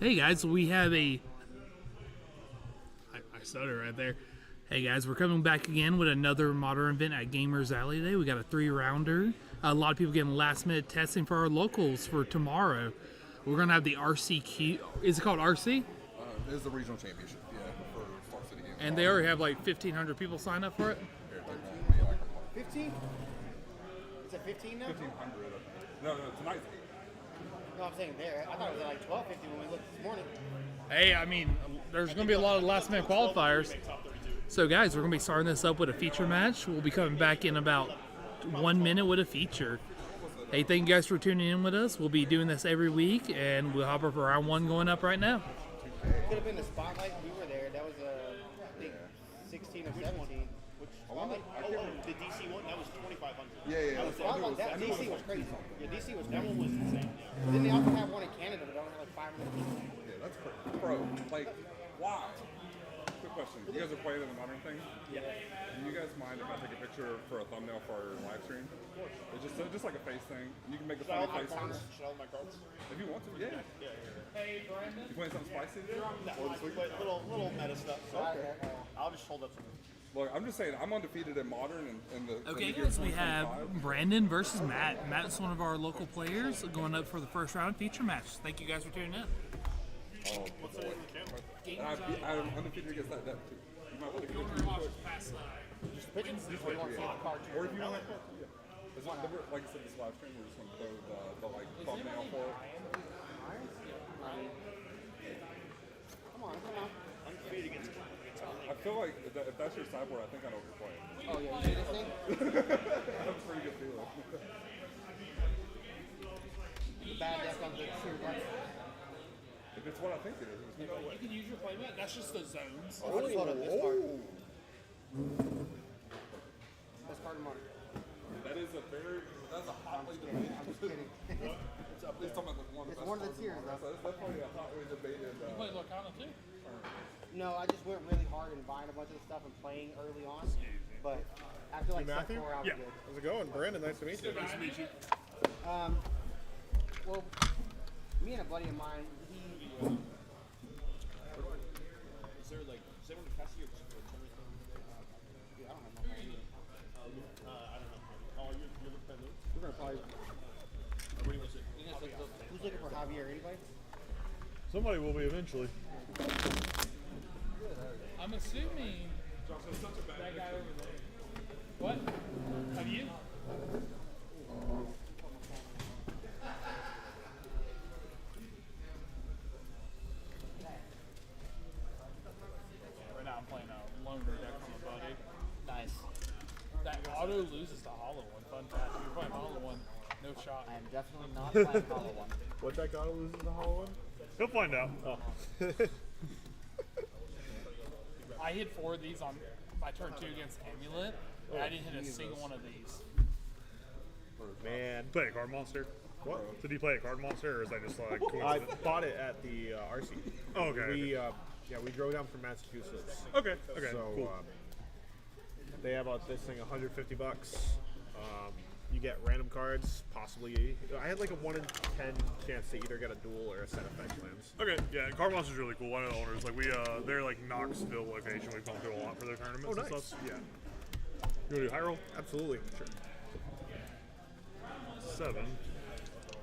Hey guys, we have a. I stutter right there. Hey guys, we're coming back again with another Modern event at Gamers Alley today. We got a 3-rounder. A lot of people getting last-minute testing for our locals for tomorrow. We're gonna have the RCQ. Is it called RC? It is the regional championship, for Star City Games. And they already have like 1,500 people sign up for it. 15? Is it 15 now? 1,500. No, tonight's. No, I'm saying there. I thought it was at like 12:50 when we looked this morning. Hey, I mean, there's going to be a lot of last-minute qualifiers. So, guys, we're going to be starting this up with a feature match. We'll be coming back in about 1 minute with a feature. Hey, thank you guys for tuning in with us. We'll be doing this every week, and we'll hop up for round 1 going up right now. Could have been the spotlight. We were there. That was, I think, 16 or 17. Which spotlight? The DC one, that was 2,500. Yeah. That DC was crazy. Yeah, DC was That crazy. one was insane. Then they also have one in Canada, but they only have like 500 people. Yeah, that's pro. Like, why? Quick question. You guys are playing in the Modern thing? Yeah. Do you guys mind if I take a picture for a thumbnail for our live stream? Of course. It's just like a face thing. You can make a funny face. Should I hold my cards? If you want to, yeah. Hey, Brandon. You playing something spicy? No, little meta stuff. So I'll just hold up some. Look, I'm just saying, I'm undefeated in Modern and the. Okay, the guys, we have Brandon versus Matt. Matt's one of our local players going up for the first round feature match. Thank you guys for tuning in. Oh, What's the camera? I'm undefeated against that deck too. You might want to get Just pigeons? Or you want to see the card? Or if you want to, like I said, this live stream, we're just going to throw the like thumbnail for it. Come on. Undefeated against I feel like if that's your sideboard, I think I know what you're playing. Oh, yeah, you see this thing? I have a pretty good feeling. The bad deck on the true deck. If it's what I think it is, there's no way. You can use your playmat. That's just the zones. I just hold up this card. This card in Modern. That's a hotly debated. I'm just kidding. It's talking about the one. It's one of the tiers, though. That's probably a hotly debated. You play Lorcana too? No, I just went really hard and buying a bunch of stuff and playing early on. But after like step 4, I was good. How's it going, Brandon? Nice to meet you. Nice to meet you. Well, me and a buddy of mine, he... Is there like, is everyone capacity or I don't have no idea. I don't know. Oh, you're looking at Lou? We're going to probably... What do you want to say? Who's looking for Javier? Anybody? Somebody will be eventually. I'm assuming that guy over there. What? Have you? Right now I'm playing a loner deck from a buddy. Nice. That auto loses the hollow one. Fun fact. If you're playing hollow one, no shot. I am definitely not playing Hollow One. What that got to lose in the hollow one? He'll find out. Oh. I hit 4 of these on my turn 2 against Amulet, and I didn't hit a single one of these. Man. Play a card monster? What? Did he play a card monster, or is that just like I coincidence? bought it at the RC. Oh, okay. We drove down from Massachusetts. Okay, So cool. they have this thing $150. You get random cards, possibly. I had like a 1 in 10 chance to either get a duel or a set of effect lands. Okay, yeah, card monster's really cool. One of the owners, like they're like Knoxville location. We've gone through a lot for their tournaments Oh, and nice. stuff. Yeah. You want to do high roll? Absolutely. Sure. 7.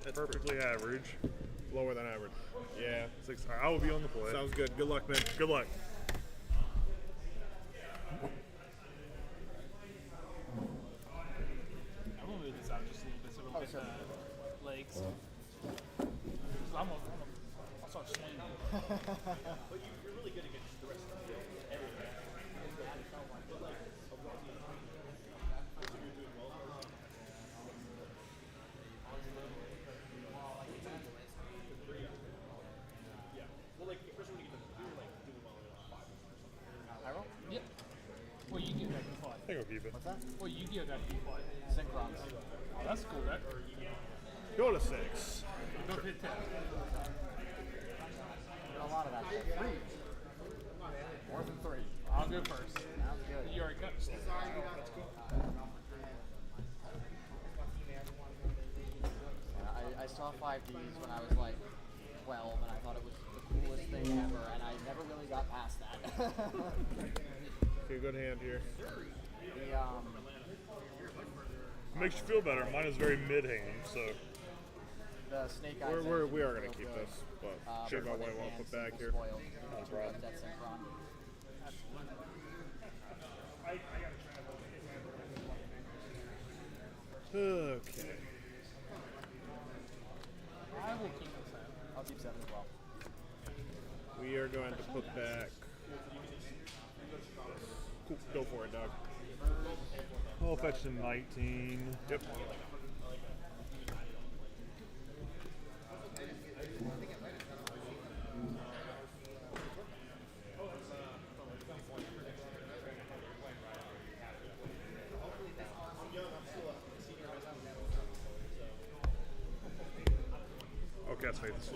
That's perfectly average. Lower than average. Yeah. 6. All right, I will be on the play. Sounds good. Good luck, man. Good luck. I'm gonna move this out just a little bit so we don't get the legs. I'll start swinging. But you're really good against the rest of the field. Yeah. Well, like, especially when you get to doing well in 5 or something. I roll? Yep. Well, you get that to play. I think I'll keep it. What's that? Well, you get that to play. Synchrons. Oh, that's cool. That Go to 6. don't hit 10. A lot of that. 3. More than 3. I'll go first. Sounds good. You already cut. I saw 5Ds when I was like 12, and I thought it was the coolest thing ever, and I never really got past that. Okay, good hand here. Makes you feel better. Mine is very mid-hand, so The snake eyes. We are gonna keep this, but check out what I want to put back here. no problem. That's Synchron. Okay. I will keep the 7. I'll keep 7 as well. We are going to put back. Cool. Go for it, dog. I'll fetch to 19. Yep. Okay, that's faith.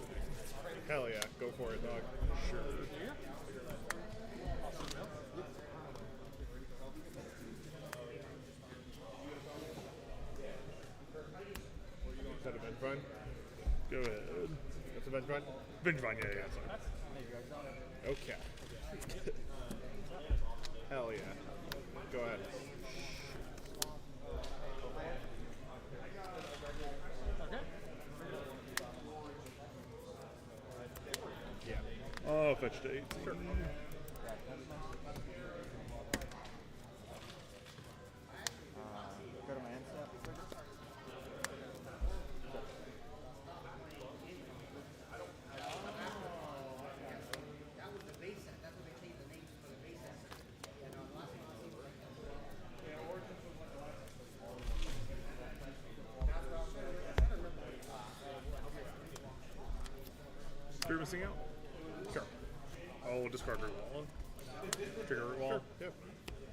Hell yeah. Go for it, dog. Sure. Is that a Vengevine? Go ahead. That's a Vengevine? Vengevine, yeah, sorry. Okay. Hell yeah. Go ahead. Yeah. I'll fetch to 18. Sure. Go to my end step. Fear missing out? Sure. I'll discard root wall. Trigger root wall. Sure. Yep.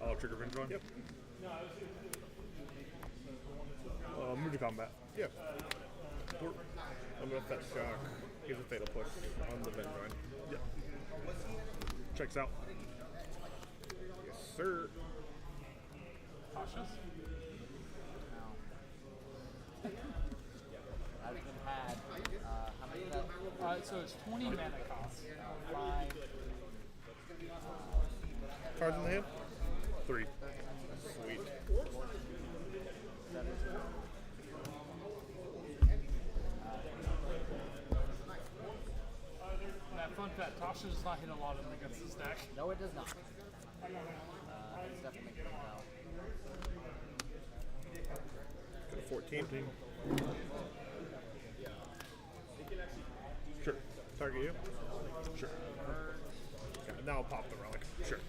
I'll trigger Vengevine. Yep. Move to combat. Yep. I'm gonna fetch shock. Here's a fatal push on the Vengevine. Yeah. Checks out. Yes, sir. Cautious. I've been had. How many of that? So it's 20 mana cost. 5. Cards in the hand? 3. Sweet. That fun fact, Tasha does not hit a lot of them against this deck. No, it does not. It's definitely good out. Go to 14. Sure. Target you. Sure. Okay, now I'll pop the relic. Sure.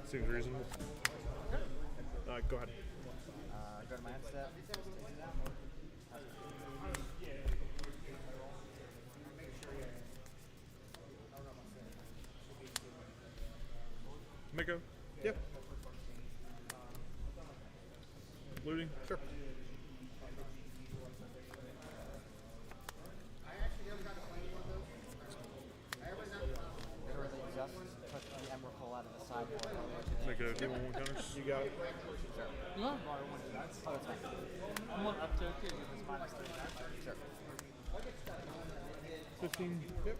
Seems reasonable. Go ahead. Go to my end step. Miko. Yep. Looting. Sure. Literally just took the Emrakul out of the sideboard. Miko, do you want one counters? You got it. You want to borrow one of that? Oh, that's fine. I'm going up to it because it's minus 3. Sure. 15. Yep.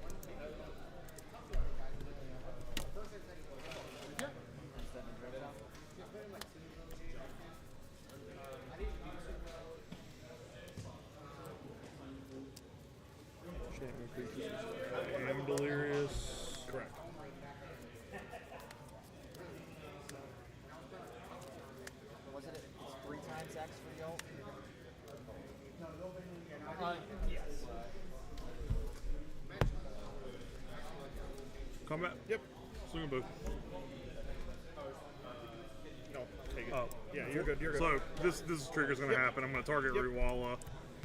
I am delirious. Correct. Was it? It's 3 times X for the ult? Yes. Combat. Yep. Swing a bow. No, take it. Oh. Yeah, you're good. You're good. So this trigger's gonna happen. I'm gonna target Yep. Rootwalla,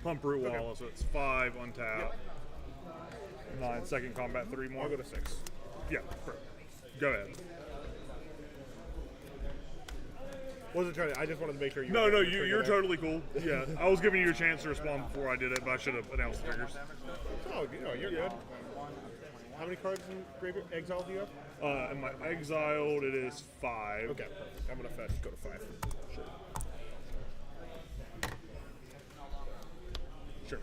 pump Rootwalla, Okay. so it's 5 untap. 9 second combat, 3 more. I'll go to 6. Yeah, perfect. Go ahead. Wasn't trying to. I just wanted to make sure you. No, were no, the trigger you're there. totally cool. Yeah, I was giving you a chance to respond before I did it, but I should have announced the triggers. Oh, you're good. How many cards in graveyard exile do you have? In my exiled, it is 5. Okay, perfect. I'm gonna fetch. Go to 5. Sure.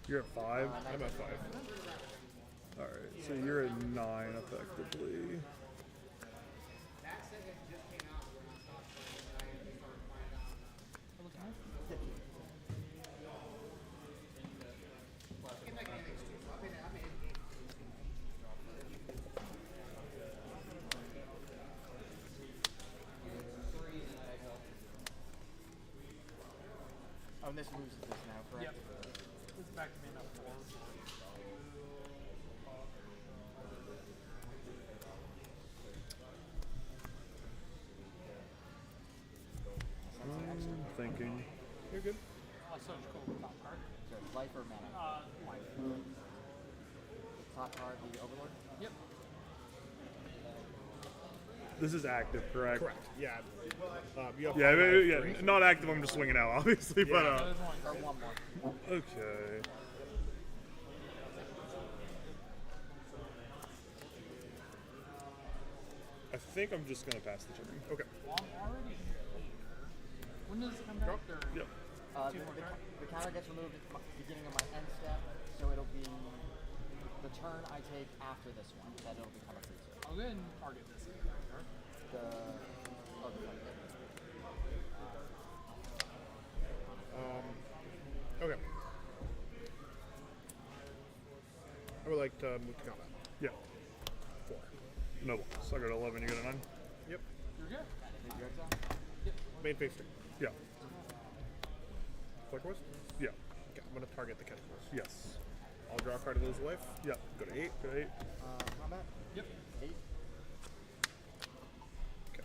You're at 5. I'm at 5. All right, so you're at 9 effectively. Oh, and this loses this now, correct? Yep. It's back to me now 4. Thinking. You're good. Surgical top card. So life or mana? Life. Top card, the Overlord? Yep. This is active, correct? Correct. Yeah. You have Yeah, 5 life, yeah. 3. Not active. I'm just swinging out, obviously. But There's one. Or one more. okay. I think I'm just gonna pass the turn. Okay. Well, I'm already here. When does it come back? Or Yep. The, the counter gets removed at the beginning of my end step, so it'll be the turn I take after this one that it'll become a creature. I'll go ahead and target this. The Okay. I would like to move to combat. Yeah. 4. No balls. I got 11. You got a 9. Yep. You're good. Take your exile. Main phase 3. Yeah. Flicker West? Yeah. Okay, I'm going to target the catch force. Yes. I'll draw a card to lose a life. Yeah. Go to 8. Go to 8. Combat? Yep. 8. Okay.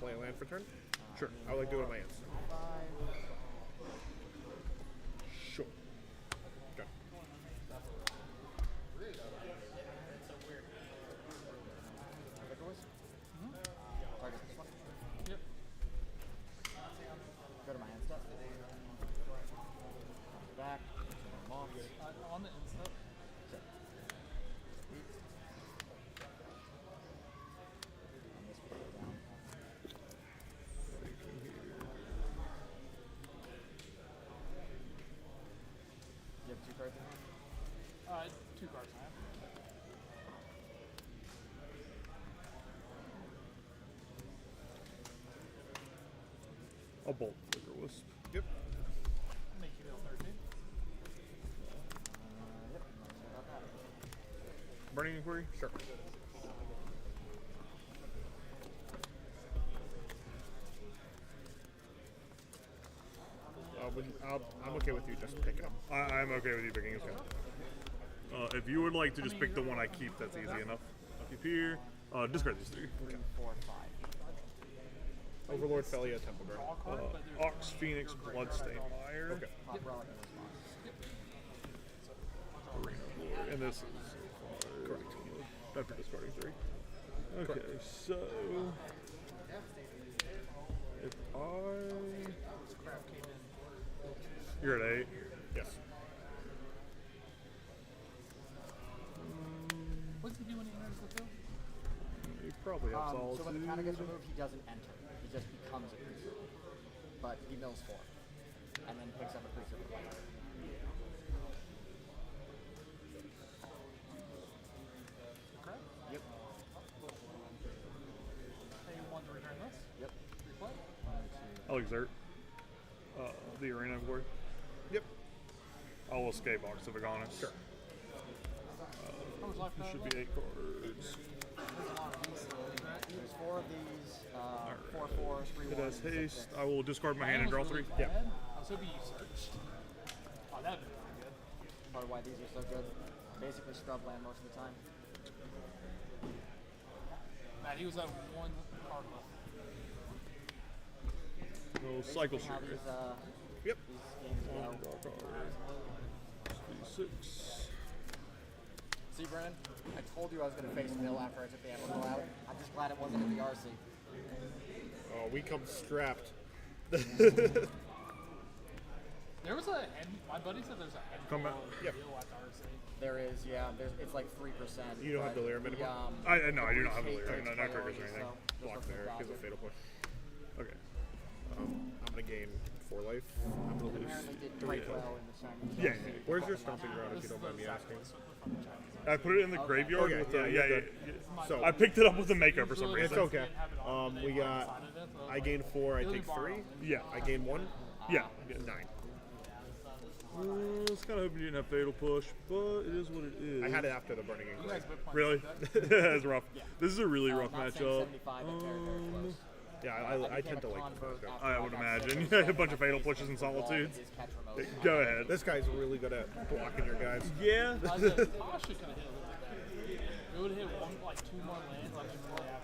Play a land for turn. Sure. I would like to do it on my hands. 5. Sure. Okay. Flicker West? Target this one. Yep. Go to my end step. Back. Turn them off. On the instant. Sure. 8. And this will go down. Do you have 2 cards in hand? 2 cards I have. I'll bolt Flicker Wisp. Yep. Make you deal 13. Yep. I'm not sure about that. Burning Inquiry? Sure. I'm okay with you just picking them. I'm okay with you picking this one. If you would like to just pick the one I keep, that's easy enough. Keep here. Discard these 3. 3, 4, 5. Overlord, Felia, Temple Guard. Draw a card, but there's Ox, Phoenix, Bloodstained Mire. Okay. Pop relic in response. Arena Lord. And this is correct. After discarding 3. Okay, so if this crap came in. you're at 8. Yes. What's he do when he enters the field? You probably have So when the counter gets Solitude. removed, he doesn't enter. He just becomes a creature. But he mills 4. And then picks up a creature for life. Correct? Yep. Hey, you want to return this? Yep. Replay? I'll exert the Arena of Glory. Yep. I'll escape Ox of Agonis. Sure. How much life There do I should have be left? 8 cards. There's a lot of these. There's 4 of these. 4 4s, 3 It 1s. has and 6 haste. 6. I will discard my hand and draw 3. Yeah. I was hoping you searched. Oh, that'd been pretty good. Part of why these are so good. Basically scrub land most of the time. Matt, he was at 1 card left. No cycle How these, shooter. Yep. these games go. Draw card. D6. See, Brennan? I told you I was going to face Mill after I took the Emerald out. I'm just glad it wasn't in the RC. Oh, we come strapped. There was a head. My buddy said there's a head Come back. Yep. deal at the RC. There is, yeah. It's like 3%. You don't have but delirium anymore? No, I do not have hate delirium. No, takes no triggers or priority, anything. so Block just there. looks Gives a like fatal push. Okay. I'm going to gain 4 life. life. I'm gonna lose Apparently did 3 quite to. well in the Chinese. Yeah, UFC. yeah. Where's your stomping ground, if you don't mind me asking? I put it in the graveyard Okay, with yeah, the you're yeah, good. yeah. So I picked it up with the Mako for some it's reason. okay. We got. I gain 4. I take 3. Yeah, I gain 1. yeah. 9. I was kind of hoping you didn't have fatal push, but it is what it is. I had it after the burning inquiry. Really? That's rough. This is a really rough Not saying matchup. 75, but very, very close. Yeah, I became tend to a like the convert matchup. after I I would got imagine. so A bunch of fatal pushes and solitudes. his catch remote. Go ahead. This guy's really good at blocking your guys. Yeah. Tasha could have hit a little bit better. It would hit one, like 2 more lands. Like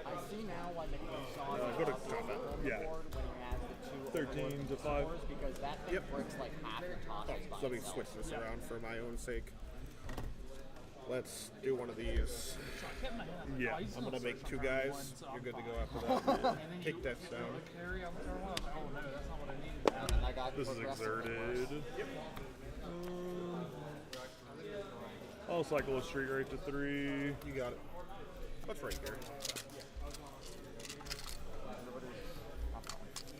I see now why McLean saw go to combat. Yeah. board when he has the 2 13 to 5. overlords, because that thing breaks like half your tosses by So let me itself. switch this around for my own sake. Let's do one of these. Yeah. I'm gonna make 2 guys. You're good to go after that. Take that down. And then I got This is progressive exerted. I'll cycle a street right to 3. You got it. What's right here?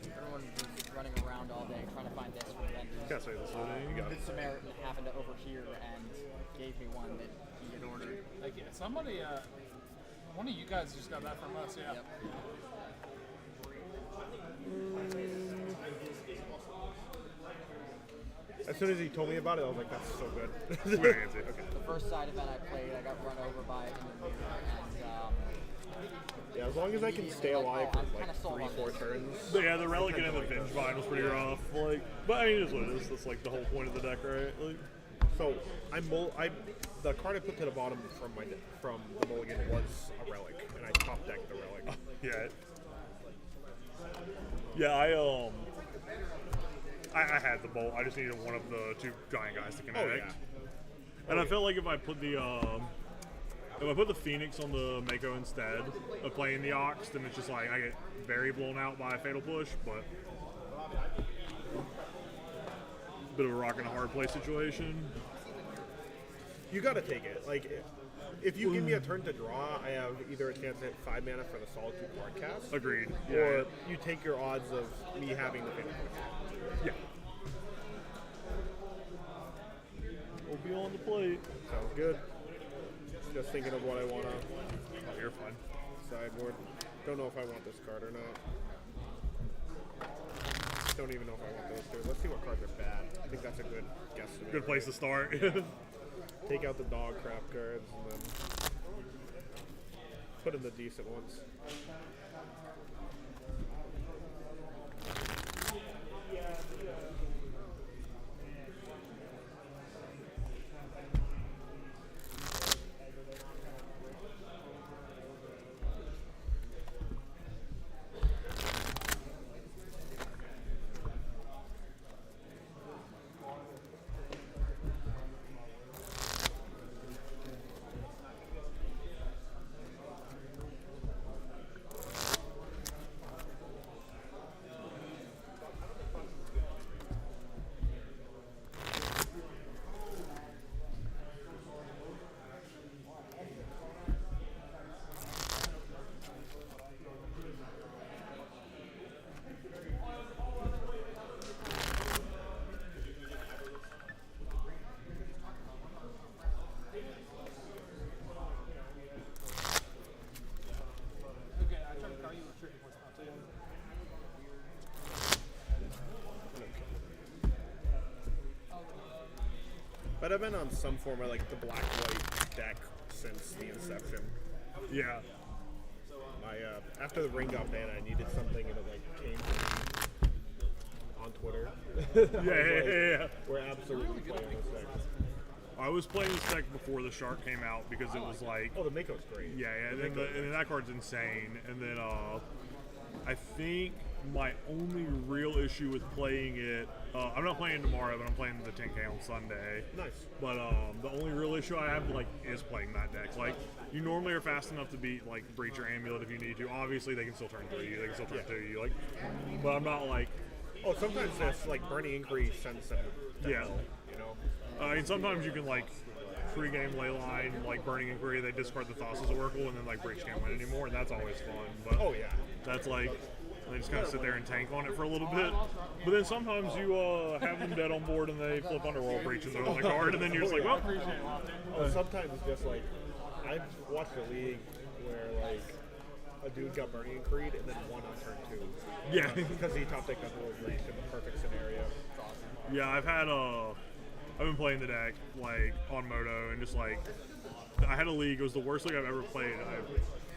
Everyone was running around all day trying to find this for vendors. Gotta say this one. You got Good it. Samaritan happened to overhear and gave me one that he had ordered. like somebody, one of you guys just got that from us. Yeah. Yep. As soon as he told me about it, I was like, that's so good. We're gonna see. Okay. The first side event I played, I got run over by it in the mirror, and Yeah, as long as I can stay alive I'm for kinda like sold 3, on 4 this. turns. But yeah, the relic and the Venge Vine was pretty rough. Like, but I mean, it is what it is. That's like the whole point of the deck, right? Like, So the card I put to the bottom from the mulligan was a relic, and I top decked the relic. yeah. Yeah, I had the bolt. I just needed one of the 2 giant guys to connect. Oh yeah. And I felt like if I put the Phoenix on the Mako instead of playing the Ox, then it's just like I get very blown out by a fatal push, but bit of a rock and a hard play situation. You gotta take it. Like, if you give me a turn to draw, I have either a chance to hit 5 mana for the Solitude card cast, Agreed. or Yeah. you take your odds of me having the fatal push. Yeah. We'll be on the plate. Sounds good. Just thinking of what I wanna Oh, you're fine. sideboard. Don't know if I want this card or not. Don't even know if I want those 2. Let's see what cards are bad. I think that's a good guesstimate. Good place to start. Take out the dog crap cards and then put in the decent ones. Okay, I tried to call you a tricky voice now too. But I've been on some form of like the black-white deck since the inception. yeah. My after the ring got banned, I needed something and it like came to me on Twitter. Yeah. We're absolutely playing this deck. I was playing this deck before the Shark came out because it was like, Oh, the Mako's great. yeah, and then that card's insane. And then I think my only real issue with playing it, I'm not playing tomorrow, but I'm playing the 10K on Sunday. Nice. But the only real issue I have like is playing that deck. Like, you normally are fast enough to beat like Breach or Amulet if you need to. Obviously, they can still turn through you. They can still turn through you. Like, but I'm not like, Oh, sometimes this like Burning Inquiry sends them to Yeah. hell, you know. I mean, sometimes you can like pre-game ley line, like Burning Inquiry, they discard the Thassa's Oracle, and then like Breach can't win anymore, and that's always fun. But Oh yeah. that's like and they just kind of sit there and tank on it for a little bit. But then sometimes you have them dead on board and they flip Underworld Breach and they're on the card, and then you're just like, well, Sometimes it's just like, I've watched a league where like a dude got Burning Creed and then won on turn 2. yeah. Because he top decked Underworld Breach in the perfect scenario. Yeah, I've been playing the deck like on Moto, and just like I had a league. It was the worst league I've ever played.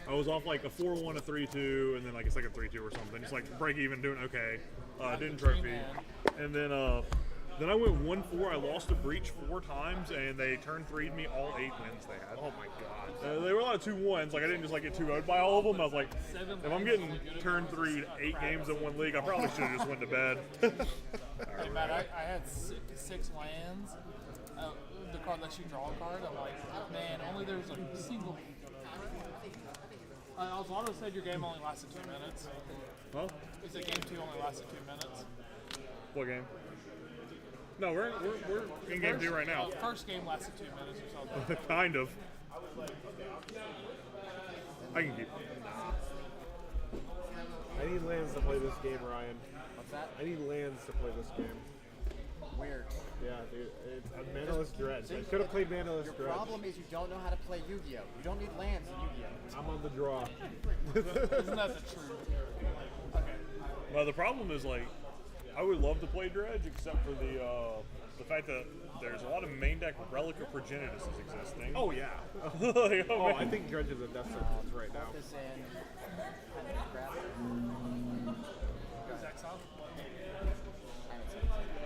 I was off like a 4-1, a 3-2, and then like a second 3-2 or something. Just like break even, doing okay. Didn't trophy, and then I went 1-4. I lost a breach 4 times, and they turn 3'd me all 8 wins they had. Oh my god. They were a lot of 2-1s. Like I didn't just like get 2-0'd by all of them. I was like, if I'm getting turn 3'd 8 games in one league, I probably should have just went to bed. Hey, Matt, I had six lands. The card lets you draw a card. I'm like, man, only there's a single. Osvaldo said your game only lasted 2 minutes. Huh? He said game 2 only lasted 2 minutes. What game? No, we're in game 2 right now. First game lasted 2 minutes or something. Kind of. I can keep. I need lands to play this game, Ryan. What's that? I need lands to play this game. Weird. Yeah, dude. It's a Manaless Dredge. I could have played Manaless Your Dredge. problem is you don't know how to play Yu-Gi-Oh! You don't need lands in Yu-Gi-Oh! I'm on the draw. Isn't that the truth? Well, the problem is like, I would love to play Dredge, except for the fact that there's a lot of main deck Relic of Progenitus is existing. Oh, yeah. Like, oh, Oh, man. I think Dredge is a death sentence right now. This in kind of crap. Exile?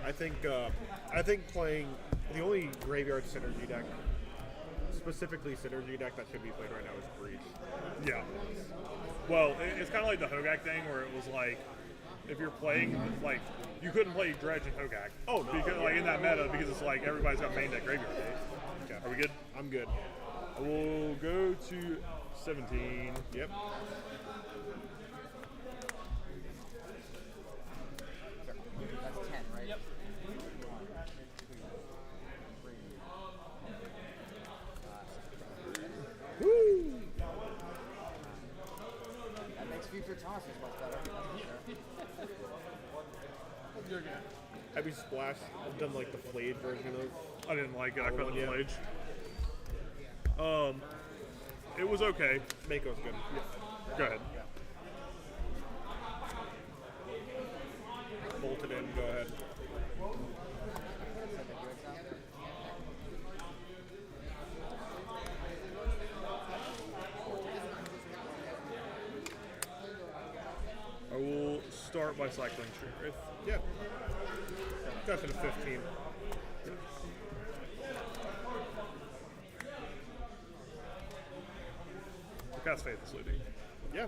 I think playing the only graveyard synergy deck, specifically synergy deck that should be played right now is Breach. Yeah. Well, it's kind of like the Hogak thing, where it was like, if you're playing, like, you couldn't play Dredge and Hogak. Oh, no. Because, like, in that meta, because it's like everybody's got main deck graveyard. Okay. Are we good? I'm good. We'll go to 17. Yep. That's 10, right? Yep. 1, 2, 3, 4, 5, 6, 7, 8. Woo! That makes future tosses much better. You're good. Have you splashed? I've done like the flayed version of. I didn't like it. I Oh, couldn't yeah. play. It was okay. Mako's good. Go ahead. Bolted in. Go ahead. I will start by cycling Street. Yeah. Got to the 15. Cast Faithless Looting. Yeah.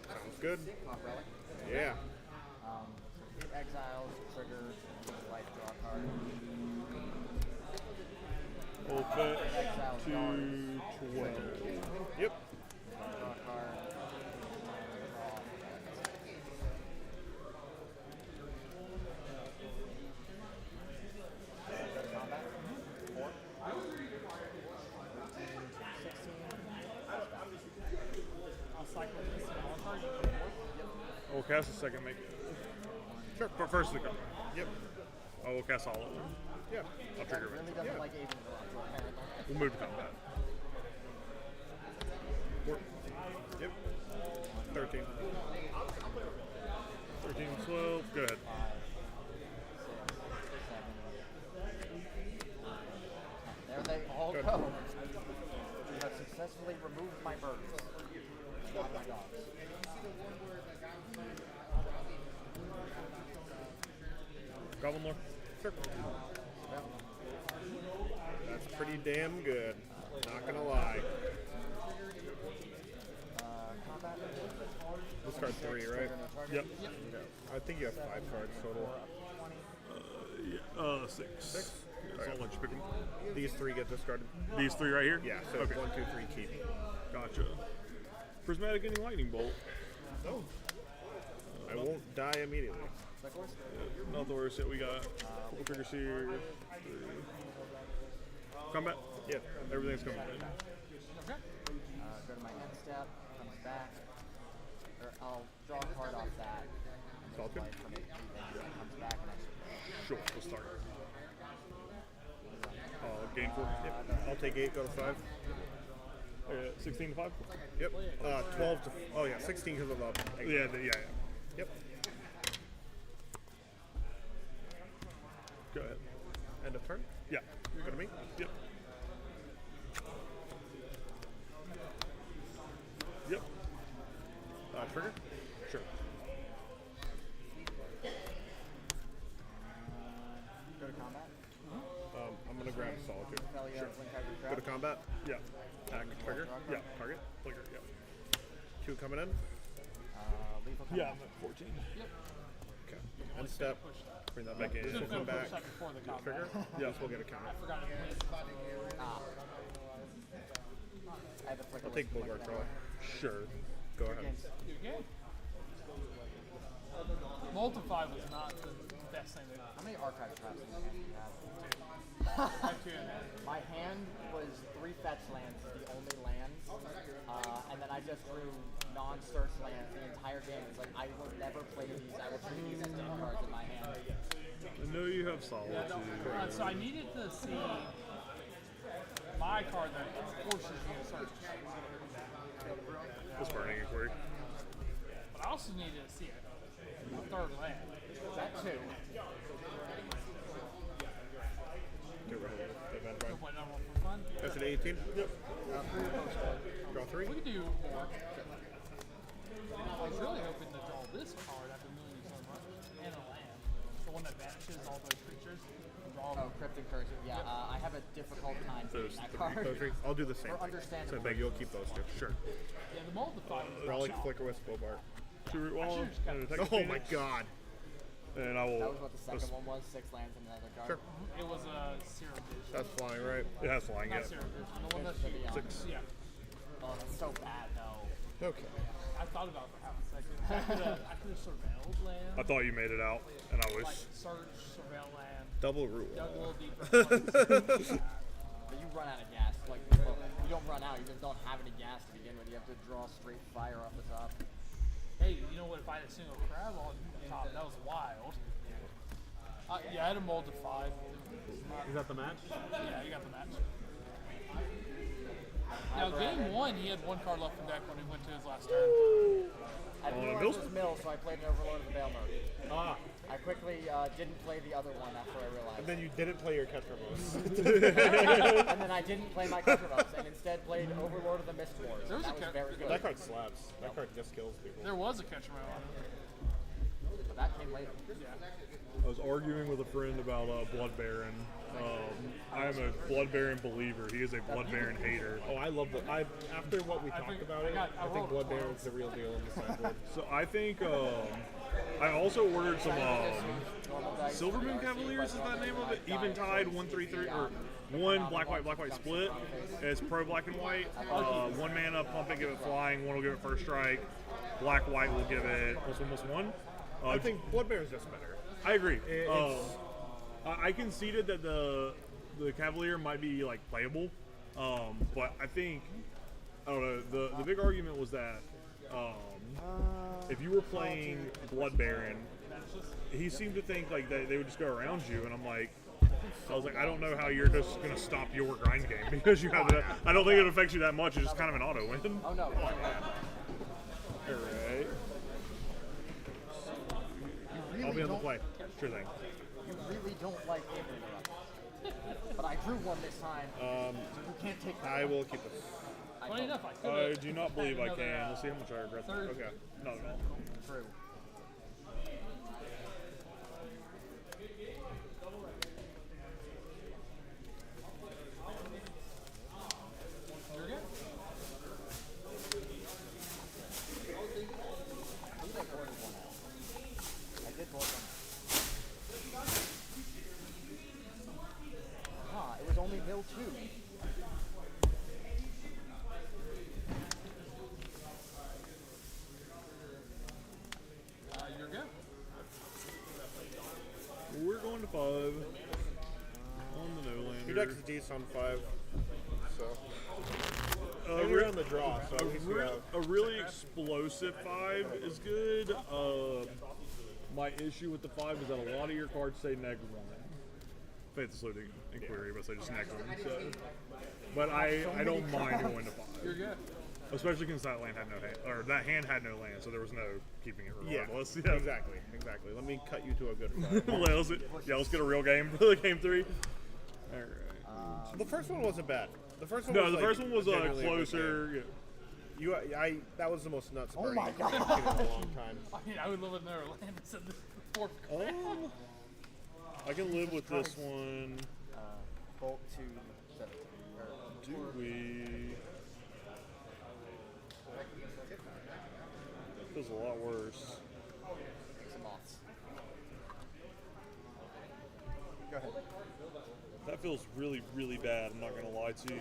Sounds good. Pop relic. Yeah. Hit exiles, trigger, life, draw a card. We'll bet Exile to cards. 12. Yep. Draw a card. Draw. Combat. 4. 16. I'll cycle this. I will cast a second make. Sure. But first the card. Yep. I will cast all of them. Yeah. I'll trigger Really it. doesn't like Aiden draw, apparently. We'll move to combat. Work. Yep. 13. 13, 12. Go ahead. 5, 6, 7, 8. There they all Good. go. You have successfully removed my birds. Not my dogs. Goblin Lore. Sure. That's pretty damn good. Not gonna lie. Combat. This card's 3, right? Yep. I think you have 5 cards total. 6. 6? So I'll let you pick them. These 3 get discarded. These 3 right here? Yeah, so Okay. 1, 2, 3 keep. Gotcha. Prismatic and Lightning Bolt. I won't die immediately. Second horse? Not the worst yet. We got couple triggers here. 3. Combat? Yeah, everything's coming. Okay. Go to my end step, comes back. Or I'll draw a card off that. And All just good. play from it. It comes back and I Sure, we'll start. Gain 4. I'll take 8, go to 5. 16 to 5? Yep. 12 to. Oh yeah, 16 because of the. 8. Yeah. Yep. Go ahead. End of turn. Yeah. Go to me. Yep. Yep. Trigger. Sure. go to combat. I'm gonna grab Solitude. Tell you when card your Go to trap. combat. Yeah. Attack. Trigger. Yeah. Target. Clicker. Yeah. 2 coming in. Lethal Yeah, combat. I'm at 14. Okay. End step. Bring that back in. This will come back. Before the combat. Trigger. Yeah. This will get a counter. I have the flicker. I'll take with Bulwark flicker Thrower. Sure. Go ahead. Games. Good game. Multiply was not the best thing that How many archive traps in your hand do you have? I had 2 in hand. My hand was 3 fetch lands, the only lands, and then I just drew non-search lands the entire game. It's like, I will never play these, I will treat these as dead cards in my hand. I know you have Solitude. So I needed to see my card that forces you to search. This Burning Inquiry. But I also needed to see a 3rd land. That too. Get rid of it. Event So drive. what number for fun? That's an 18. Yep. 3 postcard. Draw 3. We could do more. I was really hoping to draw this card after milling you so much, and a land. The one that banishes all those creatures. Draw Oh, Cryptic Curse. Yeah, I have a difficult time Those getting that 3. card. Those 3. I'll do the same For thing. understandable So big, you'll keep those 2. Sure. Yeah, the multiply was Relic, not Flicker Wisp, Bobart. 2 root wall. And a Detective Oh my Phoenix. god. And I will. That was what the second one was, 6 lands and another card. Sure. It was a Serum Vision. That's flying, right? It has flying Not yet. Serum Vision. The one that It's the, 6. yeah. Oh, that's so bad though. Okay. I thought about it for half a second. I could have surveilled land. I thought you made it out, and I was. Like search, surveil land, Double root dug a wall. little deeper. But you run out of gas. Like, well, you don't run out, you just don't have any gas to begin with. You have to draw straight fire off the top. Hey, you know what? If I had a single crab on top, that was wild. Yeah, I had a mold to 5. Is that the match? Yeah, you got the match. Now, game 1, he had 1 card left in deck when he went to his last turn. I didn't On a realize mill? it was mill, so I played an Overlord of the Veil mode. Ah. I quickly didn't play the other one after I realized. And then you didn't play your Ketramos. And then I didn't play my Contrabus and instead played Overlord of the Mist Wars. There was That a was very good. That card slaps. That card just kills people. There was a catcher on it. But that came later. I was arguing with a friend about Blood Baron. I am a Blood Baron believer. He is a Blood Baron hater. Oh, I love the. After what we talked about it, I think Blood Baron's the real deal in the sideboard. So I think I also ordered some Silvermoon Cavaliers. Is that the name of it? Eventide 1/3/3 or 1 black white split. It's pro black and white. 1 mana, pump it, give it flying. 1 will give it first strike. Black white will give it +1/+1. I think Blood Baron's just better. I agree. It's- I conceded that the Cavalier might be like playable, but I think I don't know. The big argument was that if you were playing Blood Baron, he seemed to think like they would just go around you, and I was like, I don't know how you're just gonna stop your grind game because you have it. I don't think it affects you that much. It's just kind of an auto win. Oh no. All right. I'll be on the play. Sure thing. You really don't like game interrupt. But I drew one this time. You can't take that. I will keep this. Funny enough, I could I have. do not believe I can. We'll see how much I regret that. Third. Okay. Not at all. True. You're good. I think I ordered one out. I did both of them. Ah, it was only mill 2. You're good. Your deck is decent on 5. So. A, You're on the draw, so at least we have. a really explosive 5 is good. My issue with the 5 is that a lot of your cards say -1. Faith Saluting Inquiry, but say just -1. So. But I don't mind going to 5. You're good. Especially since that land had no hand, or that hand had no land, so there was no keeping it regardless. Yeah, exactly. Let me cut you to a good 5. Let's get a real game for game 3. All right. The first one wasn't bad. The first one No, was the like, first one was genuinely a good closer. game. That was the most nuts Oh my I've seen in a long time. I mean, I would live in there land instead of the fourth. I can live with this one. Bolt to 17. Do we? Feels a lot worse. Some moths. Go ahead. That feels really, really bad. I'm not gonna lie to you.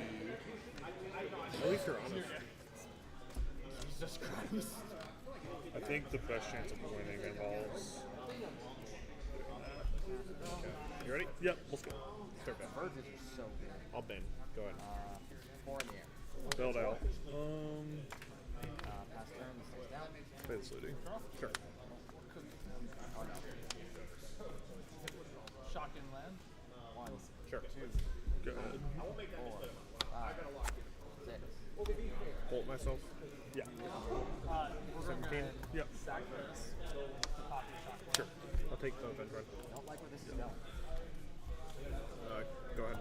At least you're honest. Jesus Christ. I think the best chance of winning involves. You ready? Yep, let's go. Start back. Verges are so good. I'll bend. Go ahead. 4 in the air. Bailed out. Pass turn, this stays down. Faith Saluting. Sure. Oh no. Shotgun land. 1, Sure. 2, Go ahead. 4, 5, 6. Bolt myself. Yeah. We're going to 17. Yep. sack this to pop your shotgun. Sure. I'll take the bench run. I don't like where this is going. Go ahead.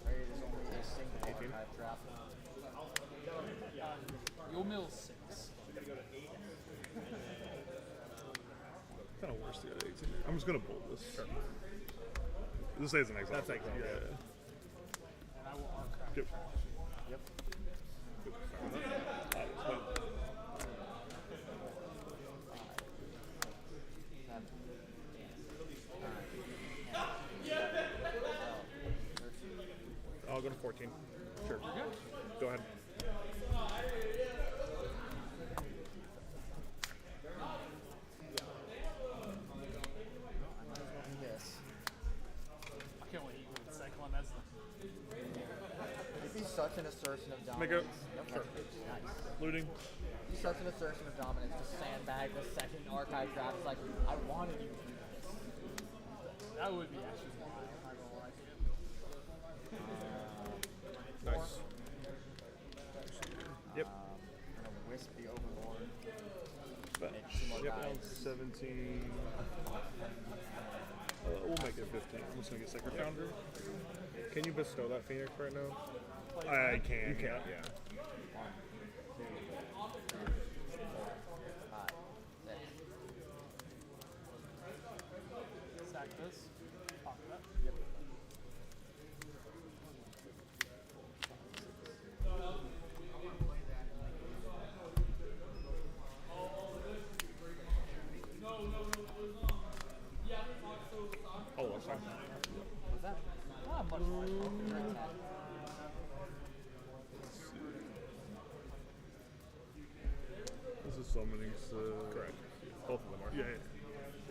There is only a single archive trap. You'll mill 6. Kind of worse to get 18. I'm just gonna bolt this. Sure. This stays an exile. That's exile. Yeah. And I will archive. Yep. Yep. I'll go to 14. Sure. Go ahead. Yes. I can't wait to eat the second one. That's It'd be such an assertion of Make a- dominance. Yep. Nice. Looting. It'd be such an assertion of dominance to sandbag the second archive trap. It's like, I wanted you to do this. that would be actually wild. I'm not gonna lie to you. Nice. Yep. I'm gonna wisp the overlord. Bench. Make 2 more Yep. guys. 17. We'll make it 15. I'm just gonna get Sacred Foundry. Can you bestow that Phoenix right now? I can. You can't. Yeah. 1, 2, 3, 4, 5, 6. Sack this. Pop that. Yep. Oh, I'm sorry. What's that? Not much more. You're at 10. This is summoning, so. Correct. Both of them are. Yeah.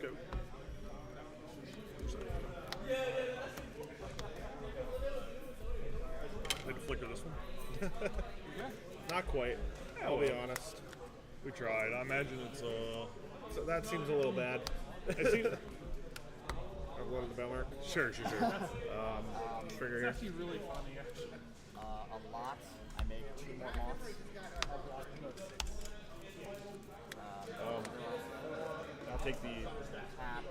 Go. Need to flicker this one. Not quite. I'll be honest. We tried. I imagine it's So that seems a little bad. It seems. I've loaded the bell mark. Sure. Trigger It's here. actually really funny, actually. A lot. I make 2 more moths. I'll take the Tapped.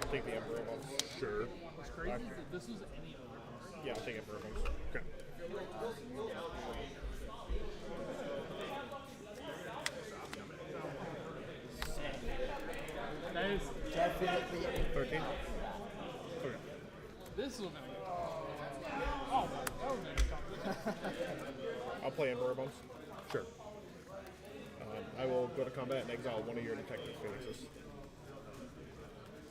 I'll take the Emperor ones. Sure. What's crazy is that this was any other card. Yeah, I'll take Emperor ones. Okay. That is, Definitely a 13. Okay. this was gonna go. Oh, that was gonna go. I'll play Emperor ones. Sure. I will go to combat and exile one of your Detective Phoenixes.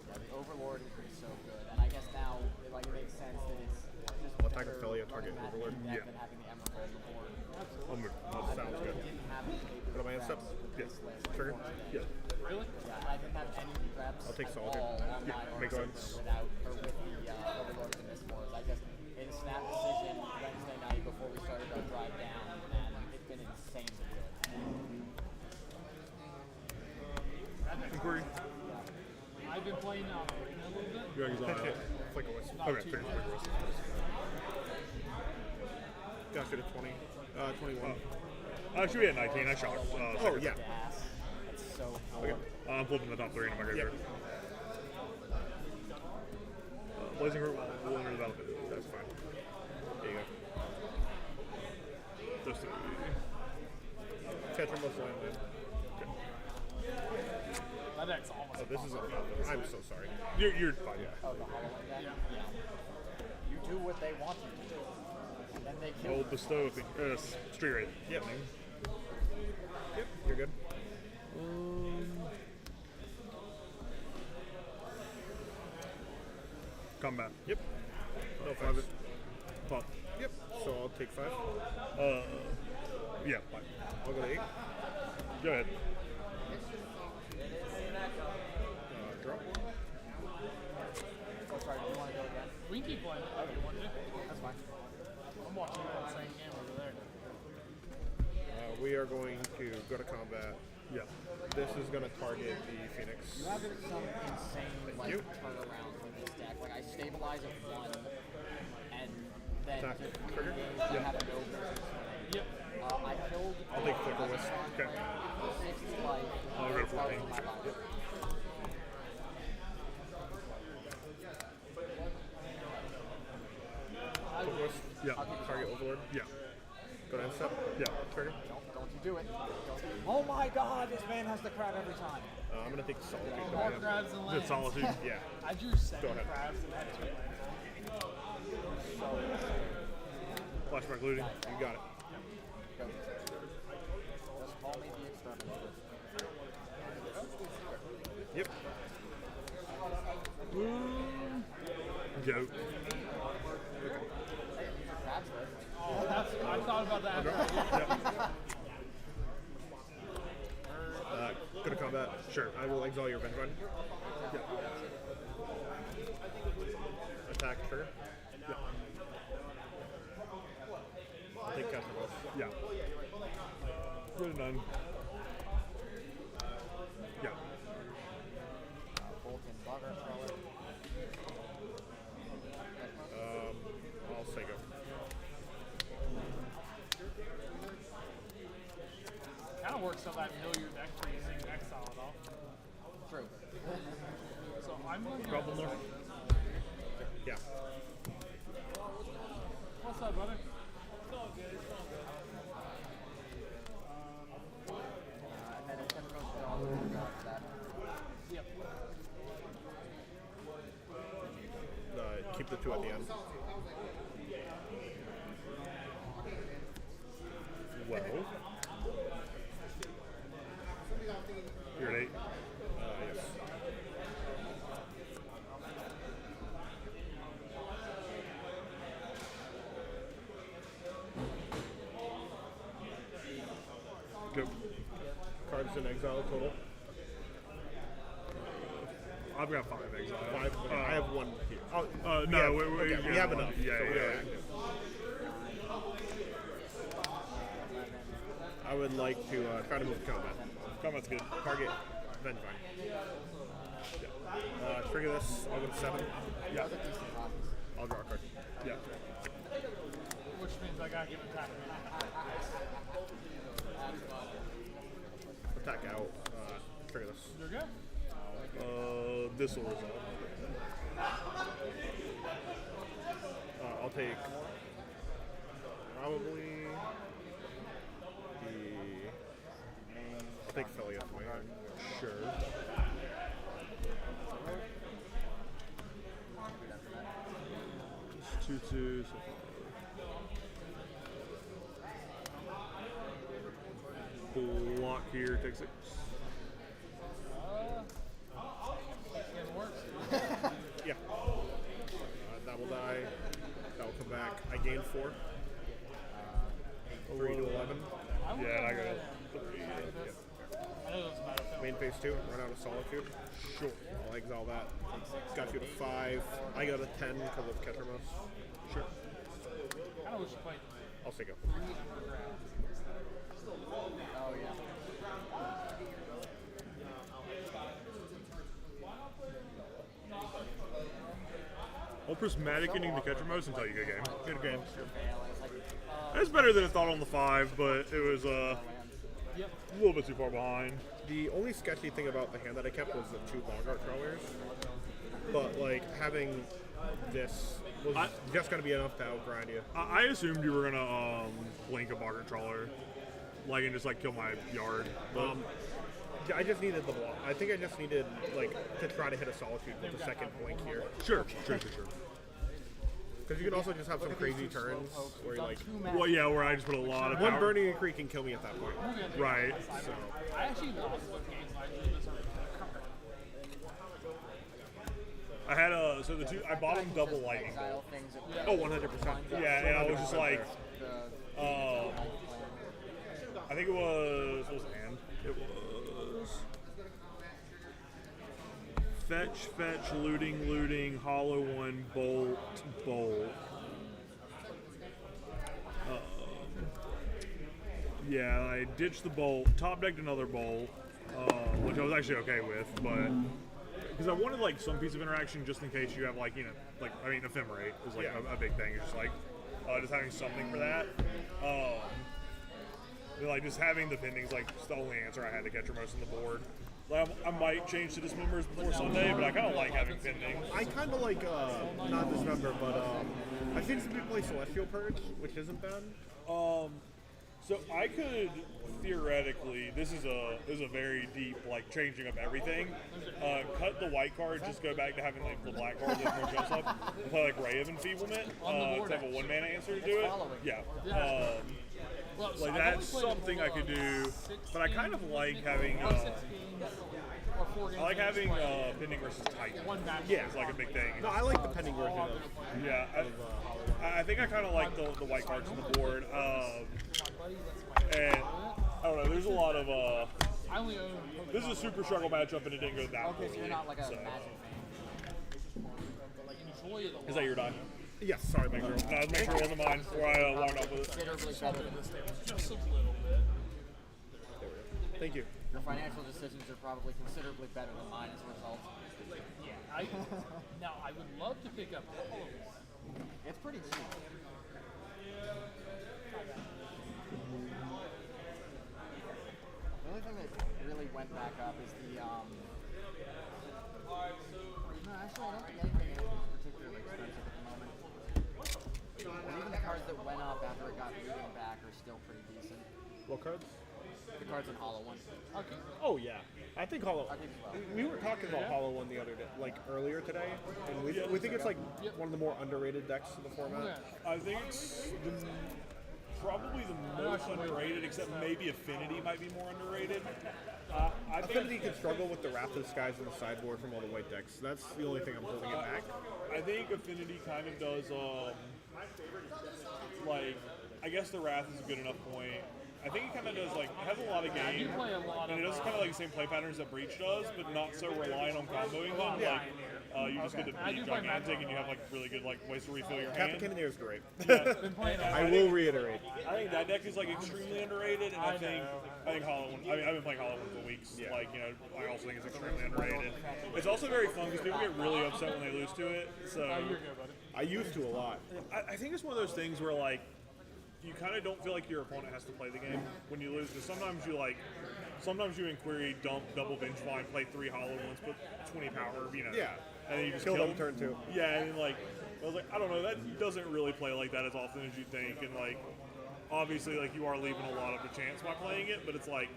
Yeah, the Overlord is so good, and I guess now it makes sense that it's just What type of better Ophelia target running that Overlord? deck Yeah. than having the Emerald on the board. I'm good. Sounds good. Didn't have the capability Put on my hand step. Yes. Trigger. Yeah. Really? Yeah, I didn't have any reps. I'll take at Soldier. all on Yeah, my makes Orcs sense. without or with the Overlords and Mistmores. I just made a snap decision Wednesday night before we started our drive down, and it's been insanely good. Inquiry. I've been playing Arena a little bit. You exile. Flick a wisp. Okay, figure it. Got you to 20. 21. Actually, we had 19. I shot. Oh, yeah. Gas. It's so cool. Okay. I'm flipping the top 3 into my graveyard. Yep. Blazing Heart will enter the battlefield. That's fine. There you go. Those 3. Tetramorph land. That deck's almost. Oh, this is I'm so sorry. You're fine. Yeah. Oh, the Hollow deck? Yeah. You do what they want you to do. And then they kill I'll you. bestow Street Raid. Yep. Yep, you're good. Combat. Yep. No Five. offense. Pop. Yep. So I'll take 5. Yeah. Fine. I'll go to 8. Go ahead. Drop. Oh, sorry, do you want to go again? We can keep playing. Oh, you want to? That's fine. I'm watching that same game over there. We are going to go to combat. Yeah. This is going to target the Phoenix. You have some insane you. turnarounds with this deck. Like I stabilize at 1, and then Attack. just Trigger. I have no business winning. Yep. I killed. I'll take Flicker Wisp. Okay. 6 life. I'll go to 14. My life. Flicker Wisp. Yeah. Target Overlord. Yeah. Go to end step. Yeah. Trigger. Don't you do it. Oh my god, this man has the crab every time. I'm going to take Solitude. More crabs and Is lands. it Solitude? Yeah. I drew 7 Go ahead. crabs and had 2 lands. Flashback looting. You got it. Go. Just call me the exterminator. Yep. Goat. Crab's good. Oh, that's, I thought about that. Go to combat. Sure. I will exile your Vengevine. Yeah. Attack trigger. Yeah. I'll take Castor Boss. Yeah. Good and done. Yeah. Bolton bugger thrower. I'll say go. Kind of works on that mill your deck for using exile at all. True. So I'm going to. Problem there. Yeah. What's up, brother? And then it's going to go to all the way after that. Yep. Keep the 2 at the end. Well. You're at 8. Yes. Go. Cards in exile total. I've got 5 exile. 5. I have 1 here. Oh, No, we have enough. Yeah, So we are yeah. active. I would like to try to move to combat. Combat's good. Target Vengevine. Trigger this. I'll go to 7. Yeah. I'll draw a card. Yeah. Which means I gotta give it time. Attack out. Trigger this. You're good? This will resolve. I'll take probably I'll take Philly off my hand. Sure. Just 2/2 so far. Block here, take 6. It works. Yeah. That will die. That will come back. I gain 4. 3 to 11. Yeah, and I got I know that's about it. Main phase 2, run out of Solitude. Sure. I'll exile that. Got you to 5. I got a 10 because of Kettermos. Sure. I don't wish you played. I'll take it. Oh yeah. Well, Prismatic ending the Kettermos until you good game. Good game. It's better than I thought on the 5, but it was a little bit too far behind. The only sketchy thing about the hand that I kept was the 2 Bogart Trawlers. But, like, having this was just going to be enough to outgrind you. I assumed you were gonna blink a Bogart Trawler, like, and just like kill my yard. But I just needed the block. I think I just needed, like, to try to hit a Solitude with the second blink here. sure. Because you can also just have some crazy turns where you're like, Well, yeah, where I just put a lot of one power. Burning and Creek can kill me at that point. Right. So, I actually lost what games I drew this early. I had so the 2, I bought them double lightning bolt. oh, 100%. Yeah, and I was just like, The I think it was, what was it, and? It was fetch, looting, hollow one, bolt. Yeah, I ditched the bolt, top decked another bolt, which I was actually okay with, but because I wanted like some piece of interaction just in case you have like, you know, like, I mean, ephemerate is like a big thing. It's just like just having something for that. But, like just having the pendings like just the only answer I had to catch most on the board. Like, I might change to dismembers before Sunday, but I kind of like having pendings. I kind of like, not Dismember, but I've seen some people play Celestial Purge, which isn't bad. So I could theoretically, this is a very deep like changing up everything. Cut the white card, just go back to having like the black card with more jumps up, and play like Ray of Enfeeblement to have a 1 mana answer to do it. Yeah. Like that's something I could do, but I kind of like having. I like having pending versus Titan. Yeah. It's like a big thing. No, I like the pending version of. Yeah, I think I kind of like the white cards on the board. And I don't know, there's a lot of. This is a super struggle matchup, and it didn't go that Okay, so you're poorly, not like a so. Magic fan. Is that your die? Yes, sorry, make sure. No, make sure it wasn't mine before I wound up with it. Considerably better than this. Just a little bit. Thank you. Your financial decisions are probably considerably better than mine as a result. Yeah, now I would love to pick up all of them. It's pretty cheap. The only thing that really went back up is the no, actually I don't think anything is particularly expensive at the moment. And even the cards that went up after it got moving back are still pretty decent. What cards? The cards in Hollow One. Okay. Oh yeah, I think Hollow. I think so. We were talking about Hollow One the other day, like earlier today, and we think it's like one of the more underrated decks in the format. I think it's probably the most underrated, except maybe Affinity might be more underrated. I think Affinity can struggle with the Wrath of the Skies on the sideboard from all the white decks. That's the only thing I'm holding it back. I think Affinity kind of does, like, I guess the Wrath is a good enough point. I think it kind of does, like, it has a lot of game, play a lot and it does kind of like the same play patterns that Breach does, but not so reliant on comboing them. Yeah. Like, you just get to be gigantic, and you have, like, really good, like, ways to refill your Captain hand. Cannoneer is great. Been playing I will reiterate. I think that deck is like extremely underrated, and I think Hollow One. I mean, I've been playing Hollow One for weeks. Yeah. Like, you know, I also think it's extremely underrated. It's also very fun because people get really upset when they lose to it. So I used to a lot. I think it's one of those things where like you kind of don't feel like your opponent has to play the game when you lose. Because sometimes you inquiry, dump, double Vengevine, play 3 Hollow Ones, put 20 power, you know. Yeah. And then you just Kill them turn 2. Yeah, and like I was like, I don't know, that doesn't really play like that as often as you think, and like obviously like you are leaving a lot of the chance by playing it, but it's like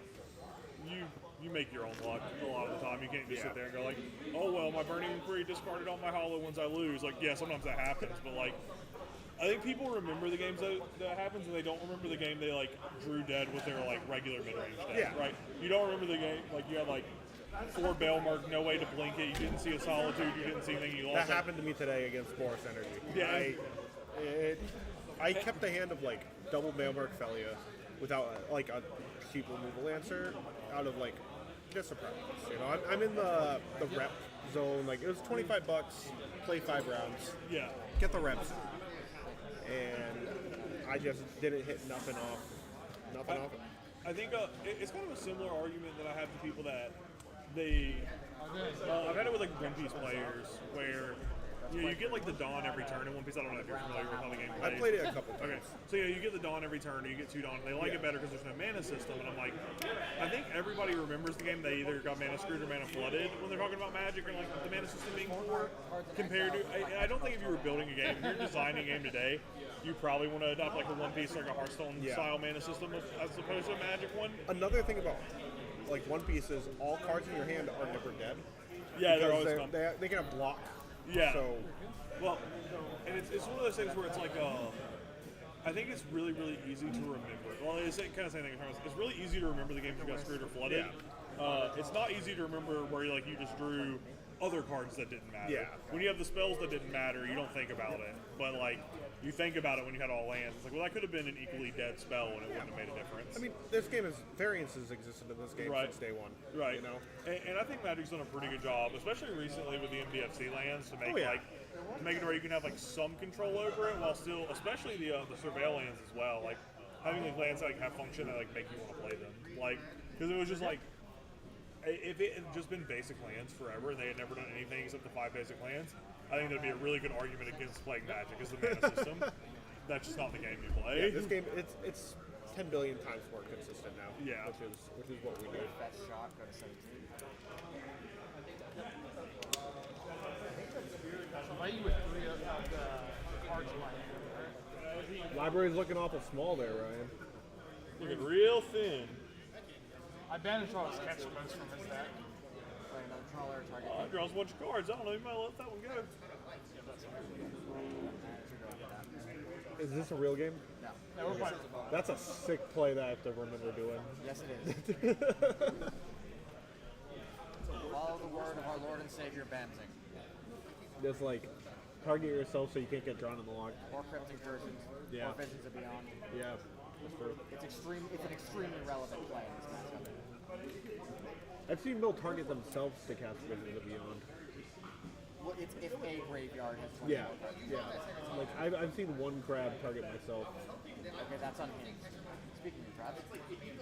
you make your own luck a lot of the time. You can't just sit there and go like, oh well, my Burning Inquiry discarded all my Hollow Ones, I lose. Like, yeah, sometimes that happens, but like I think people remember the games that happens, and they don't remember the game they like drew dead with their like regular mid-range deck, Yeah. right? You don't remember the game like you had like 4 Bailmark, no way to blink it. You didn't see a Solitude. You didn't see anything. You lost. That happened to me today against Boris Energy. Yeah. I kept the hand of like double Bailmark Felia without like a cheap removal answer out of like just a preference. You know, I'm in the rep zone. Like it was $25, play 5 rounds, Yeah. get the reps, and I just didn't hit nothing off. Nothing off. I think it's kind of a similar argument that I have to people that they. I've had it with like One Piece players where you get like the Dawn every turn in One Piece. I don't know if you're familiar with how the game plays. I played it a couple Okay, times. so yeah, you get the Dawn every turn, and you get 2 Dawn, and they like it better because there's no mana system. And I'm like, I think everybody remembers the game. They either got mana screwed or mana flooded when they're talking about Magic, or like the mana system being poor compared to. I don't think if you were building a game, if you're designing a game today, you probably want to adopt like a One Piece or like a Hearthstone style mana system as opposed to a Magic one. Another thing about like One Piece is all cards in your hand are never dead. Yeah, they're Because always fun. they can have block. Yeah. So Well, and it's one of those things where it's like, I think it's really, really easy to remember. Well, it's kind of the same thing. It's really easy to remember the games you got screwed or flooded. It's not easy to remember where you just drew other cards that didn't matter. Yeah. When you have the spells that didn't matter, you don't think about it. But like, you think about it when you had all lands. It's like, well, that could have been an equally dead spell and it wouldn't have made a difference. I mean, this game is variances existed in this game Right. since day one. Right. You know. And I think Magic's done a pretty good job, especially recently with the MDFC lands, to make to make it where you can have like some control over it while still, especially the surveil lands as well. Like having like lands that like have function that like make you want to play them. Like because it was just like if it had just been basic lands forever and they had never done anything except the 5 basic lands, I think that'd be a really good argument against playing Magic as the mana system. That's just not the game you play. Yeah, this game it's 10 billion times more consistent now. Yeah. Which is what we need. Best shot, go to 17. Why you with 3 of the cards in my hand? Right? Library's looking awful small there, Ryan. Looking real thin. I banished all his catch points from his deck. Play another trawler, target. Oh, draws a bunch of cards. I don't know. You might let that one go. Is this a real game? No. Yeah, we're playing. That's a sick play that I have to remember doing. Yes, it is. Follow the word of our Lord and Savior Benzing. Just like target yourself so you can't get drawn in the log. Or Cryptic Versions. Yeah. Or Visions of Beyond. Yeah, that's true. It's an extremely relevant play in this matchup. I've seen Bill target themselves to cast Visions of Beyond. Well, it's if a graveyard has 20 Yeah, cards. yeah. Like I've seen one crab target myself. Okay, that's unhinged. Speaking of traps,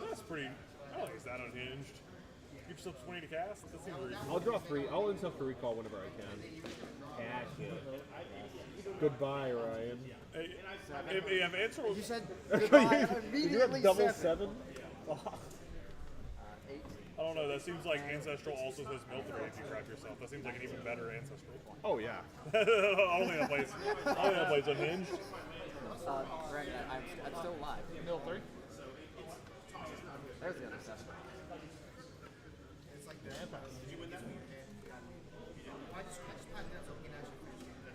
That's pretty. I don't think it's that unhinged. Give yourself 20 to cast. That seems reasonable. I'll draw 3. I'll insult for recall whenever I can. Cash it. Goodbye, Ryan. Hey, if answer you said goodbye. I You immediately have double said 7? 8. I don't know. That seems like Ancestral also says Military if you trap yourself. That seems like an even better Ancestral. Oh yeah. I don't think that plays unhinged. Brandon, I'm still alive. Mill 3. There's the other 7.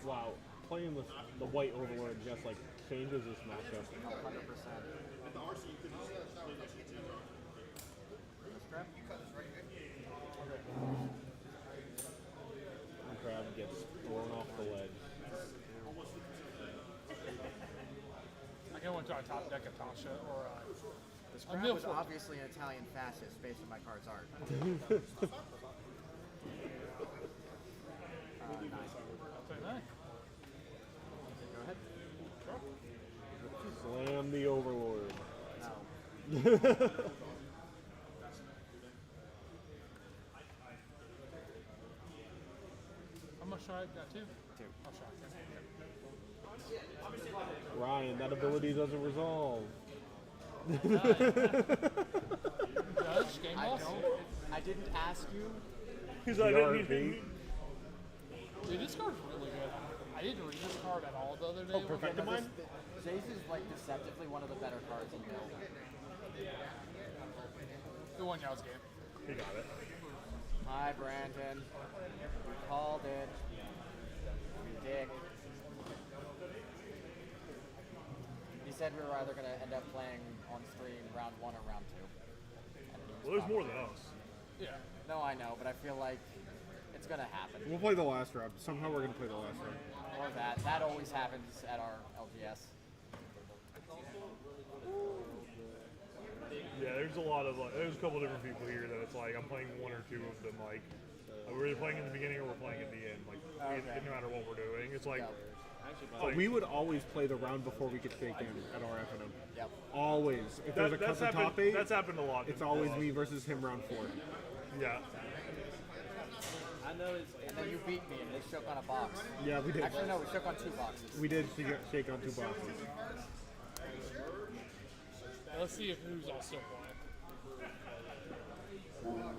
Wow. Playing with the white overlord just like changes this matchup. 100%. Strap? And crab gets thrown off the ledge. I can went to our top deck of Tasha or The a scrap mill was 4. obviously an Italian fascist based on my card's art. Nice. Go ahead. Slam the overlord. No. How much shot? Got 2? 2. I'll shot. Ryan, that ability doesn't resolve. Judge, game loss. I didn't ask you. Because I DRB. didn't. Dude, this card's really good. I didn't read this card at all the other day. Perfect Yeah, no, mine? Jace is like deceptively one of the better cards in Mill. The one y'all's game. He got it. Hi, Brandon. We called it. You dick. He said we were either going to end up playing on stream round 1 or round 2. Well, there's more than us. Yeah. No, I know, but I feel like it's going to happen. We'll play the last round. Somehow we're gonna play the last round. Or that. That always happens at our LGS. Yeah, there's a lot of there's a couple different people here that it's like I'm playing one or two of them like we're either playing in the beginning or we're playing at the end. Like no matter what we're doing, it's like. We would always play the round before we could shake in at RFM. Yep. Always. If there's a couple top 8, that's happened a lot. it's always me versus him round 4. Yeah. And then you beat me and we shook on a box. Yeah, we did. Actually, no, we shook on 2 boxes. We did shake on 2 boxes. Let's see who's also playing.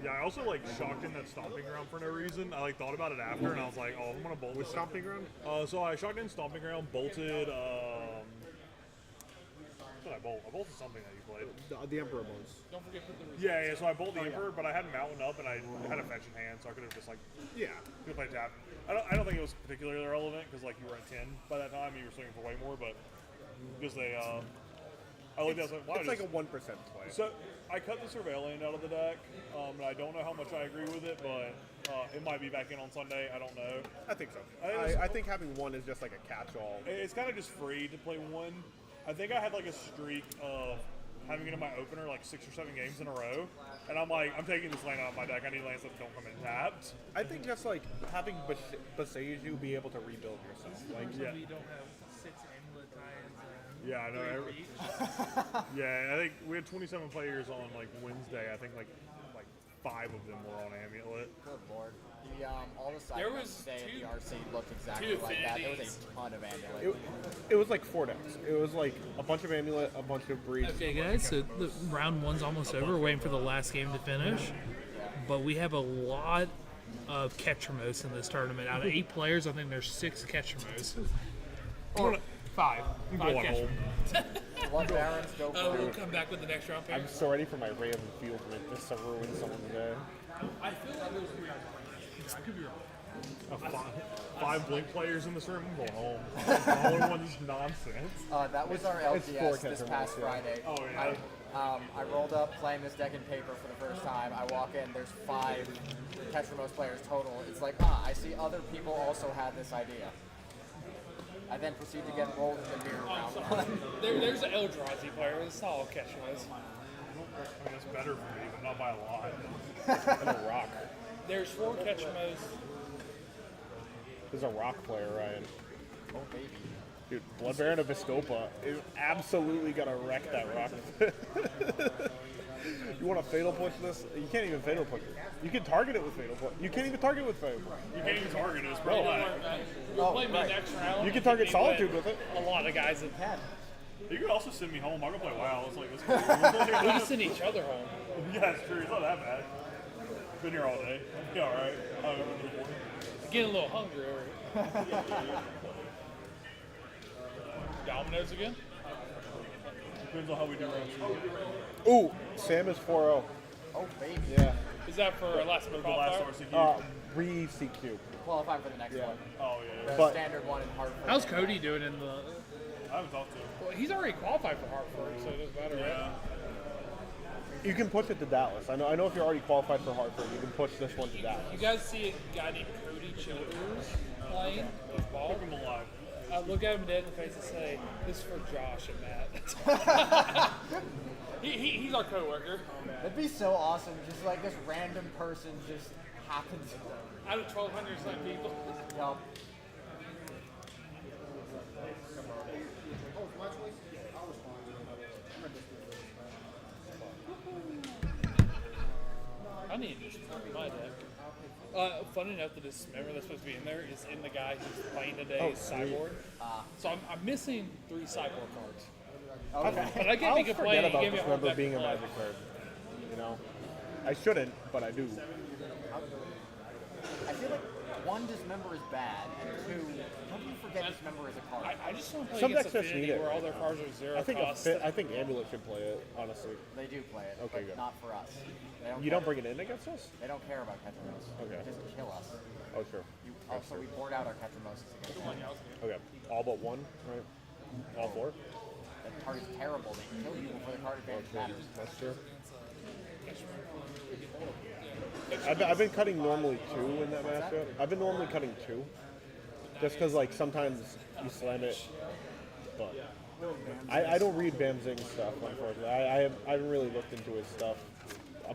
Yeah, I also like shocked in that stomping ground for no reason. I like thought about it after, and I was like, "Oh, I'm gonna bolt." With stomping ground? So I shocked in stomping ground, bolted. What did I bolt? I bolted something that you played. The Emperor bones. Don't forget to put the Yeah, so I bolted the Emperor, but I had Mountain up, and I had a fetch in hand, so I could have just like Yeah. could have played tap. I don't think it was particularly relevant because like you were at 10 by that time, you were swinging for way more, but because they I looked at it, I was like, why It's like a 1% play. So I cut the Surveillant out of the deck, and I don't know how much I agree with it, but it might be back in on Sunday. I don't know. I think so. I I think having 1 is just like a catch-all. It's kind of just free to play 1. I think I had like a streak of having it in my opener like 6 or 7 games in a row, and I'm like, I'm taking this land out of my deck. I need lands that don't come in tapped. I think just like having Beseiju be able to rebuild yourself. Like, Yeah. We don't have 6 amulet tie-ins. Yeah, I know. Yeah, I think we had 27 players on like Wednesday. I think like 5 of them were on Amulet. Good lord. All the side There decks was today two- at the RC looked exactly two like that. There was affinities. a ton of amulet. it was like 4 decks. It was like a bunch of Amulet, a bunch of Breeze. Okay, guys, so the round 1's almost over. We're waiting for the last game to finish. But we have a lot of Ketramos in this tournament. Out of 8 players, I think there's 6 Ketramos. Or 5. 5 Going Ketramos. home. Blood Barons go for We'll come back with the next round pick. I'm so ready for my Ray of the Field Rip just to ruin someone's day. I feel like there's 3 I could be wrong. 5 Blink players in this room. I'm going home. The only one's nonsense. that was our it's LGS 4 this Ketramos, past yeah. Friday. Oh, yeah. I rolled up playing this deck in paper for the first time. I walk in, there's 5 Ketramos players total. It's like, I see other people also had this idea. I then proceed to get rolled in the mirror round 1. There's an Eldrazi player with a solid Ketramos. I mean, it's better for me, but not by a lot. And a Rock. There's 4 Ketramos. There's a Rock player, Ryan. Oh, baby. Dude, Blood Baron of Viscopa is absolutely gonna wreck that Rock. You want to Fatal Push this? You can't even Fatal Push it. You can target it with Fatal Push. You can't even target it with Fatal Push. You can't even target it. It's No. pretty light. We'll play me right. next round. You can target He Solitude went with it. A lot of guys that Ken. You could also send me home. I'll go play WoW. It's like, we can send each other home. yeah, it's true. It's not that bad. Been here all day. Yeah, all right. Getting a little hungry over here. Dominoes again? Depends on how we do round 2. Ooh, Sam is 4-0. Oh, baby. Yeah. Is that for last minute The last qualifier? RCQ. Re-CQ. Qualifying for the next Yeah. one. Oh, yeah. The But- standard one in Hartford. How's Cody doing in the... I haven't talked to him. Well, he's already qualified for Hartford, so it doesn't matter, right? Yeah. You can push it to Dallas. I know if you're already qualified for Hartford, you can push this one to Dallas. You guys see a guy named Cody Childers playing with ball? Fuck him alive. I look at him dead in the face and say, "This is for Josh and Matt." He's our coworker. That'd be so awesome. Just like this random person just happens to. Out of 1,200 some people. Yup. I need to just put my deck. Funny enough that this member that's supposed to be in there is in the guy who's playing today's sideboard. So I'm missing 3 sideboard cards. Okay. But I gave I'll me a play. forget about He gave me this a whole member deck being to a play. Magic card. You know, I shouldn't, but I do. I feel like 1, dismember is bad, and 2, how do you forget dismember is a card? I just want to play Some against decks just Affinity need it. where all their cards are 0 I think cost. I think Amulet should play it. Honestly, They do play it, Okay, but good. not for us. They don't you care. don't bring it in against us. They don't care about Ketramos. Okay. They just kill us. Oh sure. Also, we board out our Ketramoses against them. Okay. All but 1, right? All 4. That card is terrible. They kill you before the card advantage matters. That's true. I've been cutting normally 2 in that matchup. I've been normally cutting 2, just because like sometimes you slam it, but I don't read Bamzing's stuff, unfortunately. I haven't really looked into his stuff,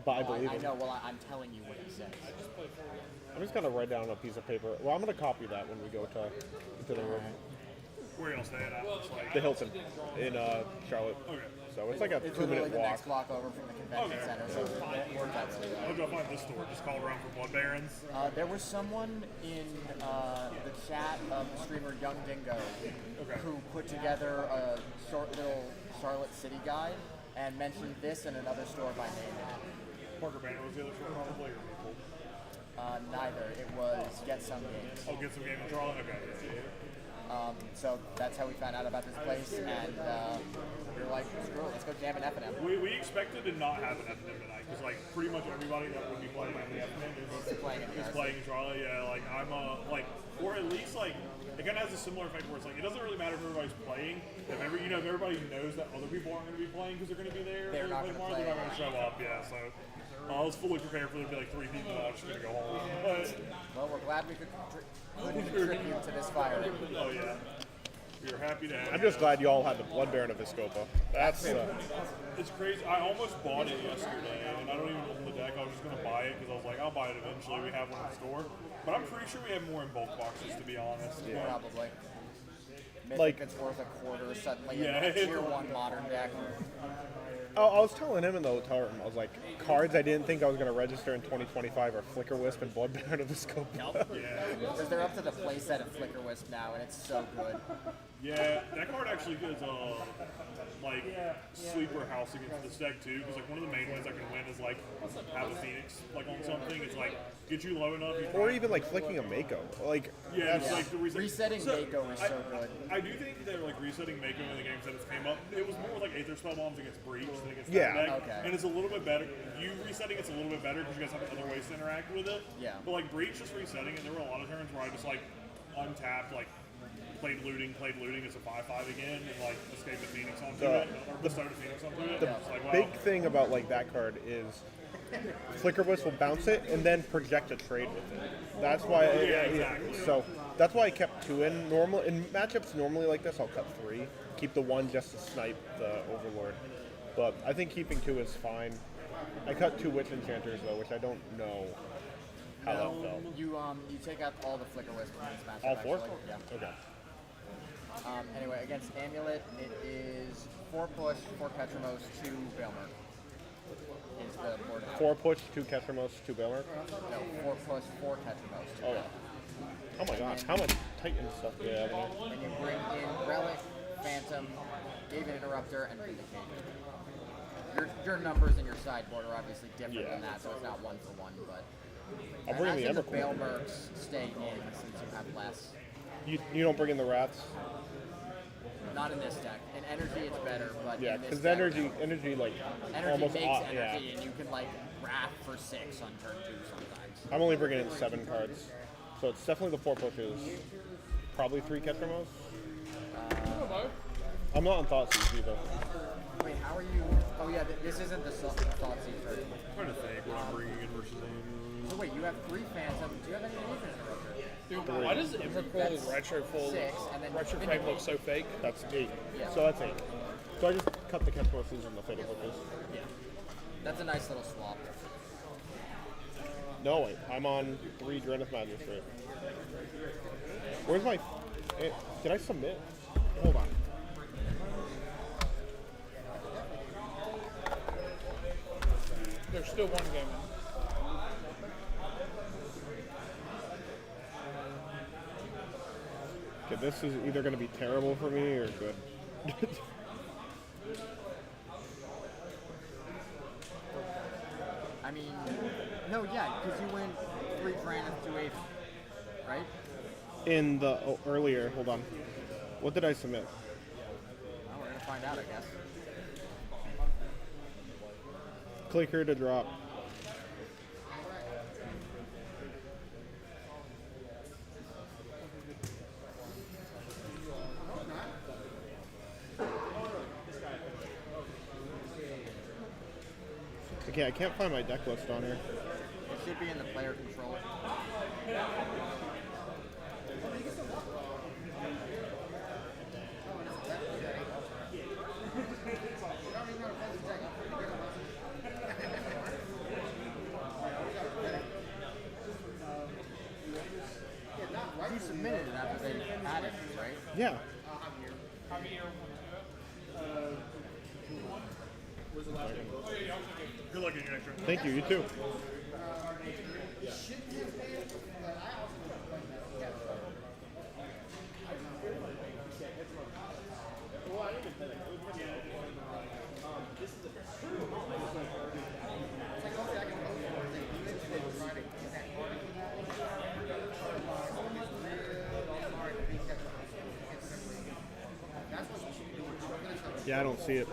but I believe I him. know. Well, I'm telling you what he says. I'm just gonna write down a piece of paper. Well, I'm gonna copy that when we go to the room. Where y'all staying at? It's like, The Hilton in Charlotte. okay. So it's like a It's 2 literally minute the walk. next block over from the convention Okay. center. So it worked out really well. How'd y'all find this store? Just call around for Blood Barons? There was someone in the chat of streamer Young Dingo who put together a short little Charlotte City guide and mentioned this and another store by name in it. Parker Banner was the other store probably, or people? Neither. It was Get Some Games. Oh, get some game in Charlotte? Okay. So that's how we found out about this place, and we were like, screw it, let's go jam an F&M. We expected to not have an F&M tonight because like pretty much everybody that would be playing in the F&M is Playing in playing in Charlotte. Yeah, like I'm like, or at least like it kind of has a similar effect where it's like it doesn't really matter if everybody's playing. If everybody knows that other people aren't going to be playing because they're going to be there, They're not play gonna tomorrow, play. they're not going to show up. Yeah, so I was fully prepared for there to be like 3 people that are just going to go home. But Well, we're glad we could contribute to this fire. oh yeah, we were happy to have I'm just glad you all had the Blood Baron of Viscopa. That's It's crazy. I almost bought it yesterday, and I don't even own the deck. I was just going to buy it because I was like, I'll buy it eventually. We have one in the store. But I'm pretty sure we have more in bulk boxes, to be honest. Yeah. Probably. Mythic, Like- it's worth a quarter suddenly Yeah. in a tier 1 modern deck. I was telling him in the hotel room, I was like, cards I didn't think I was going to register in 2025 are Flicker Wisp and Blood Baron of Viscopa. Because they're up to the playset of Flicker Wisp now, and it's so good. Yeah, that card actually is like sleeper house against this deck too. Because like one of the main ways I can win is like have a Phoenix like on something. It's like get you low enough. You Or even like flicking a Mako. Like, yeah, it's like the Resetting Mako is so good. I do think that like resetting Mako in the games that it's came up, it was more like Aether Spell Bombs against Breach than against Yeah. that deck. Okay. And it's a little bit better. You resetting it's a little bit better because you guys have other ways to interact with it. Yeah. But like Breach just resetting it, there were a lot of turns where I just like untapped, like played looting, it's a 5/5 again, and like escaped the Phoenix onto it, or bestowed a Phoenix onto it. the It's like, wow. big thing about like that card is Flicker Wisp will bounce it and then project a trade with it. That's why. exactly. So that's why I kept 2 in. In matchups normally like this, I'll cut 3, keep the 1 just to snipe the Overlord. But I think keeping 2 is fine. I cut 2 Witch Enchanters though, which I don't know how that felt. You take out all the Flicker Wisp from this matchup. All 4? Actually. Yeah. Okay. Anyway, against Amulet, it is 4 push, 4 Petromos, 2 Bailmer. Is the board out. 4 push, 2 Ketramos, 2 Bailmer. No, 4 push, 4 Petromos, 2 Oh, Bailmer. oh my gosh, how much Titan stuff do you have in here? And you bring in Relic, Phantom, David Interrupter, and Vindicator. Your numbers in your sideboard are obviously different Yeah. than that, so it's not 1 for 1, but... I'll bring the the Embercore. Bailmerks stay in since you have less. You don't bring in the Rats? Not in this deck. In Energy, it's better, but Yeah, in this because deck, energy like Energy almost makes off, energy, yeah. and you can like wrath for 6 on turn 2 sometimes. I'm only bringing in 7 cards, so it's definitely the 4 pushes. Probably 3 Ketramos. I'm not on Thoughtseize either. Wait, how are you? Oh yeah, this isn't the Thoughtseize version. I'm trying to think what I'm bringing in versus So wait, you have 3 Phantom. Do you have any David Interrupter? Dude, why does Emrakul Retro full 6, and then Retro Frame look so fake? That's 8. Yeah. So that's 8. So I just cut the Ketramos and the Fatal Pushes. Yeah. That's a nice little swap. No, wait, I'm on 3 Drenith Magistrate. Where's my... Did I submit? Hold on. There's still 1 game in. Okay, this is either going to be terrible for me or good. I mean, no, yeah, because you went 3 Dranith, 2 Aether, right? In the... earlier, hold on. What did I submit? Well, we're gonna find out, I guess. Clicker to drop. Okay, I can't find my deck list on here. It should be in the player control. enemies, right? Yeah. Good luck in your next round. Thank you. You too. Yeah, I don't see it.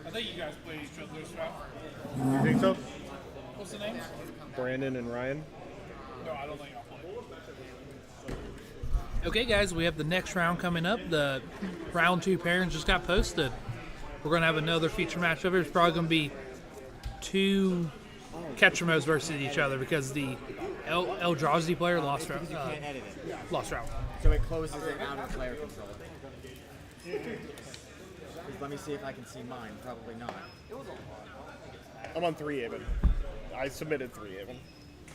I think you guys played each other this round. You think so? What's the names? Brandon and Ryan. No, I don't think I'll play. Okay, guys, we have the next round coming up. The round 2 pairings just got posted. We're going to have another feature match over. It's probably going to be 2 catcher modes versus each other because the Eldrazi player lost round. Can't edit it. Lost round. So it closes it out of player control. Let me see if I can see mine. Probably not. I'm on 3 even. I submitted 3 even.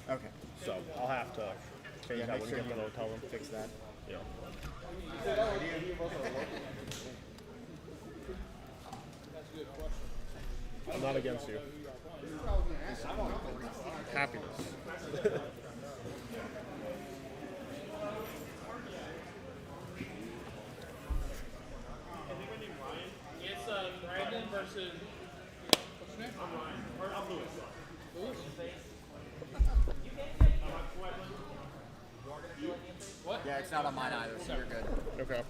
Okay. So I'll have to change Yeah, that make when sure you get you the hotel room. fix that. Yeah. I'm not against you. Happiness. It's Brandon versus. What's your name? I'm Ryan. I'm Lewis. Lewis? What? Yeah, it's not on mine either, so you're good. Okay.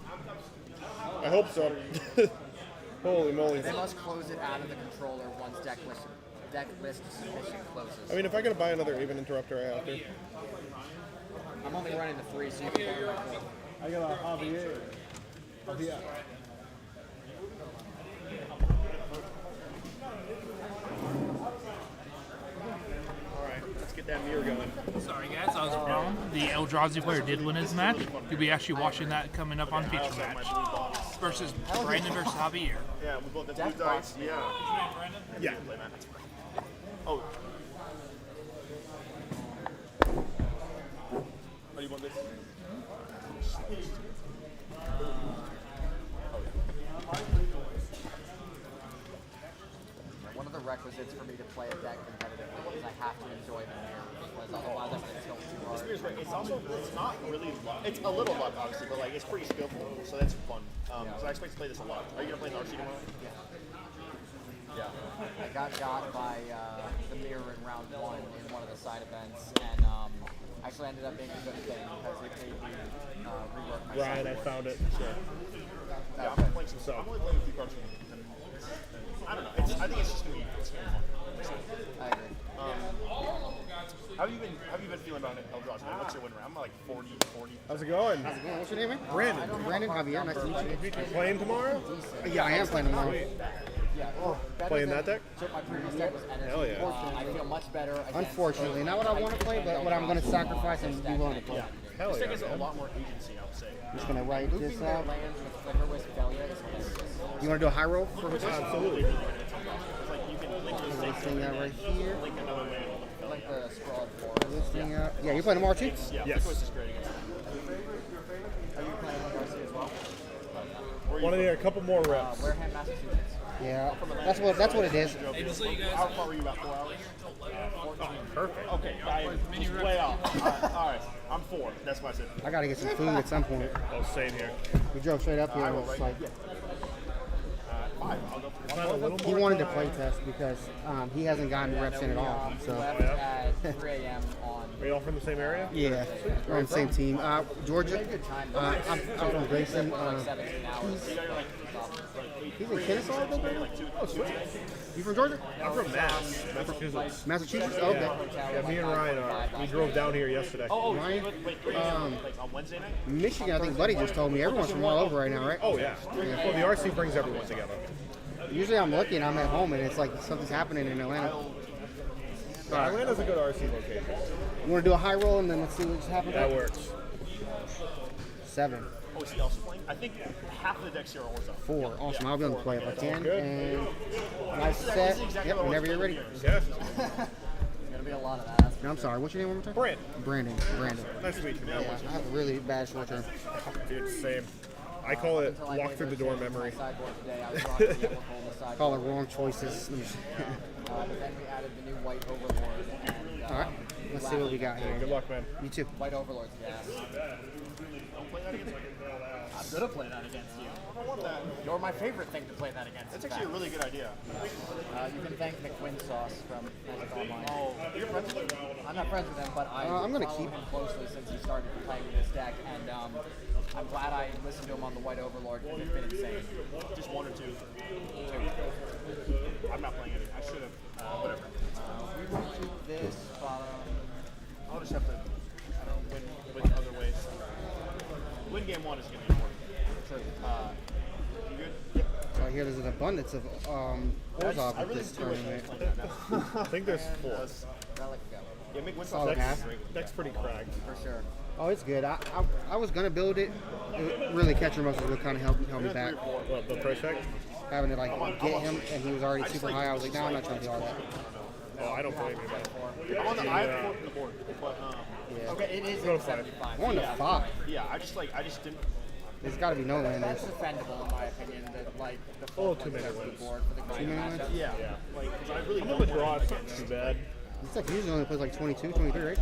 I hope so. Holy moly. They must close it out of the controller once deck list submission closes. I mean, if I gotta buy another even interrupter, I have to. I'm only running the 3, so you can borrow my 4. I got a Javier. Javier. Let's get that mirror going. Sorry, guys, I was wrong. The Eldrazi player did win his match. You'll be actually watching that coming up on feature match versus Brandon versus Javier. Yeah, we both the Deck blue dice. box. Yeah. Yeah. Oh. Oh, you want this? One of the requisites for me to play a deck competitively is I have to enjoy the mirror because otherwise I'm going to tilt too hard. Spear's right. It's also, it's not really luck. It's a little luck, obviously, but like it's pretty skillful, so that's fun. So I expect to play this a lot. Are you going to play an RC tomorrow? Yeah. I got by the mirror in round 1 in one of the side events, and actually ended up being a good thing because it made me rework my Ryan, I sideboard. found it. Sure. Yeah, I'm playing some stuff. I'm only playing a few cards. I don't know. I think it's just going to be fun. I agree. How have you been feeling about it, Eldrazi? What's your win rate? I'm like 40. How's it going? What's your name, man? Brandon. Brandon Javier. Nice to meet you. You playing tomorrow? Yeah, I am playing tomorrow. Yeah, better Playing than- that deck? So my previous deck was energy. Hell yeah. I feel much better. against Unfortunately, both not what I want to play, but what I'm going to sacrifice and be willing to play. Hell This deck yeah, has a man. lot more agency, I would say. I'm just going to write Looping this their out. lands with Flicker Wisp Velia is useless. You want to do a high roll for this? Absolutely. It's like you can link those This things thing out right here. link another land. Like the sprawled forest. This thing out. Yeah, you're playing tomorrow too? Yeah, Yes. Liquid is great against them. Are you playing with Darcy as well? Want to need a couple more reps. Wareham, Massachusetts. Yeah, that's what it is. Hey, just so you guys How far were you about 4 hours? Perfect. Okay, I am just way off. All right, I'm 4. That's why I said. I got to get some food at some point. Oh, same here. We drove straight up here. It was like, 5. I'll go for Want a little he more? wanted to play test because he hasn't gotten reps in at all. So Left at 3 a.m. on. Are you all from the same area? yeah, we're on the same team. Georgia. I'm from Grayson. 17 hours. He's in Kennesaw, I think. Oh, sweet. You from Georgia? I'm from Mass, Massachusetts. Massachusetts? Okay. Yeah, me and Ryan are. We drove down here yesterday. Ryan? like on Wednesday night? Michigan, I think Buddy just told me. Everyone's from all over right now, right? Oh, yeah. Well, the RC brings everyone together. Usually I'm looking, I'm at home, and it's like something's happening in Atlanta. Atlanta's a good RC location. You want to do a high roll, and then let's see what happens? That works. 7. Oh, is he also playing? I think half of the decks here are Orzo. 4. Awesome. Yeah, I'll be able to 4. play if I can. good. And nice set. exactly Yep, what I whenever was you're ready. playing Yeah. Gonna be a lot of that. No, I'm sorry. What's your name one more time? Brent. Brandon. Nice to meet you, man. Yeah, I have a really bad short term. Dude, same. I call it Until I walk made through the those door changes on memory. my sideboard today, I was rocking the yellow hole on the sideboard. Call it wrong choices. But then we added the new white overlord and All right. Let's see what we got here. Good luck, man. You too. white overlord's gas. Don't play that against me. I'm gonna play that against you. I don't want that. You're my favorite thing to play that against. That's in actually a fact. really good idea. You can thank McQuinn Sauce from Magic Online. Oh, you're friends with him? I'm not friends with him, but I'm gonna follow keep- him closely since he started playing with this deck, and I'm glad I listened to him on the White Overlord because it's been insane. Just 1 or 2. I'm not playing any. I should have. Whatever. We will keep this bottom. I'll just have to, I don't know, win other ways. Win game 1 is going to be important. True. You good? Yep. So here there's an abundance of Orzhov I with really this do wish I tournament. was playing that now. I think there's And 4. Relic go. Yeah, make win Solid sauce. half. Deck's pretty cracked. For sure. Oh, it's good. I was gonna build it. Really, catcher muscles would kind of help me back. What, the price tag? Having to like get him, and he was already super high. I was like, no, I'm not trying to do all that. Oh, I don't blame you, man. I'm on the, I have 4 on the board, but Yeah. Okay, it is Go in to 5. 75. I'm on the 5. yeah, I just didn't. There's got to be no land there. That's defendable in my opinion. That like the Oh, full too many the wins. board for the grind many matchup. wins? Yeah, like because I really I'm don't on the want draw. to It's not too bad. It's like usually only plays like 22, 23, right?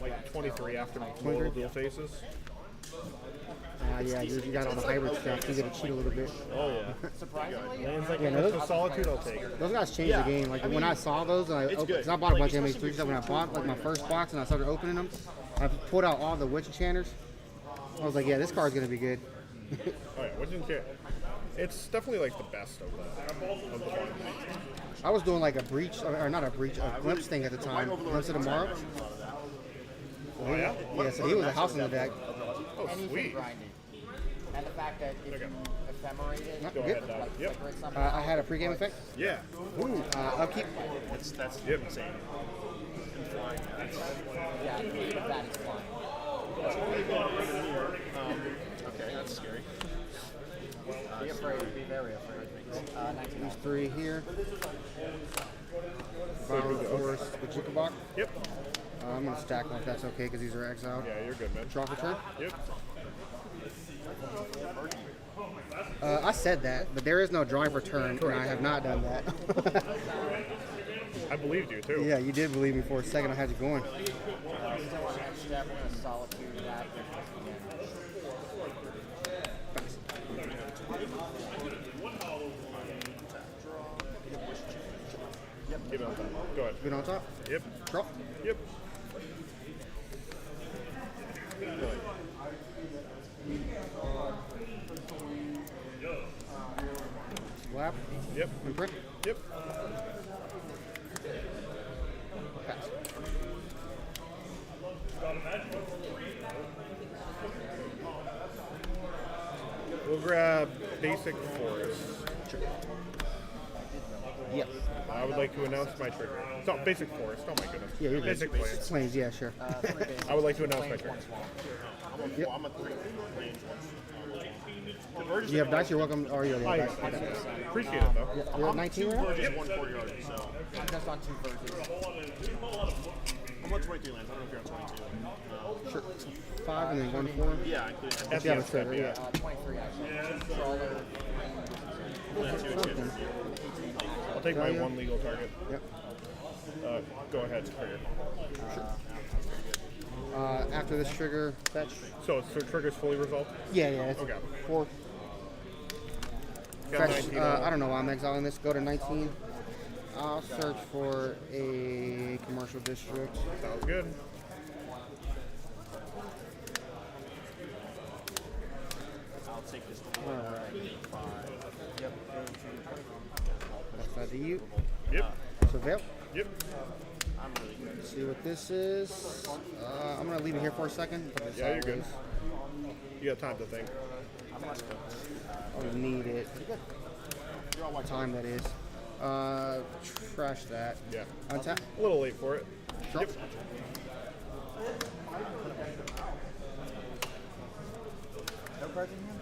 Like 23 after multiple dual faces. Yeah, you got all the hybrid stuff. You get to cheat a little bit. Oh, yeah. Surprisingly, Lands like Yeah, no, a those- Solitude, I'll take it. Those guys changed the game. Like when I saw those, and it's good. because I bought a Like, bunch of especially MH3 stuff when I bought like my first box and I started opening them. I pulled out all the Witch Enchanters. I was like, yeah, this card's gonna be good. Oh, yeah. What didn't care? It's definitely like the best of the bunch. I was doing like a breach, or not a breach, a glimpse thing at the time. Glimpse of Tomorrow. Oh, yeah? Yeah, so he was a house in the deck. Oh, anything sweet. grindy. And the fact that if Okay. you ephemerate it, Yep. Go ahead, Doc. like Yep. flicker it somehow, I had a pregame effect. Yeah. Ooh. Upkeep. That's Yep. insane. And flying. yeah, that is fine. Okay, that's scary. Be afraid, be very afraid. 19 There's 3 here. Viral Forest with Jukabok. Yep. I'm gonna stack them if that's okay, because these are exiled. Yeah, you're good, man. Draw for turn. Yep. I said that, but there is no drawing for turn, and I have not done that. I believed you, too. Yeah, you did believe me for a second. I had you going. Still on next step, we're going to solitude that. Give it on top. Go ahead. Good on top. Yep. Draw. Yep. Slap. Yep. And print. Yep. Pass. We'll grab Basic Forest. Yes. I would like to announce my trigger. So, Basic Forest. Oh my goodness. Yeah, you're good. Basic Plains. Plains, yeah, sure. I would like to announce my trigger. I'm a 3 planes. You have dice, you're welcome. Or you already I have dice. Okay. appreciate it, though. You're at 19 right now? Just 1 courtyard, so. I'm just on 2 verses. I'm on 22 lands. I don't know if you're on 22. Sure. 5 and then 1 4. Yeah, including If you have a trigger, yeah. 23 actually. Controller. Something. I'll take my Value. 1 legal target. Yep. Go ahead, trigger. After this trigger, fetch. So trigger's fully resolved? Yeah, yeah. It's Okay. 4. Got Fetch. 19 I don't know why I'm exiling this. Go to 19. I'll search for a commercial district. Sounds good. I'll take this to That's side to you. Yep. Surveil. Yep. I'm really good. Let's see what this is. I'm gonna leave it here for a second. Put this Yeah, you're good. sideways. You got time to think. I'll need it. What time that is. Trash that. Yeah. Untap. A little late for it. Drop. Yep. cards in hand?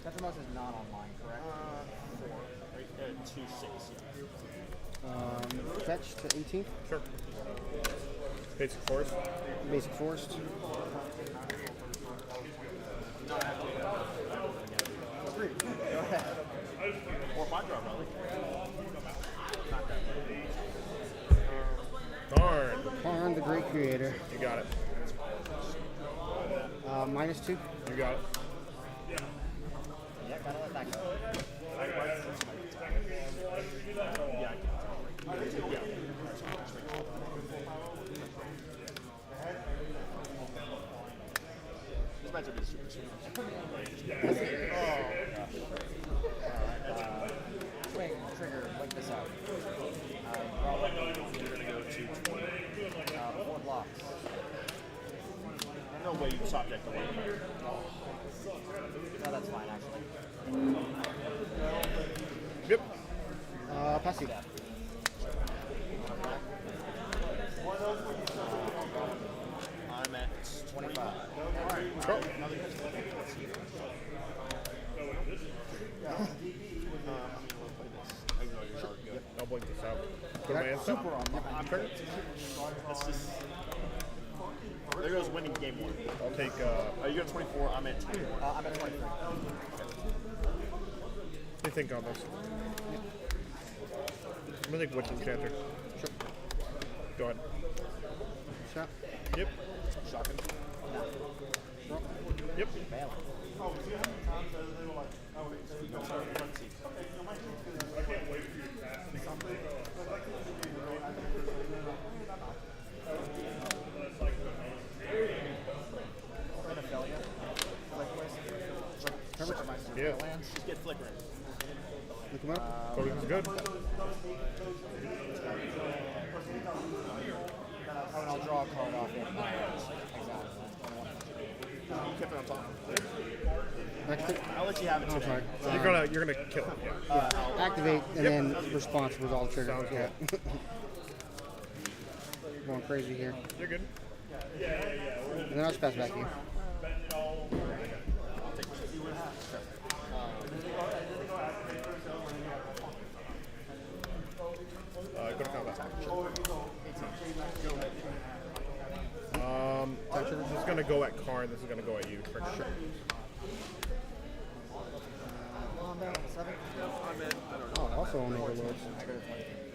Tetramos is not online, correct? 2, 6. Fetch to 18th. Sure. Basic force. Basic Forest. Go ahead. Or 5 drop, probably. Darn. Karn, the Great Creator. You got it. -2. You got it. Yeah, gotta let that go. This matchup is super sweet. Swing, trigger, link this out. You're going to go to 20. 4 blocks. No way you top deck the way. No, that's fine, actually. Yep. Passive. I'm at 25. Go. I'll blink this out. Put my hand Super on my That's just. There goes winning game 1. I'll take. You got 24. I'm at 2. I'm at 23. What do you think on this? I'm gonna take Witch Enchanter. Sure. Go ahead. Shot. Yep. Shocking. Yep. Yeah. Just get flickering. Look him up. Focus is good. And I'll draw a card off it. You kept it on top. Next thing. I'll let you have it Oh, today. sorry. You're gonna kill it. Yeah. Activate and then response was all trigger. Sounds Yeah. Going crazy here. You're good. And then I'll just pass it back to you. Go to combat. This is gonna go at Karn. This is gonna go at you for sure. Oh, also on Overlords.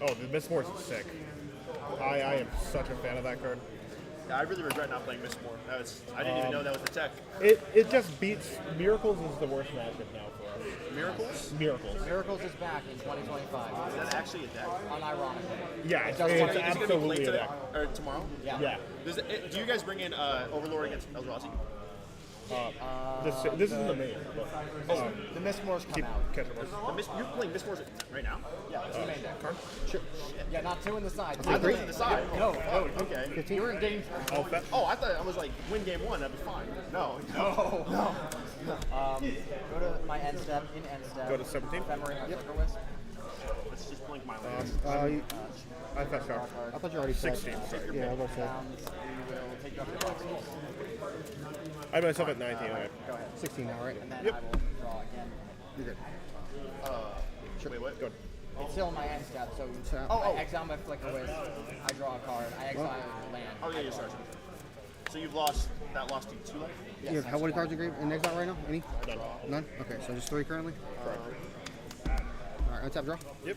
Oh, the Miss Force is sick. I am such a fan of that card. Yeah, I really regret not playing Mistborn. I didn't even know that was the tech. It just beats Miracles is the worst matchup now for us. Miracles? Miracles. Miracles is back in 2025. Is that actually a deck? Unironically. Yeah, it's doesn't want Is it going to be absolutely late a today? deck. Or tomorrow? Yeah. Yeah. Do you guys bring in Overlord against Eldrazi? This isn't the main. But, The Mistmores come keep out. catching us. You're playing Mistborn right now? Yeah, it's the main deck. Sure. Yeah, not 2 in the side. I thought on the side. No, Okay. you're in danger. I'll fetch. Oh, I thought I was like, win game 1, that'd be fine. No. No. Go to my end step, in end step. Go to 17. Ephemerate my Flicker Wisp. Let's just blink my lands. I fetch her. I thought you already said. 16. Sorry. Yeah, I was about to say. We will take you up to boxes. I have myself at 19. Go ahead. 16 now, right? And then Yep. I will draw again. You're good. Wait, what? Good. It's still in my end step, so Oh, I exile my Flicker Wisp, I draw a card, I exile land. Oh, yeah, you're sorry. So you've lost, that lost you 2 life? Yes, You have how many cards in exile right now? Any? Done. None? Okay, so just 3 currently? Alright, untap draw. Yep.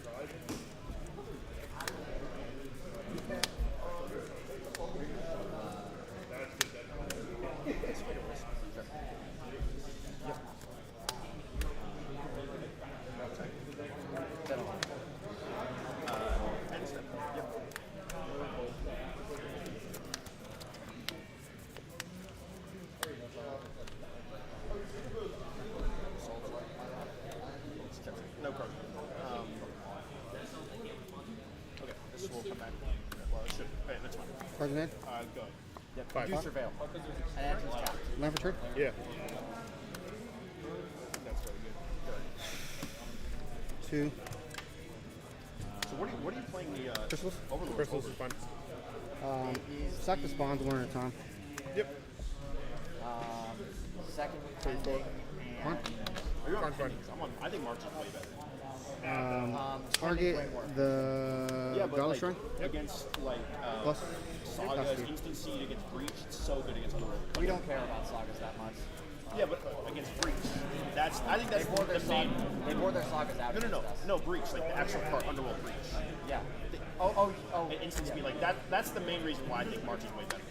End step. Yep. No card. Okay, this will come back. Well, it should. Okay, that's fine. Cards in hand? Go ahead. Yep. 5. Do Surveil. And enters tapped. Land for turn? Yeah. That's very good. 2. So what are you playing the Crystals? Overlord? Crystals is fine. Suck the spawns one at a time. Yep. Second pending Fine. Are you on Fine. I think March is way better. Target the Yeah, but Gauntlet like, Shrine. against like Plus. Saga's Plus instant seed against Breach, it's so good against Duel. We don't care about sagas that much. Yeah, but against Breach, I think that's They wore their, the main. they wore their sagas out. No, against us. no, Breach, like the actual card, Underworld Breach. Yeah. The- Oh. Instant speed, like that's the main reason why I think March is way better.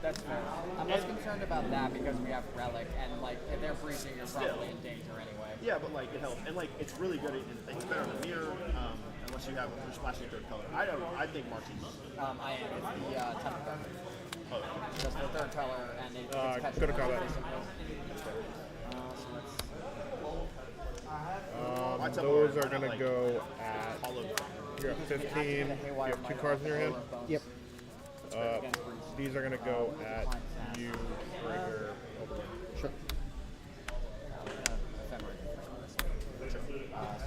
That's fair. I'm less concerned about that because we have Relic, and like if they're breaching, you're probably in danger anyway. Yeah, but like it helps, and like it's really good. It's better on the mirror, unless you have you're splashing a third color. I think March is. I am. It's the tenth color. Oh, Just the third color, and it's catching Good call all that. the so let's Those are going to go at. all of You're at 15. You have 2 cards in your hand. Yep. These are going to go at you, Trigger, Overlord. Sure.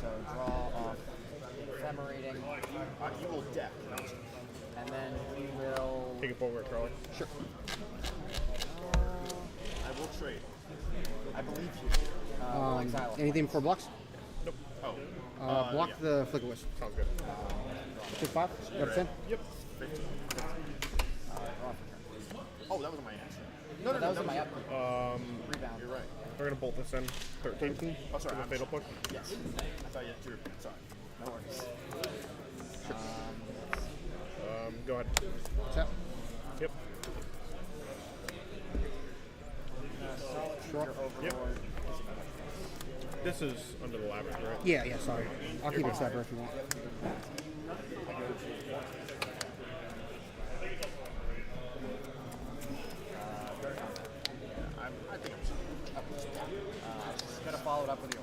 So draw off Ephemerating, you will deck. and then we will. Take it forward, Charlie. Sure. I will trade. I believe you. We'll exile. Anything before blocks? Oh, Block yeah. the Flicker Wisp. Sounds good. Take 5. You have 10? Yep. 15. Oh, that was my answer. No, that was in my upkeep. Rebound. You're right. We're going to bolt this in. 13. Oh, sorry. With a fatal push. Yes. I thought you had 2. Sorry. No worries. Go ahead. Tap. Yep. Sure. Yep. This is under the labyrinth, right? Yeah, sorry. I'll keep it separate if you want. I think I'm Just gotta follow it up with you.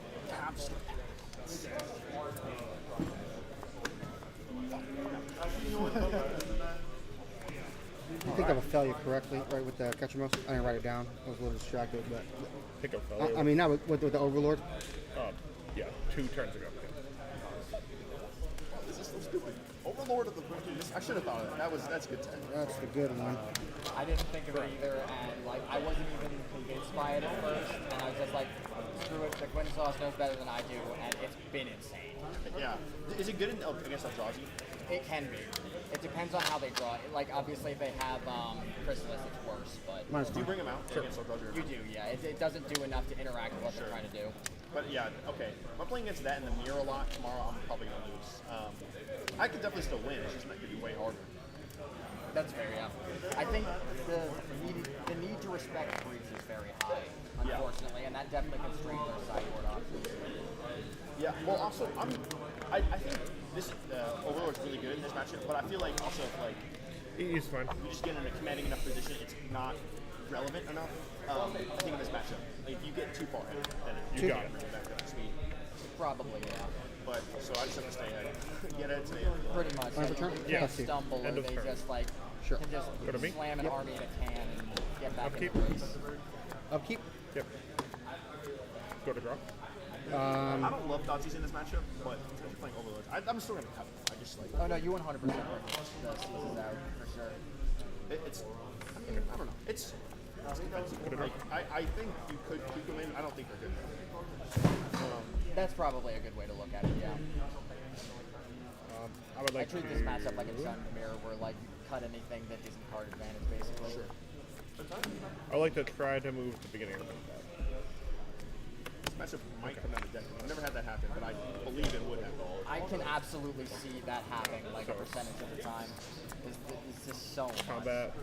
I think of a failure correctly, right, with the catcher mouse. I didn't write it down. I was a little distracted, but Pick up fellow. I mean, not with the Overlord. Yeah, 2 turns ago. This is so stupid. Overlord of the I should have thought of that. That's a good tech. That's the good one. I didn't think of it either, and like I wasn't even convinced by it at first, and I was just like, screw it, the Quinn Sauce knows better than I do, and it's been insane. Yeah. Is it good against Eldrazi? It can be. It depends on how they draw it. Like obviously if they have Chrysalis, it's worse, but Mine's Do you fine. bring him out against Eldrazi? you do, yeah. It doesn't do enough to interact with what they're trying to do. But yeah, okay. If I'm playing against that in the mirror a lot tomorrow, I'm probably gonna lose. I could definitely still win. It's just that could be way harder. That's fair, yeah. I think the need to respect Breach is very high, unfortunately, and that definitely constrains our sideboard options. Yeah. Well, also I think this Overlord's really good in this matchup, but I feel like also if like He's fine. you just get in a commanding enough position, it's not relevant enough. I think in this matchup, like if you get too far ahead, then You got it. bring it back up to speed. Probably, yeah. But so I just have to stay ahead. Get it today. Pretty much. End of Like, turn? you Yeah. can't stumble End or of they turn. just like Sure. can just Go to me? slam an army in a can and get back Upkeep. in the race. Upkeep. Yep. Go to draw. I don't love Dotsies in this matchup, but since you're playing Overlord, I'm still gonna cut. I just like Oh no, you 100% bring the seasons out for sure. it's. I don't know. It's. Like, I think you could keep them in. I don't think they're good. That's probably a good way to look at it, yeah. I would I like treat to. this matchup like a Sun Mirror where like you can cut anything that isn't card advantage basically. I would like to try to move at the beginning of the combat. This matchup might come out of deck. I've never had that happen, but I believe it would have. I can absolutely see that happening like a percentage of the time. It's just so much. Combat.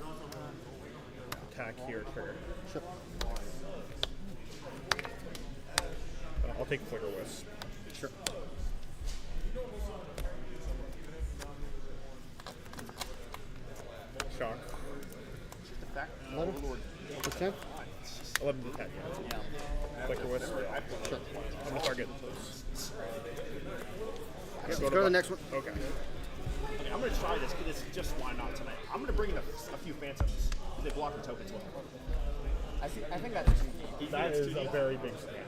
Attack here, trigger. Sure. I'll take Flicker Wisp. Sure. Shock. Just the fact that 11. Overlord. For 10? 11 to attack. Yeah. Flicker Wisp. Sure. I'm gonna target. Let's go to the next one. Okay. Okay, I'm gonna try this. This just why not tonight. I'm gonna bring in a few phantoms. They block the tokens well. I think that's too deep. That is a very big step.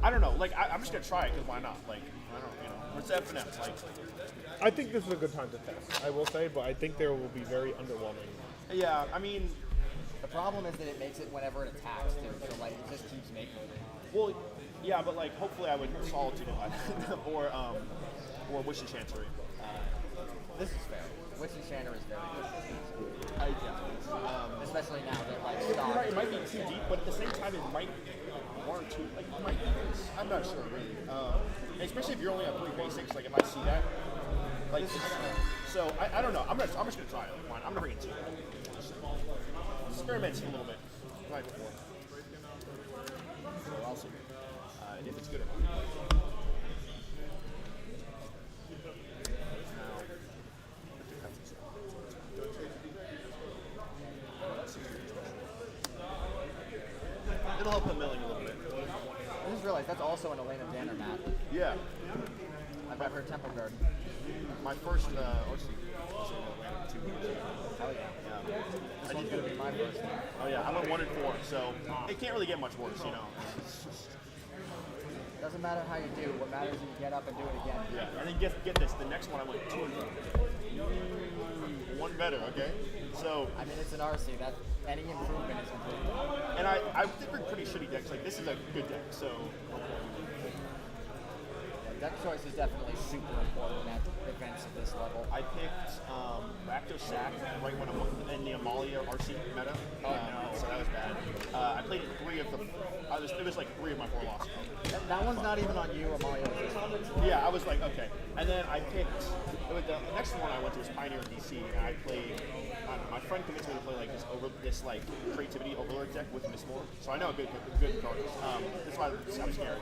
I don't know. Like I'm just gonna try it because why not? Like I don't, you know, it's FNF. Like I think this is a good time to test. I will say, but I think there will be very underwhelming. yeah, I mean, The problem is that it makes it whenever it attacks, dude. So like it just keeps making it. well, yeah, but like hopefully I would Solitude it by then, or Wish and Chancery. This is fair. Witch Enchanter is very good. Yeah. Especially now that like You're stock. right, it might be too deep, but at the same time, it might warrant too. Like, it might. I'm not sure, really. Especially if you're only on 3 basics, like, it might see that. Like, so I don't know. I'm just gonna try it. Like, fine. I'm gonna bring it to you. Experiment a little bit. Right before. So I'll see. And if it's good enough. It'll help the milling a little bit. I just realized that's also an Elena Danner map. Yeah. I've got her Temple Garden. My first OC was in Atlanta 2 years ago. Hell yeah. This one's gonna be my first. Oh yeah, I went 1 and 4, so it can't really get much worse, you know. Doesn't matter how you do. What matters is you get up and do it again. Yeah, and then get this. The next one I went 2 and 4. One better, okay. So I mean, it's an RC. That any improvement is improvement. and I think we're pretty shitty decks. Like this is a good deck, so Deck choice is definitely super important at events of this level. I picked Rakdos Sack right when I went in the Amalia RC meta. So that was bad. I played 3 of the. It was like 3 of my 4 losses. That one's not even on you, Amalia. Yeah, I was like, okay. And then I picked, the next one I went to was Pioneer DC, and I played, I don't know, my friend convinced me to play like this like creativity overlord deck with Miss Moore. So I know a good card. That's why I'm scared.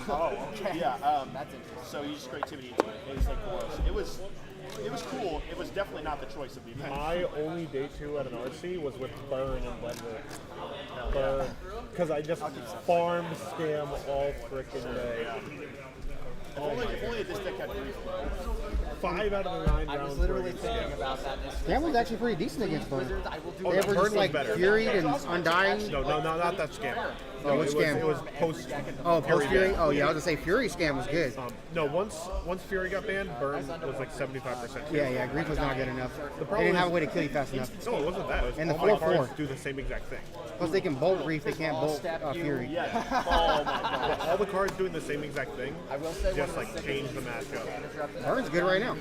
Oh, okay. Yeah. That's interesting. So you just creativity into it. It was like gross. It was cool. It was definitely not the choice of the event. My only day 2 at an RC was with Burn in Denver. Burn. Because I just farmed scam all frickin' day. If only this deck had brief. 5 out of the 9 I rounds. was literally were against thinking about that this week. Scam was actually pretty decent against Burn. Wizards, I will do Oh, They no, were Burn just was like better. Furied and Undying. No, not that scam. Oh, which it scam? was post. Oh, post Fury? ban. Oh, yeah, I was gonna say Fury scam was good. No, once Fury got banned, Burn was like 75%. Yeah, Grief was not good enough. They problem didn't have a is- way to kill you fast enough. No, it wasn't that. It was And the all my 4/4. cards do the same exact thing. Plus, they can bolt Grief, they can't bolt Fury. Yeah. Oh my god. All the cards doing the same exact thing. I will say Just one of like the change the matchup. Burn's good right now.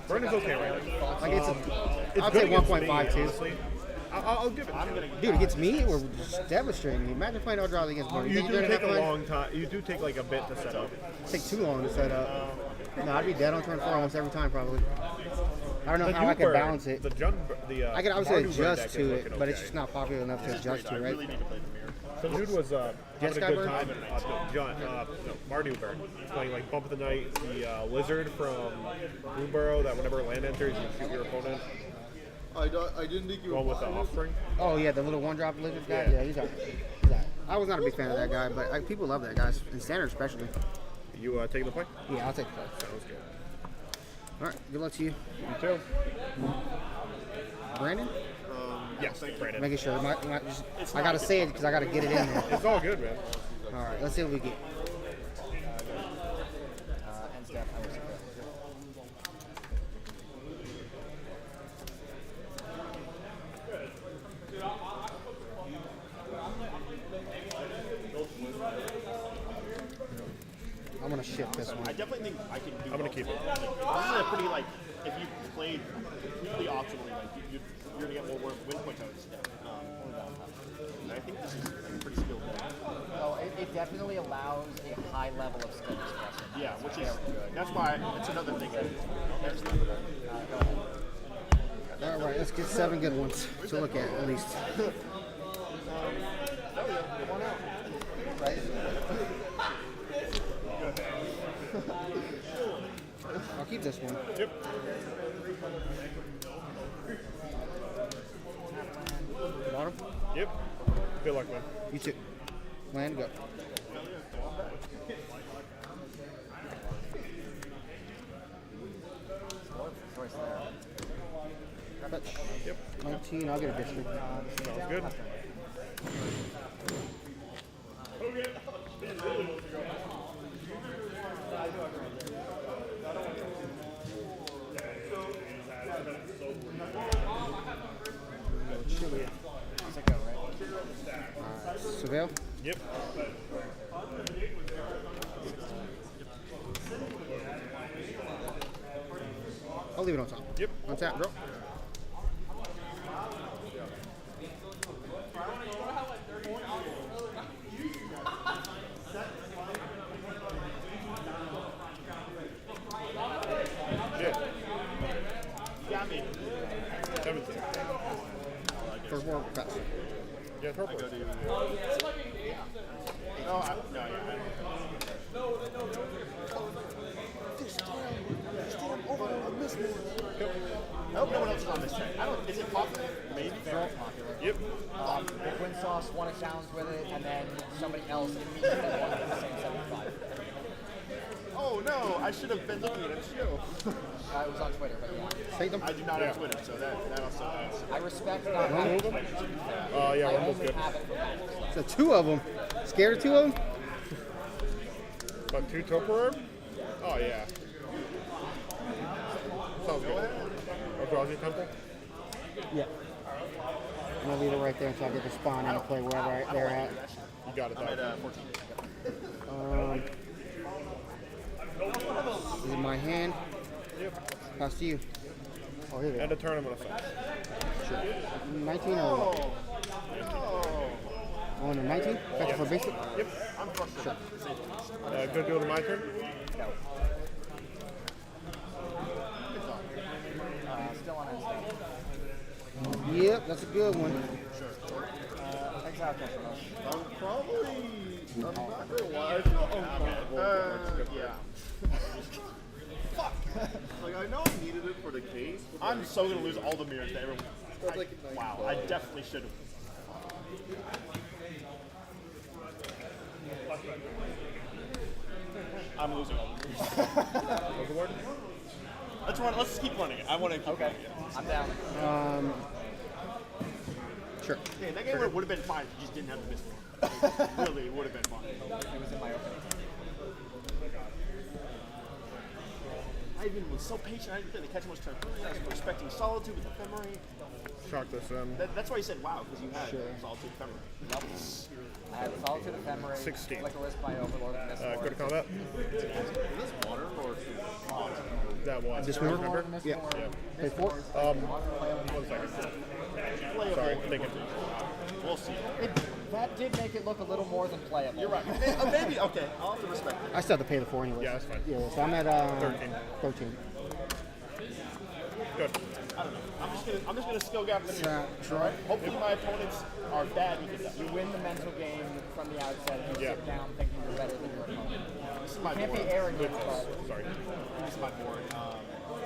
Burn is okay right now. Like it's It's I'd good say against 1.5 me, too. honestly. I'll give it. I'm to gonna. you. Dude, against me, we're just devastating. Imagine playing all draws against Burn. You think do you're gonna take a have fun? long time. You do take like a bit to set up. Take too long to set up. No, I'd be dead on turn 4 almost every time probably. I don't know The how I new could bird, balance it. I could obviously Mardu bird adjust deck to is it, looking but it's okay. just not popular enough to adjust I to, right? really need to play the mirror. Some dude was having a Sky good bird? time. Mardu bird playing like Bump of the Night, the lizard from Moonborough that whenever land enters you shoot your opponent. I didn't think you were One with the offspring. Oh yeah, the little one-drop lizard guy. Yeah. Yeah, he's alright. I was not a big fan of that guy, but people love that guy, in standard especially. You taking the play? Yeah, I'll take the play. Sounds good. All right, good luck to you, You too. Brandon. Yes, Brandon. Making sure. I gotta say it because I gotta get it in there. It's all good, man. All right, let's see what we get. And Steph, I was correct. I'm gonna shift this I one. definitely think I can do. I'm gonna keep it. This is a pretty like if you played completely optimally, like you're gonna get more win point out of this deck. And I think this is a pretty skilled deck. Oh, it definitely allows a high level of skill expression. Yeah, which is that's why it's another thing. There's All right, let's get 7 good ones to look at least. I'll keep this one. Yep. Bottom. Yep. Good luck, man. You too. Land, go. Choice there. Touch. Yep. 19, I'll get a district. Sounds good. Surveil. Yep. I'll leave it on top. Yep. On tap, bro. Yeah. Got me. 17. First more pass. Yeah, purple. No, yeah. I hope no one else is on this train. I don't. Is it popular? Maybe. Very popular. Yep. Big Win Sauce won a challenge with it, and then somebody else immediately won it at the same 75. Oh no! I should have been looking at it too. It was on Twitter, but yeah. Take them. I do not have Twitter, so that also adds. I respect not having Twitter. Yeah, I Rumble's only good. have it for Magic stuff. So 2 of them. Scared of 2 of them? But 2 Toper? Oh, yeah. Sounds good. Eldrazi Temple? Yeah. I'm gonna leave it right there until I get the spawn and play wherever they're at. You got it, I'm though. at 14. This is my hand. Pass to you. Oh, here we End go. of tournament effect. 19 or what? Oh, no, 19? Catch it for basic? Yep. I'm frustrated. Good deal to my turn? Still on instinct. Yep, that's a good one. Exile Catcher Most. I'm not gonna lie, I feel uncomfortable. Yeah. Fuck. Like, I know I needed it for the case, but I'm so gonna lose all the mirrors to everyone. Wow, I definitely should have. I'm losing all the mirrors. Let's run. Let's keep running it. I want to keep running it. I'm down. Sure. Yeah, that game would have been fine if you just didn't have the miss one. Really, it would have been fine. It was in my opening. I even was so patient. I didn't play the catch much turn. I was expecting Solitude with Ephemery. Chalk this in. That's why you said wow, because you had Solitude Ephemery. I had Solitude Ephemery, 16. Licorice by Overlord, and Mistborn. Go to combat. is this modern or That one. Dismember? Overlord, Yeah. Mistborn. Play 4? 1 second. Sorry, thinking. We'll see. That did make it look a little more than playable. You're right. Maybe, okay. I'll have to respect it. I still have to pay the 4 anyway. Yeah, that's fine. Yeah, so I'm at 13. 13. Good. I don't know. I'm just gonna skill gap this. Try. Hopefully my opponents are bad with it. You win the mental game from the outset, and you Yeah. sit down thinking you're better than your opponent. This is my You can't board. be arrogant, but Sorry. This is my board.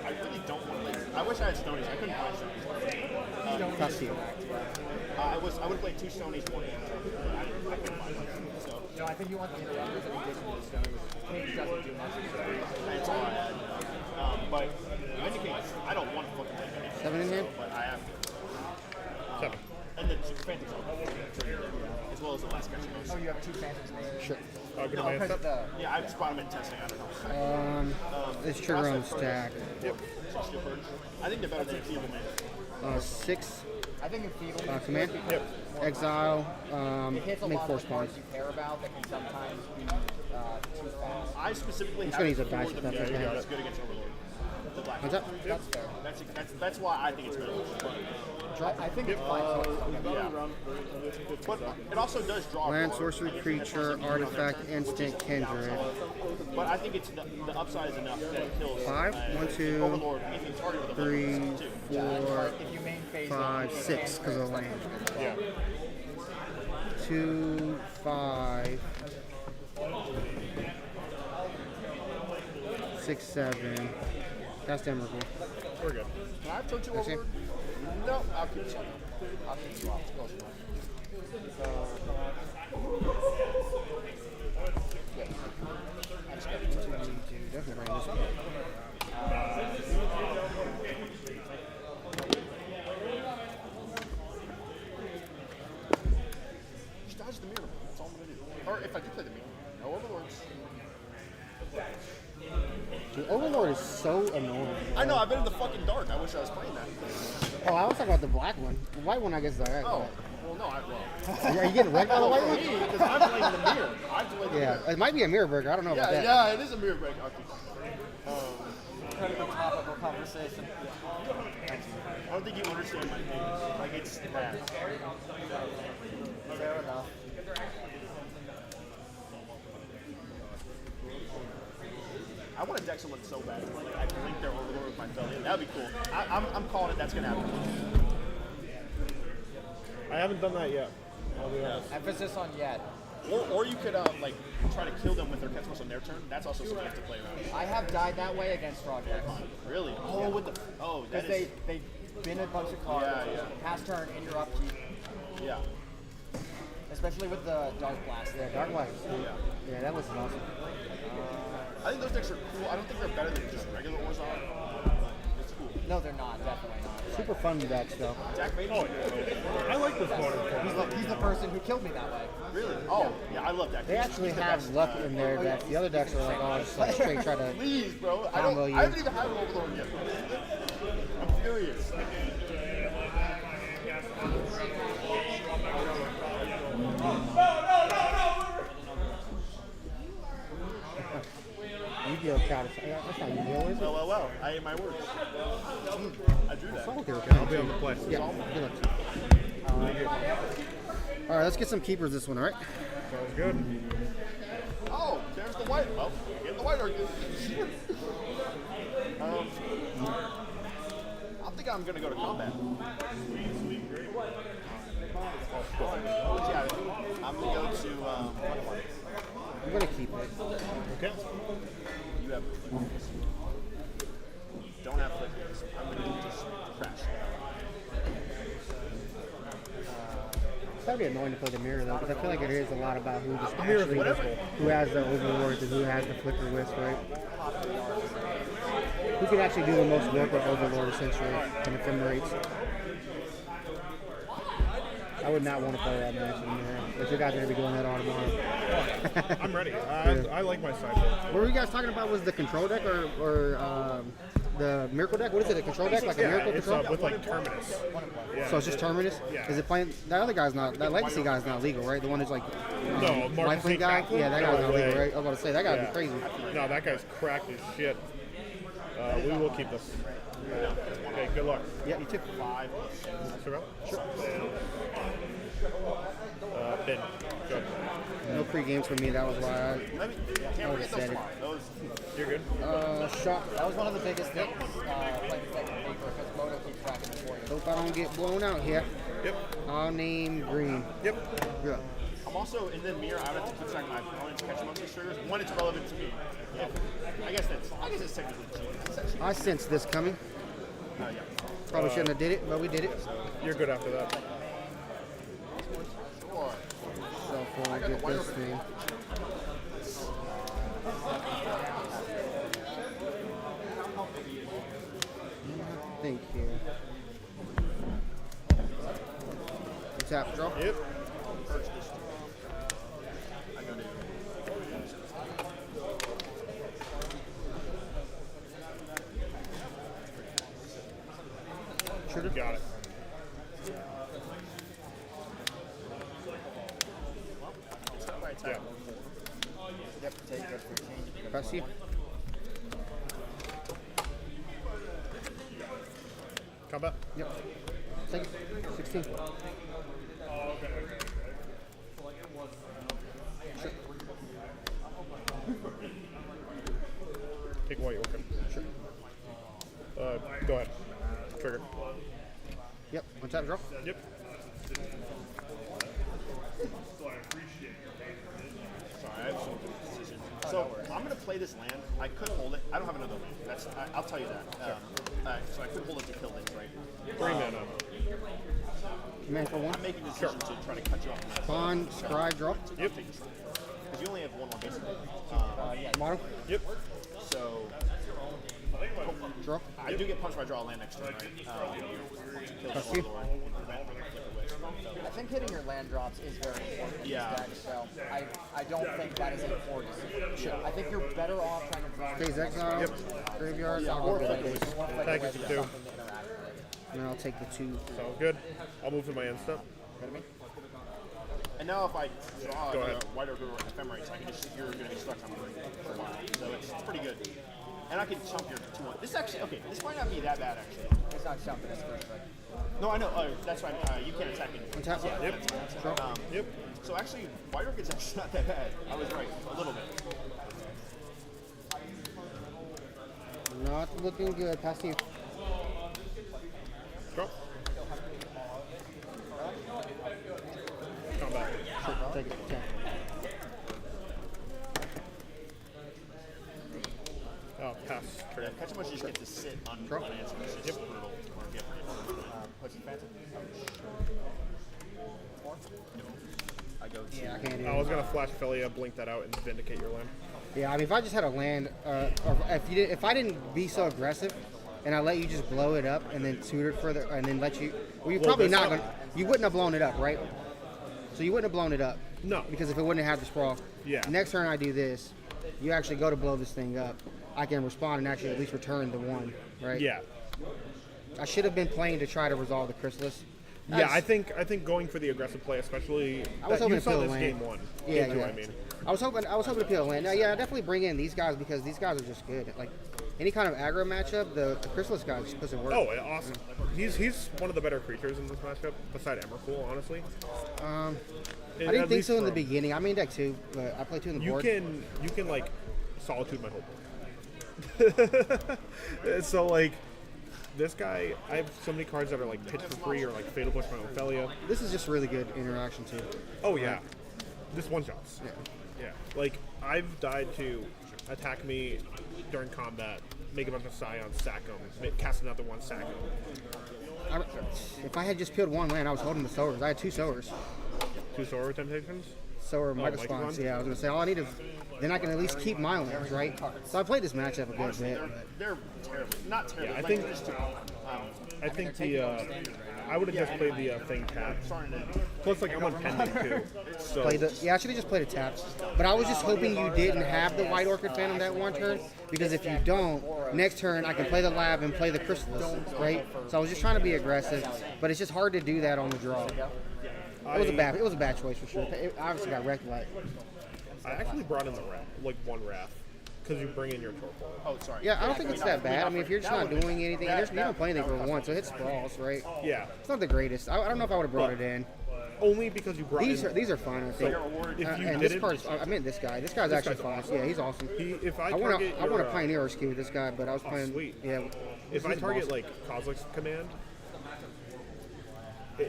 I really don't want to play. I wish I had Stonies. I couldn't play Stonies. Pass to you. I would have played 2 Stonies, 1 Answer. I couldn't find one. So no, I think you want the interrupters in addition to the stones. Cage doesn't do much. that's all I had. But in any case, I don't want to fucking play Stonies. 7 in hand? But I have to. 7. And then Phantom as well as the last catch. Oh, you have 2 phantoms made? Sure. Good Oh, man. because Step. the Yeah, I just bought them in testing. I don't know. It's trigger on stack. Yep. I think they're better than Feeble Man. 6. I think in Feeble Command. Yep. Exile. it hits a Make lot 4 of the cards spawns. you care about that can sometimes be too fast. I specifically I'm have gonna use a it dice for if the that's Feeble okay. Man. It's good against Overlord. The black. What's up? That's fair. That's why I think it's good. I think it's fine. Yeah. But it also does draw. Land, more. sorcery, creature, artifact, instant, kindred. But I think it's the upside is enough that it kills 5, 1, 2, Overlord if you target with a 3, weapon, too. 4, If you main phase 5, 6 because of the land. Yeah. 2, 5, 6, 7. That's Emrakul. We're good. Can I turn 2 That's it. Overlord? No, I'll keep it. I'll keep you off. Go for it. Definitely bring this one. Just dodge the mirror. That's all I'm gonna do. Or if I do play the mirror, no Overlords. Dude, Overlord is so annoying. I know. I've been in the fucking dark. I wish I was playing that. Oh, I was talking about the black one. The white one, I guess, is alright. Oh, Well, no, I will. Are you getting wrecked on the white one? Because I'm playing the mirror. I play the mirror. Yeah, it might be a mirror burger. I don't know about that. Yeah, it is a mirror break. Incredible topical conversation. I don't think you understand my game. Like, it's bad. Fair enough. I want to deck someone so bad. Like, I can link their Overlord with my Fellion. That would be cool. I'm calling it. That's going to happen. I haven't done that yet. I'll be honest. Emphasis on yet. Or you could like try to kill them with their Ketchmas on their turn. That's also something you have to play around. I have died that way against draw decks. Really? Oh, with the that Because is they bin a bunch of cards, pass turn, interrupt you. yeah. Especially with the Dark Blast. Yeah, Dark Light. Yeah, that looks awesome. I think those decks are cool. I don't think they're better than just regular Orzhov. It's cool. No, they're not. Definitely not. Super fun decks, though. Jack Vader. I like this modern format. He's the person who killed me that way. Really? Oh, yeah, I love that. They actually have luck in their decks. The other decks are like, oh, just like straight try to Please, bro. combo you. I haven't even had an Overlord yet. I'm furious. Yu-Gi-Oh! Childish. That's not Yu-Gi-Oh! Is it? LOL. I ate my words. I drew that. Okay. I'll be on the play. Yeah, good luck. All right, let's get some keepers this one, all right? Sounds good. Oh, there's the white. Well, get the white argument. I think I'm gonna go to combat. Yeah, I'm gonna go to I'm gonna keep it. Okay. You have don't have flickers. I'm gonna just crash. It's gotta be annoying to play the mirror though, because I feel like it is a lot about who just mirror's actually whatever. who has the overlords and who has the flicker whisk, right? Who can actually do the most work with overlord essentially and ephemerates. I would not want to play that match in the mirror, but you guys are gonna be doing that all tomorrow. I'm ready. I like my sideboard. What were you guys talking about? Was the control deck or the miracle deck? What is it? A control deck, like a miracle It's control? with like Terminus. Yeah. So it's just Terminus? Yeah. Is it playing? That other guy's not. That Legacy guy's not legal, right? The one who's like No, Marcus lifelink guy. Kaplan? Yeah, that No guy's not way. legal, right? I was about to say that guy'd Yeah. be crazy. No, that guy's cracked as shit. We will keep this. Okay, good luck. Yeah, you took 5. Sure. Ben. Go. no free games for me. That was why Let me. Can't would've forget those said it. 5. Those. You're good. shot. That was one of the biggest things playing second paper because Moto keeps tracking it for you. Hope I don't get blown out here. Yep. I'll name green. Yep. Yeah. I'm also in the mirror. I would have to keep track of my opponent's catch amongst these triggers. One, it's relevant to me. Yeah. I guess it's technically cheating. I sensed this coming. Probably shouldn't have did it, but we did it. You're good after that. Sure. So far, get this thing. Think here. Tap draw. Yep. I go to. Trigger. Got it. Yeah. Yep, take that 15. Press you. Combat. Yep. Second. 16. Take white orphan. Sure. Go ahead. Trigger. Yep. One tap draw. Yep. Sorry, I have some decisions. So I'm going to play this land. I could hold it. I don't have another land. I'll tell you that. So I could hold it to kill things, right? 3 mana. Command for one. I'm making a decision to try to cut you off. Bond. Scribe. Draw. Yep. Because you only have one basically. Model. Yep. So Draw. I do get punched by draw land next turn, right? Press you. I think hitting your land drops is very important in Yeah. this deck, so I don't think that is a poor decision. I think you're better off trying to draw Stays exiled. Graveyard. Yeah, I'll or go flicker with whisk. this. Package of 2. something to interact with. And then I'll take the 2. Sounds good. I'll move to my end step. And now if I draw Go the ahead. white order ephemerates, you're going to be stuck on green for a while. So it's pretty good. And I can chump your 2-1. This actually, okay, this might not be that bad actually. It's not jumping, it's free, but No, I know. That's right. You can't attack it. Untap? Yeah, Yep. Yep. So actually, white orchid's actually not that bad. I was right, a little bit. Not looking good. Pass to you. Go. Combat. Sure, take it. Okay. Oh, pass. Turn. Catch how much you just get to sit on Draw. lands. It's just brutal. Or get push it fancy. I go to. Yeah, I can't do I was it. gonna flash Philia, blink that out, and vindicate your land. Yeah, I mean, if I just had a land, or if I didn't be so aggressive, and I let you just blow it up and then suit it further, and then let you, well, you're Well, probably that's not not- gonna, you wouldn't have blown it up, right? So you wouldn't have blown it up. No. Because if it wouldn't have had the sprawl. Yeah. Next turn I do this, you actually go to blow this thing up. I can respond and actually at least return the 1, right? Yeah. I should have been playing to try to resolve the Chrysalis. Yeah, I think going for the aggressive play, especially I was that hoping you to saw peel a this land. game 1. Yeah, game 2, yeah. I mean. I was hoping to peel a land. Now, yeah, definitely bring in these guys because these guys are just good. Like any kind of aggro matchup, the Chrysalis guy just puts it work. Oh, yeah, awesome. He's one of the better creatures in this matchup, beside Emrakul, honestly. I didn't think so in the beginning. I mean deck 2, but I played 2 in the You board. can like solitude my whole board. So like this guy, I have so many cards that are like pitch for free or like fatal push my Ophelia. This is just really good interaction too. Oh yeah, this one shots. Yeah. Yeah, like I've died to attack me during combat, make a bunch of scions, sack them, cast another one, sack them. If I had just peeled 1 land, I was holding the sowers. I had 2 sowers. 2 Sora Temptations. Sower Microspawns? Microspawns. Yeah, I was gonna say all I need is then I can at least keep my lands, right? So I played this matchup a good bit. But They're terrible. Not terrible. Yeah, I like, think- they're just I think I would have just played the thing tap. starting to. Plus, like I'm on pending too. So play the, yeah, I should have just played a tap. But I was just hoping you didn't have the White Orchid Phantom that one turn, because if you don't, next turn I can play the Lab and play the Chrysalis, right? So I was just trying to be aggressive, but it's just hard to do that on the draw. It was a bad choice for sure. It obviously got wrecked by it. I actually brought in the wrath, like 1 wrath, because you bring in your Torpor. Oh, sorry. Yeah, I don't think it's that bad. I mean, if you're just not doing anything, you don't play anything for 1, so it hits sprawls, right? Yeah, It's not the greatest. I don't know if I would have brought it in. only because you brought These in. are fine, I think. if you And this didn't, part's, I meant this guy. This guy's actually guy's fine. Yeah, he's awesome. if I I want target to your, Pioneer Rescue with this guy, but I was playing. sweet. Yeah. if this I is target awesome. like Kozilek's command,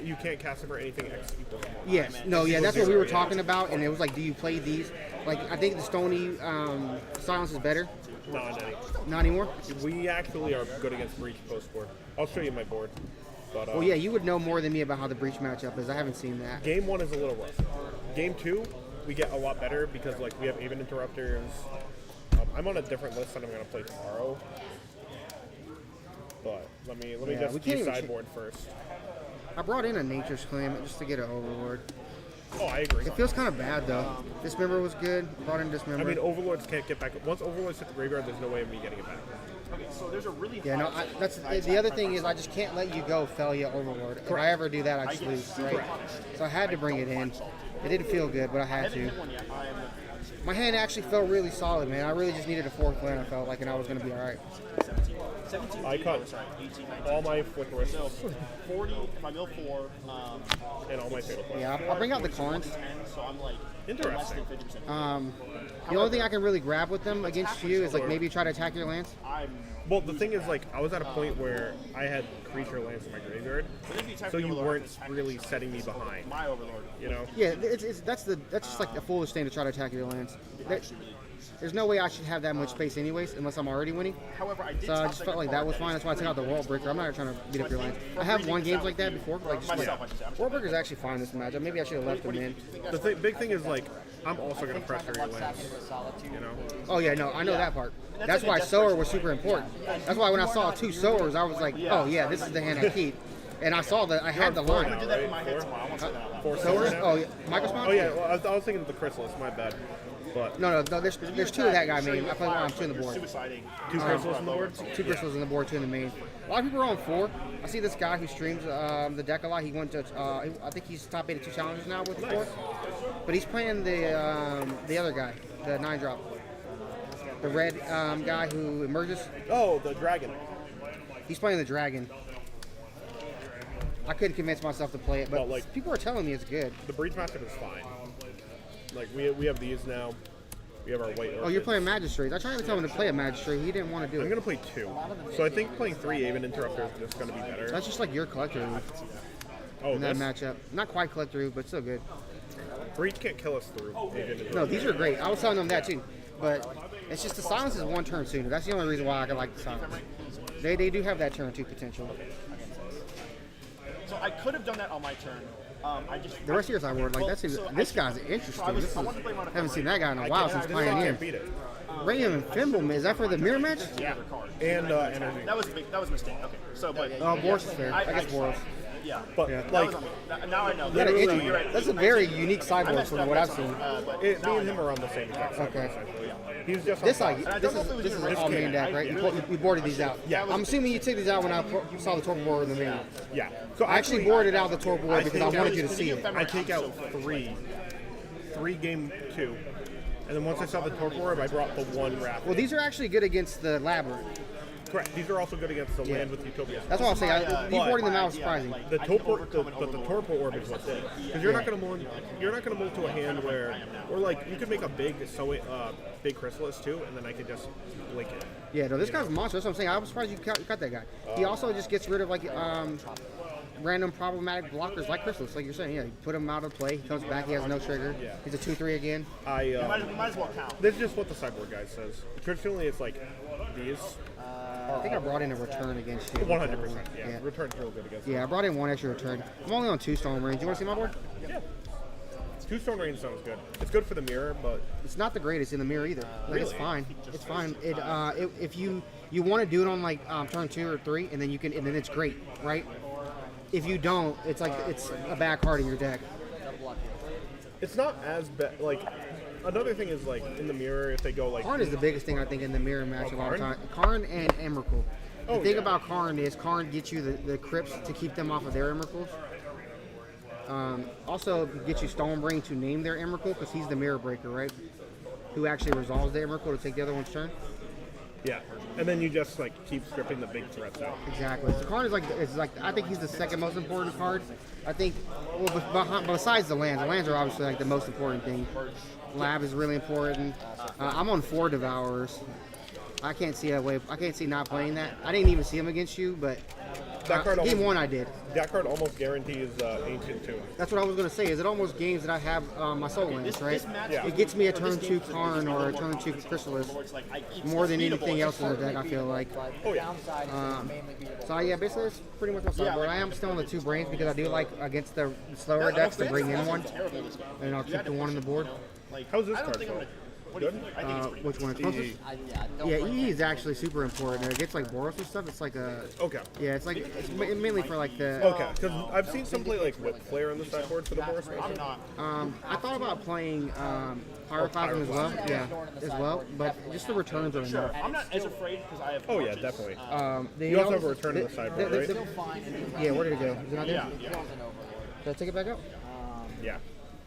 you can't cast it for anything X equals 1. Yes. No. Yeah. That's what we were talking about, and it was like, do you play these? Like, I think the Stony Silence is better. Not any. Not anymore. We actually are good against Breach post board. I'll show you my board. But Well, yeah, you would know more than me about how the Breach matchup is. I haven't seen that. Game 1 is a little rough. Game 2, we get a lot better because like we have even interrupters. I'm on a different list that I'm gonna play tomorrow. But let me Yeah, we just can't even sideboard first. I brought in a Nature's Claim just to get an Overlord. Oh, I agree. It feels kind of bad though. Dismember was good. Brought in Dismember. I mean, Overlords can't get back. Once Overlords hit the graveyard, there's no way of me getting it back. Okay, so there's a really Yeah, no, high- that's the other thing is I just can't let you go Felia Overlord. If I ever do that, I just lose, right? So I had to bring it in. It didn't feel good, but I had to. hit one yet. I am My hand actually felt really solid, man. I really just needed a 4th land, I felt like, and I was going to be all right. 17. I cut 18, 19. all my Flickerists So 40, my mill 4, and all my fatal points. Yeah, I'll bring out the Karns. 10, so I'm like Interesting. less than 50%. The only thing I can really grab with them against you is like maybe try to attack your lands. I'm. Well, the thing is, like, I was at a point where I had creature lands in my graveyard, But if you type so you Overlord, weren't it's really setting me behind. my Overlord. You know? Yeah, that's just like a foolish thing to try to attack your lands. There's no way I should have that much space anyways, unless I'm already winning. However, I did. So I top just deck felt a like card that was fine. That's why I took out the World Breaker. I'm not trying to beat up your lands. I have won games like that before. Like just Myself, I should say. I'm World Breaker's actually fine in this matchup. Maybe I should have left him in. The big thing is, like, I'm also going to pressure your lands. You know? Oh yeah, no, I know that part. That's why Sower was super important. That's why when I saw 2 Sowers, I was like, oh yeah, this is the hand I keep. And I saw that I had the line. do that in my head tomorrow. I won't say that out loud. 4 Sowers? now, Oh, right? yeah. Microspawns? Oh yeah, well, I was thinking of the Chrysalis. My bad. But No, there's two of that guy main. I play two in the board. Suiciding. 2 crystals on the board. Two crystals on the board, two in the main. A lot of people are on 4. I see this guy who streams the deck a lot. He went to, I think he's top 82 challenges now with 4. But he's playing the other guy, the 9-drop. The red guy who emerges. Oh, the dragon. He's playing the dragon. I couldn't convince myself to play it, but like- people are telling me it's good. The breach matchup is fine. Like we have these now. We have our white. Oh, you're playing Magistrates. I tried to tell him to play a Magistrate. He didn't want to do I'm it. gonna play 2. So I think playing 3 Aven Interrupter is just gonna be better. That's just like your collector route Oh, in that this matchup. Not quite collector route, but still good. breach can't kill us through Aven Interrupter. No, these are great. I was telling them that too. But it's just the silence is 1 turn sooner. That's the only reason why I like the silence. They do have that turn 2 potential. So I could have done that on my turn. I just The rest of your sideboard, like this guy's interesting. Haven't seen that guy in a while since Pioneer. Can't beat it. Radium and Fimbulman, is that for the mirror match? Yeah. And energy. That was a mistake. Okay. So, but Oh, Boros is fair. I guess Boros. yeah. But Yeah. like Now I know. Yeah, Literally, You're right. that's a very unique sideboard from what I've seen. me and him are on the same exact side. Okay. He's just This on like this is all main deck, right? You boarded these out. Yeah. I'm assuming you took these out when I saw the torpor board in the main. Yeah. So I actually boarded out the torpor board because I wanted you to see it. I take out 3 game 2, and then once I saw the torpor orb, I brought the 1 wrath. Well, these are actually good against the Labyrinth. Correct. These are also good against the land with Utopia. That's what I'm saying. You boarding them out was surprising. The torpor, but the torpor orb is what's big because you're not gonna mold to a hand where, or like you could make a big big chrysalis too, and then I could just blink it. Yeah, no, this guy's a monster. That's what I'm saying. I was surprised you cut that guy. He also just gets rid of like random problematic blockers like Chrysalis, like you're saying. Yeah, you put him out of play. He comes back. He has no trigger. Yeah. He's a 2/3 again. Might as well count. This is just what the sideboard guy says. Traditionally, it's like these. I think I brought in a return against you. 100%. Yeah. Yeah. Return's real good against. Yeah, I brought in 1 extra return. I'm only on 2 stone range. You want to see my board? Yeah. 2 stone range sounds good. It's good for the mirror, but It's not the greatest in the mirror either. Like, it's Really? fine. It's fine. If you want to do it on like turn 2 or 3, and then it's great, right? If you don't, it's like it's a bad card in your deck. it's not as bad. Like another thing is like in the mirror, if they go like Karn is the biggest thing I think in the mirror match of all time. Karn and Emrakul. The thing about Karn is Karn gets you the crypts to keep them off of their Emrakuls. Also gets you Stonebrain to name their Emrakul because he's the mirror breaker, right? Who actually resolves the Emrakul to take the other one's turn. yeah, and then you just like keep stripping the big threats out. Exactly. So Karn is like I think he's the second most important card. I think besides the lands are obviously like the most important thing. Lab is really important. I'm on 4 Devourers. I can't see not playing that. I didn't even see him against you, but That card game almost, 1 I did. That card almost guarantees Ancient too. That's what I was gonna say. Is it almost games that I have my soul lands, right? Yeah. It gets me a turn 2 Karn or a turn 2 Chrysalis more than anything else in the deck. I feel like. Oh yeah. So yeah, basically that's pretty much my sideboard. I am still on the 2 brains because I do like against the slower decks to bring in 1, and I'll keep the 1 on the board. How's this card feel? Good. Which one? Closest? Yeah, EE is actually super important. It gets like Boros and stuff. It's like a Okay. yeah. It's like it's mainly for like the. Okay, because I've seen some play like Whip Flare on the sideboard for the Boros. I thought about playing Pyroclasm as well. Yeah, as well. But just the returns are enough. I'm not as afraid because I have. Oh yeah, definitely. They You also have a return to the sideboard, right? Yeah, where did it go? Is it not there? Yeah. Did I take it back out? Yeah.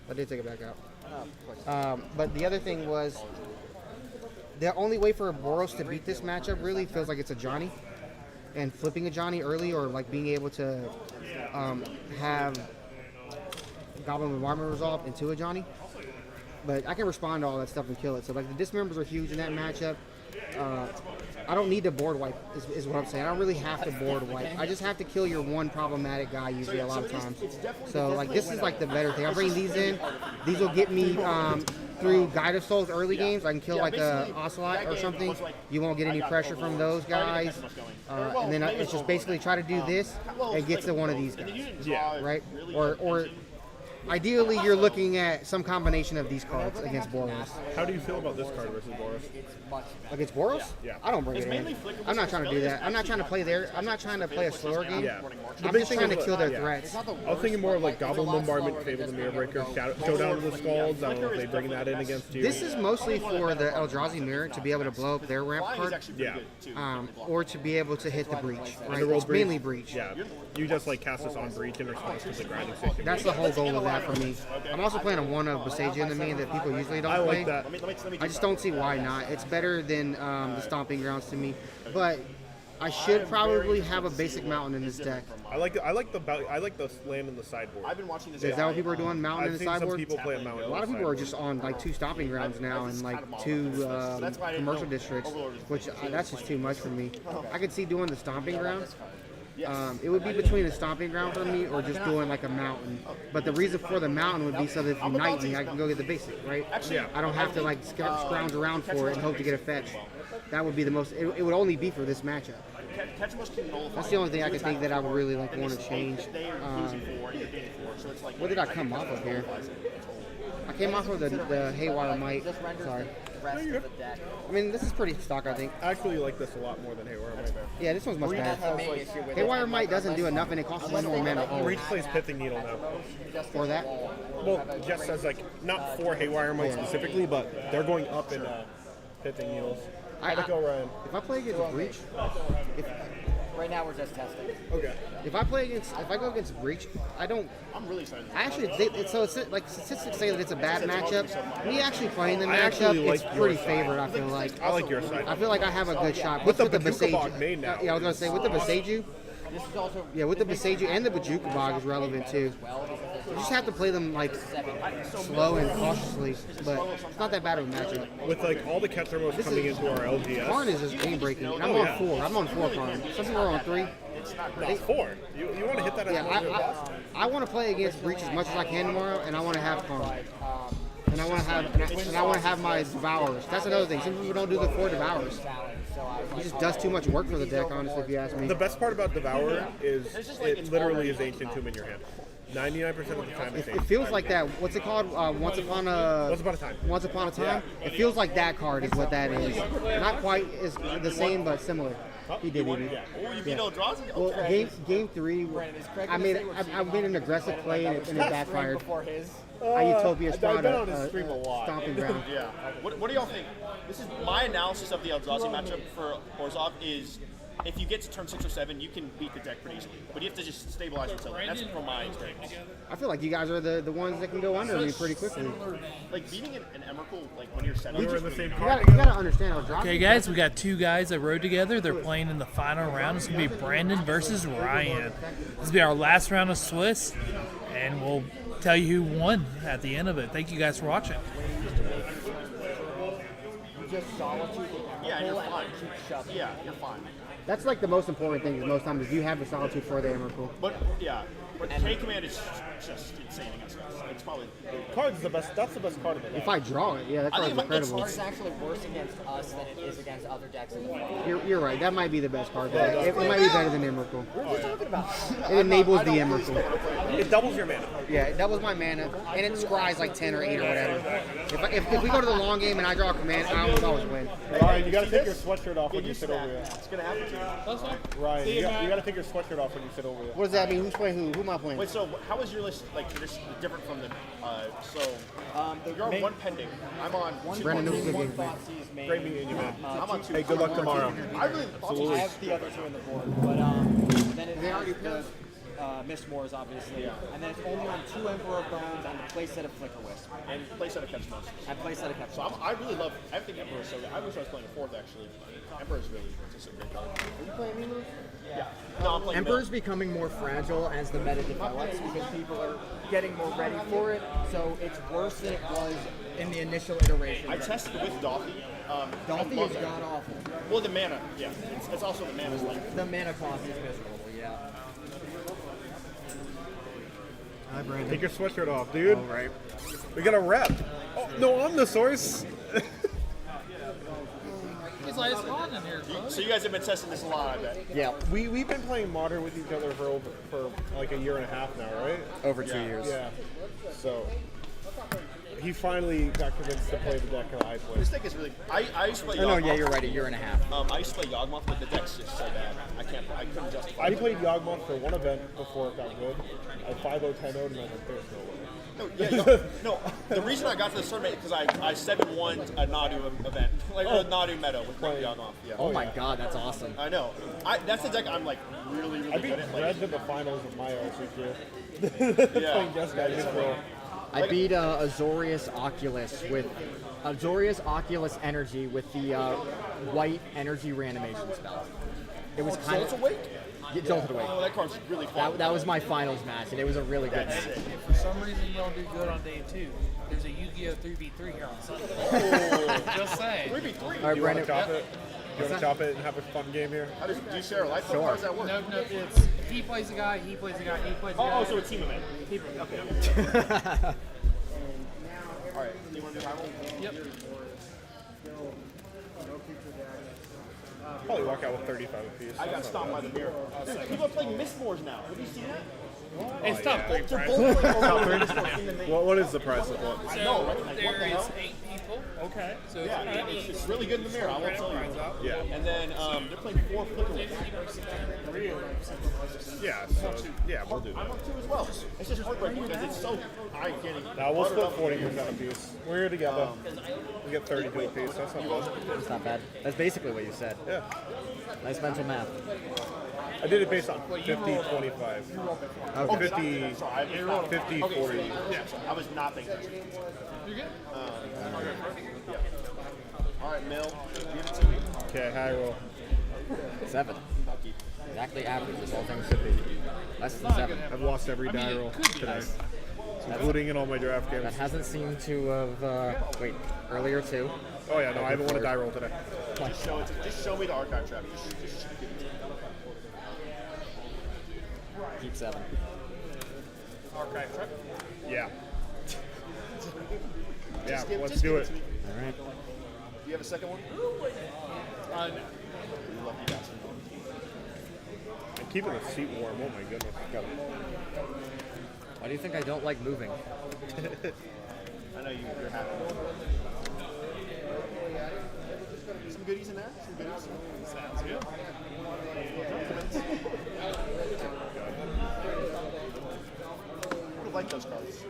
I did take it back out. But the other thing was, the only way for a Boros to beat this matchup really feels like it's a Johnny. And flipping a Johnny early or like being able to have Goblin Bombardment resolve into a Johnny. But I can respond to all that stuff and kill it. So like the dismembers are huge in that matchup. I don't need to board wipe is what I'm saying. I don't really have to board wipe. I just have to kill your one problematic guy usually a lot of times. So like this is like the better thing. I bring these in. These will get me through Guide of Souls early games. I can kill like a Ocelot or something. You won't get any pressure from those guys. And then it's just basically try to do this and get to one of these guys. Yeah. Right? Or ideally you're looking at some combination of these cards against Boros. How do you feel about this card versus Boris? Against Boros? Yeah. I don't bring it in. I'm not trying to do that. I'm not trying to play I'm not trying to play a slower game. Yeah. I'm just trying to kill their yeah. threats. I was thinking more of like Goblin Bombardment, Fable the Mirror Breaker, Showdown of the Skulls. I don't know if they bring that in against you. This is mostly for the Eldrazi Mirror to be able to blow up their ramp card, Yeah. or to be able to hit the breach. Right? the roll It's mainly breach. Yeah. You just like cast this on Breach in response to the grinding station. That's the whole goal of that for me. I'm also playing a one of Besage in the main that people usually don't I play. like that. I just don't see why not. It's better than the Stomping Grounds to me, but I should probably have a basic mountain in this deck. I like the land in the sideboard. I've been watching this. Is that what people are doing? Mountain in I've the seen some sideboard? people play a mountain. A lot of people are just on like 2 Stomping Grounds now and like 2 commercial districts, which that's just too much for me. I could see doing the Stomping Ground. It would be between a Stomping Ground for me or just doing like a mountain. But the reason for the mountain would be so that if you knight me, I can go get the basic, right? Yeah. I don't have to like scrounge around for it and hope to get a fetch. That would be the most. It would only be for this matchup. That's the only thing I can think that I would really like want to change. What did I come off of here? I came off of the Haywire Might. Sorry. I mean, this is pretty stock, I think. I actually like this a lot more than Haywire Might. Yeah, this one's much better. Haywire Might doesn't do enough, and it costs 1 more mana. Breach plays Pithing Needle now. For that? Well, just as like not for Haywire Might specifically, but they're going up in Pithing Needles. How'd it go, Ryan? If I play against Breach, Right now we're just testing. Okay. if I go against Breach, I don't. I'm really excited. Actually, it's like statistics say that it's a bad matchup. Me actually playing the I matchup, actually it's like pretty your side. favored. I feel like. I like your side. I feel like I have a good shot. With the Bajuka Bog main now. Yeah, I was gonna say with the Baseju. This is also Yeah, with the Baseju and the Bajuka Bog is relevant too. You just have to play them like slow and cautiously, but it's not that bad of a matchup. With like all the Ketsermos coming into our LGS. Karn is just game breaking. And I'm on 4. I'm on 4 Karn. Some people are on 3. That's 4. You want to hit that as Yeah, much as possible. I want to play against Breach as much as I can tomorrow, and I want to have Karn. And I want to have my Devourers. That's another thing. Some people don't do the 4 Devourers. It just does too much work for the deck, honestly, if you ask me. The best part about Devourer is it literally is Ancient Tomb in your hand. 99% of the time it's It feels like that. What's it called? Once Upon a Time. Once Upon a Time. It feels like that card is what that is. Not quite as the same, but similar. He did it. Oh, you beat Eldrazi? Well, game 3, I made an aggressive play and it backfired. Utopia I've been on his a stream a lot. stomping ground. Yeah. What do y'all think? This is my analysis of the Eldrazi matchup for Orzhov is if you get to turn 6 or 7, you can beat the deck pretty easily. But you have to just stabilize yourself. That's from my experience. I feel like you guys are the ones that can go under me pretty quickly. Like beating an Emrakul, like when you're 7. We were in the same You car. gotta understand how Eldrazi. Okay, guys, we got 2 guys that rode together. They're playing in the final round. It's going to be Brandon versus Ryan. This will be our last round of Swiss, and we'll tell you who won at the end of it. Thank you guys for watching. just solitude. Yeah, and you're fine. Yeah, you're fine. That's like the most important thing. Is most times, is you have the solitude for the Emrakul. But yeah, but K command is just insane against us. It's probably Card's the best. That's the best card of the deck. If I draw it, yeah, that I card's think incredible. It's actually worse against us than it is against other decks in the field. You're right. That might be the best card. It might be better than Emrakul. What are you talking about? It enables the Emrakul. It doubles your mana. Yeah, that was my mana, and it scries like 10 or 8 or whatever. If we go to the long game and I draw a command, I almost always win. Ryan, you gotta take your sweatshirt off when you sit over here. it's gonna happen to you. Ryan, you gotta take your sweatshirt off when you sit over here. What does that mean? Who's playing who? Who am I playing? Wait, so how is your list like different from the? You're on 1 pending. I'm on 2. Brandon, this is a good game. Thoughtsees made. Great meeting you, man. I'm on 2. Hey, good luck tomorrow. I really I have the other 2 in the board, but then it the Mistmore's obviously, and then it's only on 2 Emperor Bones and the playset of Flicker Wisp. and playset of Catch Monsters. And playset of So I really love. I think Emperor is so good. I wish I was playing a 4th actually. Emperor is really just a great card. Are you playing me, Luke? Yeah. No, I'm playing Emperor's becoming more fragile as the meta develops because people are getting more ready for it. So it's worse than it was. In the initial iteration, I tested with Dolphy. Dolphy is god awful. Well, the mana, yeah. It's also the mana's like. The mana cost is miserable, yeah. Hi, Brandon. Take your sweatshirt off, dude. All right. We got a rep. Oh, no, I'm the source. It's like it's hot in here, bro. So you guys have been testing this a lot, I bet. Yeah, We've been playing Modern with each other for like a year and a half now, right? over 2 years. Yeah. So he finally got convinced to play the deck that I played. This deck is really. I used to play Oh, no, Yawgmoth. yeah, you're right. A year and a half. I used to play Yawgmoth, but the deck's just so bad. I couldn't justify I it. played Yawgmoth for one event before it got good. I 5-0, 10-0'd, and I was like, there's no way. No, yeah, no. The reason I got to this tournament is because I 7-1 a Nadu event, like a Nadu meta with playing Yawgmoth. Yeah. Oh my god, that's awesome. I know. That's the deck I'm like really I beat good at. Reds in the finals of my LCQ. Yeah. Playing Jeskai Israel. I beat Azorius Oculus with Azorius Oculus Energy with the white energy reanimation spell. It was kind Jolt of Awake? Jolted Away. Oh, that card's really fun. That was my finals match, and it was a really good That's match. sick. If for some reason you don't do good on day 2, there's a Yu-Gi-Oh! 3v3 here on Sunday. Just saying. 3v3. All right, Do you want to Brandon. chop it? Do you want to chop it and have a fun game here? Do you share a life? How does that work? No, it's he plays a guy, he plays a guy, he plays a guy. Oh, so a team event. Okay. All right. Do you want to do high roll? Yep. Probably walk out with 35 apiece. I got stomped by the mirror. Dude, people are playing Mistmores now. Have you seen that? It's top 3 They're prize. both playing Mistmores in the main. What is the price of what? I know, right? Like, what the There is hell? 8 people. Okay. So Yeah, it's really good in the mirror. I won't tell you. Yeah. And then they're playing 4 flicker ones. Yeah, so, yeah, we'll do I'm that. up 2 as well. It's just heartbreaking because it's so high getting. Now we'll split 40% apiece. We're here together. We get 32 apiece. That's not bad. It's not bad. That's basically what you said. Yeah. Nice mental math. I did it based on 50-25. Okay. 50, Sorry, I rolled 50, okay, 40. Yeah, I was not thinking. You're good. All right, Mill, give it to me. Okay, high roll. 7. Exactly average, as all things should be. Less than 7. I've lost every die roll today, including in all my draft That games. hasn't seemed to have, wait, earlier too. Oh yeah, no, I haven't won a die roll today. Just show me the archive trap. Just give it to me. Keep 7. Archive trap. Yeah. Yeah, Just give- let's just do give it. to me. All right. Do you have a second one? No. You lucky bastard. And keeping the seat warm. Oh my goodness. Why do you think I don't like moving? I know you're happy. Some goodies in there? Some goodies? Sounds good. I would have liked those cards.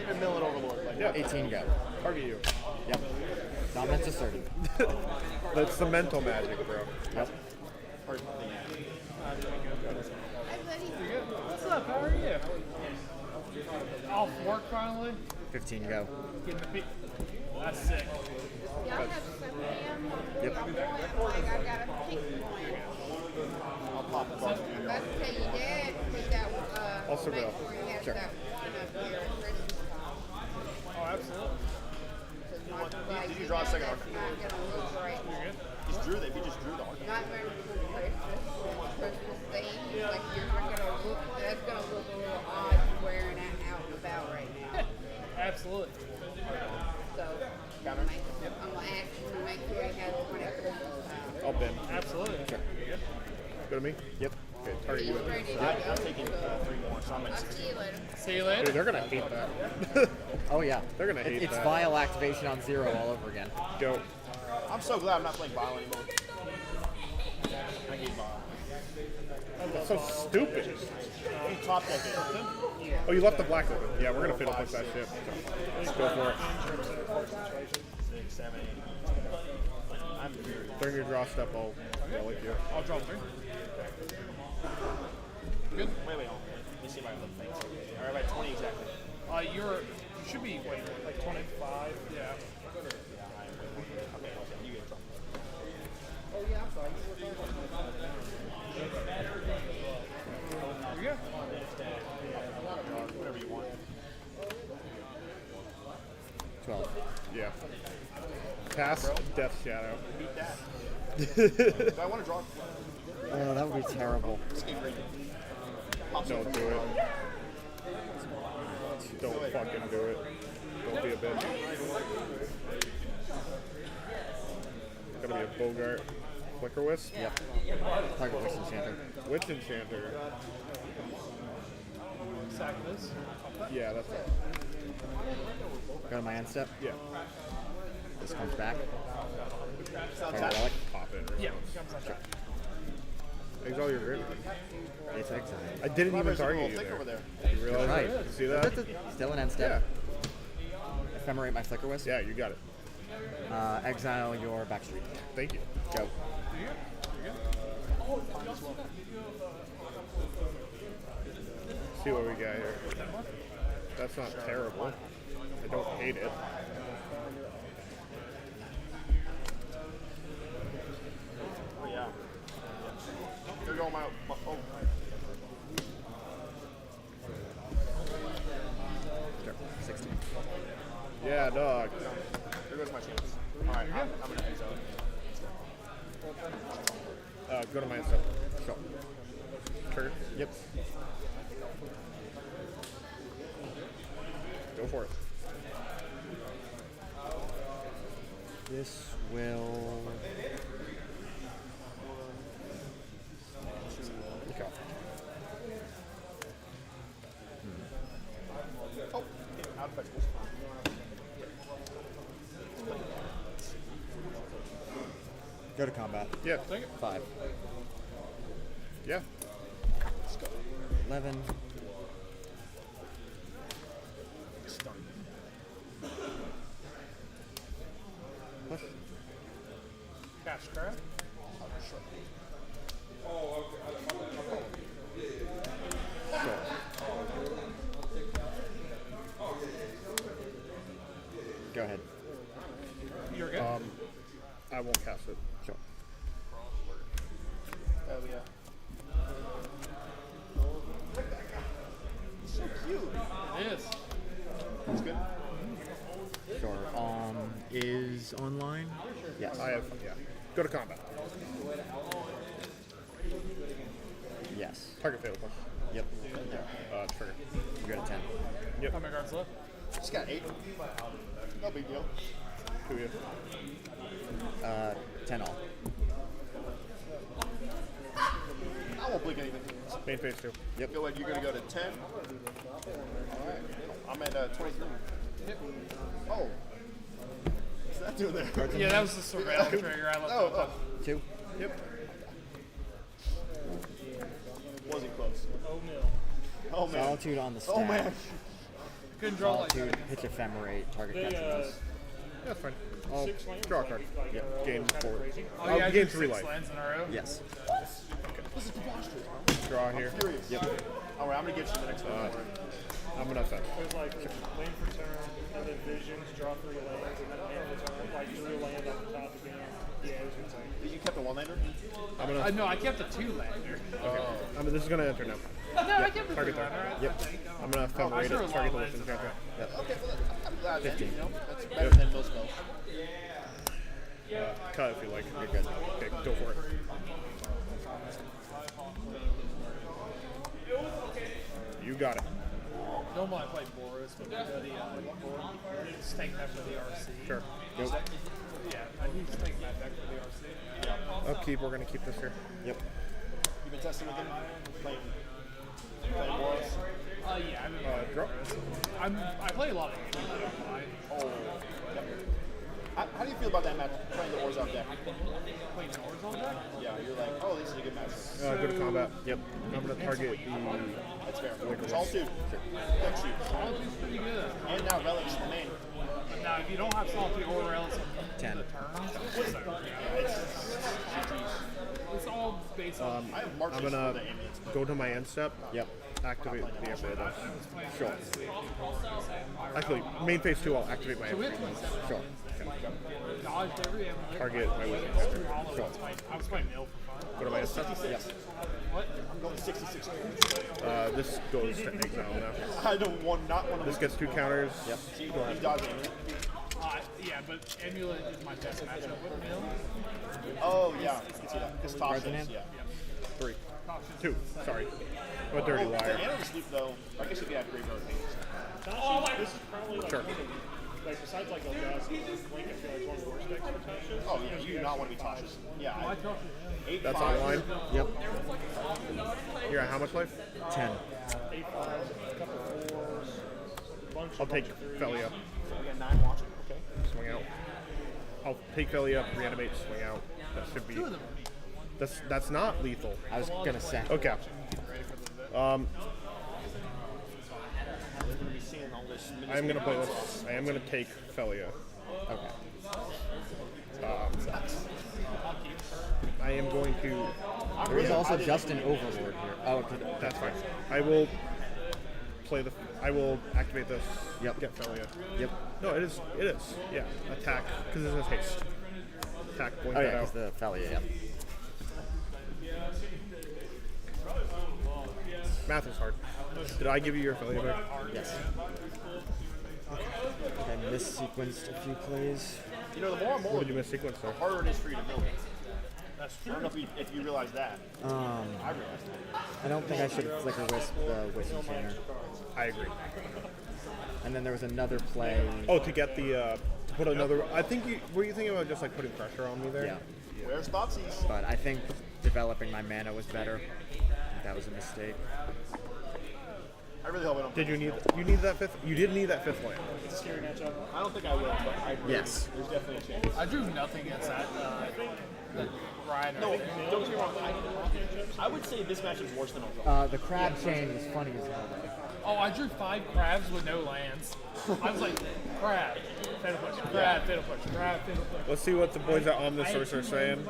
Even Mill and Overlord. Like, Yeah. 18 go. Target you. Yep. Dominance asserted. That's the mental magic, bro. Yep. Pardon me. What's up? How are you? Off work finally? 15 go. Getting the beat. That's sick. Y'all have some ham? Yep. Like I got a pink one. I'll pop the card. I'm about to tell your dad put that Also make go. sure he has Sure. that one up here ready to go. Oh, absolutely. Did you draw a second arc? Not gonna look right. Just drew if you just drew the arc. Not ready for Christmas theme. Like you're not gonna look. That's gonna look a little odd wearing that out and about right now. Absolutely. So I'm gonna ask him to make sure he has one at Christmas time. I'll bend. Absolutely. Go to me? Yep. Okay, target He's you. ready to I'm go. taking 3 more, so I'm at I'll 16. see you later. See you Dude, later. they're gonna hate that. Oh yeah. They're gonna hate It's that. vial activation on 0 all over again. Go. I'm so glad I'm not playing Bile anymore. I hate Bile. That's so stupid. You top deck it. Oh, you left the black open. Yeah, we're gonna fiddle push that shit. Let's go for it. 6, 7, 8. I'm furious. During your draw step, I'll like you. I'll draw 3. Wait, hold on. Let me see if I can look things. All right, about 20 exactly. You should be, wait, like 25? Yeah. Okay, you get a draw. Here you go. Whatever you want. 12. Yeah. Pass Death Shadow. Beat that. Do I want to draw? Oh, that would be terrible. Escape ring. Don't do it. Don't fucking do it. Don't be a bitch. gonna be a Bogart, Flicker Wisp. Yep. Target Witch Enchanter. Witch Enchanter. Sack this. Yeah, that's right. Go to my end step. Yeah. This comes back. Target tap. relic. Pop it. Yeah. Exile your grid. It's exile. I didn't even There's a target little you thick there. over there. You realize Right. that? You see that? Still an end step. Ephemerate my Flicker Wisp. Yeah, you got it. Exile your Backstreet. Thank you. Go. See what we got here. That's not terrible. I don't hate it. Oh, yeah. There go my oh. Sure. 16. Yeah, dog. There goes my chance. Alright, I'm gonna exile. Go to my stuff. Sure. Trigger. Yep. Go for it. This will. Okay. Oh, out of vegetables. Go to combat. Yeah. 5. Yeah. 11. Push. Cash crab. Go ahead. You're good. I won't cast it. Sure. Oh yeah. So cute. It is. That's good. Sure. Is online? Yes. I have, yeah. Go to combat. Yes. Target fail push. Yep. Trigger. You go to 10. Yep. How many cards left? Just got 8. No big deal. Who you? 10 all. I won't blink anything. Main phase 2. Yep. Go ahead, you're gonna go to 10. Alright. I'm at 23. Oh. What's that doing there? Yeah, that was the surveillance trigger. I left Oh, it up. 2. Yep. Wasn't close. Oh, mill. Oh man. Solitude on the stack. Oh man. Couldn't draw like Solitude, that. pitch ephemerate, target catches. That's fine. I'll draw a card. Yep. Gain 4. Oh, I'll yeah, I gain drew 3 6 life. lands in a row. Yes. This is preposterous. Draw here. Furious. Yep. Alright, I'm gonna get you the next one. I'm gonna set. There's like land for turn, and then visions, draw 3 lands, and then land for turn, like drew a land on the top again. Yeah, it was insane. Did you kept a one-lander? I'm gonna. No, I kept a 2-lander. Okay. This is gonna enter now. No, I kept a Target 2-lander. Yep. I'm gonna ephemerate drew a it. lot Target of the lands Witch in a Enchanter. Okay, well, I'm glad then. 15. You know, that's better than most spells. Cut if you like. You're good. Okay, go for it. You got it. Normally I play Boris, but because the stake that for the RC. Sure. Yep. Yeah, I need to stake that back for the RC. Upkeep. We're gonna keep this here. Yep. You've been testing with him? Playing Boros? Yeah, I mean, Draw. I play a lot of games. I don't mind. Oh. Yep. How do you feel about that match, playing the Orzhov deck? Playing Nords all day? Yeah, you're like, oh, this is a good match. Go to combat. Yep. I'm gonna target the. That's fair. It's all 2. Thanks you. Solitude's pretty good. And now Relic's the main. But now, if you don't have Solitude or else 10. it's all based on. I have marches I'm for gonna the amulets. go to my end step. Yep. Activate the Emperor. Sure. Actually, main phase 2. I'll activate my Emperor. Sure. Dodged every amulet. Target my Witch Enchanter. I was playing mill for fun. Go to my end step. Yes. What? I'm going 66. This goes to exile now. I don't want, not one of This them. gets 2 counters. Yep. You dodge it. Yeah, but amulet is my best matchup with mill. Oh, yeah. I can see that. Because Tasha Ferdinand? is, yeah. 3. 2. Sorry. I'm a dirty Oh, liar. the Animal Sleep, though, I guess you could have Graveyard Pages. This is probably like Sure. like besides like Elgazi, Link, I feel like it's one of the worst decks for touches. Oh yeah, you do not want to be cautious. Yeah. That's online. Yep. You're at how much life? 10. 8 5s, a couple of 4s, I'll take Felia. You got 9 watching. Okay. Swing out. I'll take Felia, reanimate, swing out. That should be. That's not lethal. I was gonna say. Okay. We're gonna be seeing all this. I'm gonna play this. I am gonna take Felia. Okay. I am going to. There is also just an Overlord here. Oh, okay. That's fine. I will play the. I will activate this. Yep. Get Felia. Yep. No, it is. It is. Yeah. Attack because this is haste. Attack. Point Oh that yeah, out. because the Thalia, yeah. Math is hard. Did I give you your Felia back? Yes. I missequenced a few plays. You know, the more and more, What did you miss sequence the though? harder it is for you to build. That's true. I don't know if you realize that. I realized that. I don't think I should flicker wisp the wisp trainer. I agree. And then there was another play. Oh, to get the to put another. I think you were you thinking about just like putting pressure on me there? Yeah. Where's Botsies? But I think developing my mana was better. That was a mistake. I really hope I don't. Did you need that fifth? You did need that fifth land. It's a scary matchup. I don't think I will, but I agree. Yes. There's definitely a chance. I drew nothing against that. Rider. No, don't get me wrong. I would say this match is worse than Elgazi. The crab chain was funny as hell. Oh, I drew 5 crabs with no lands. I was like, crab, fiddle push, crab, fiddle push, crab, fiddle push. Let's see what the boys at Omnisource are saying.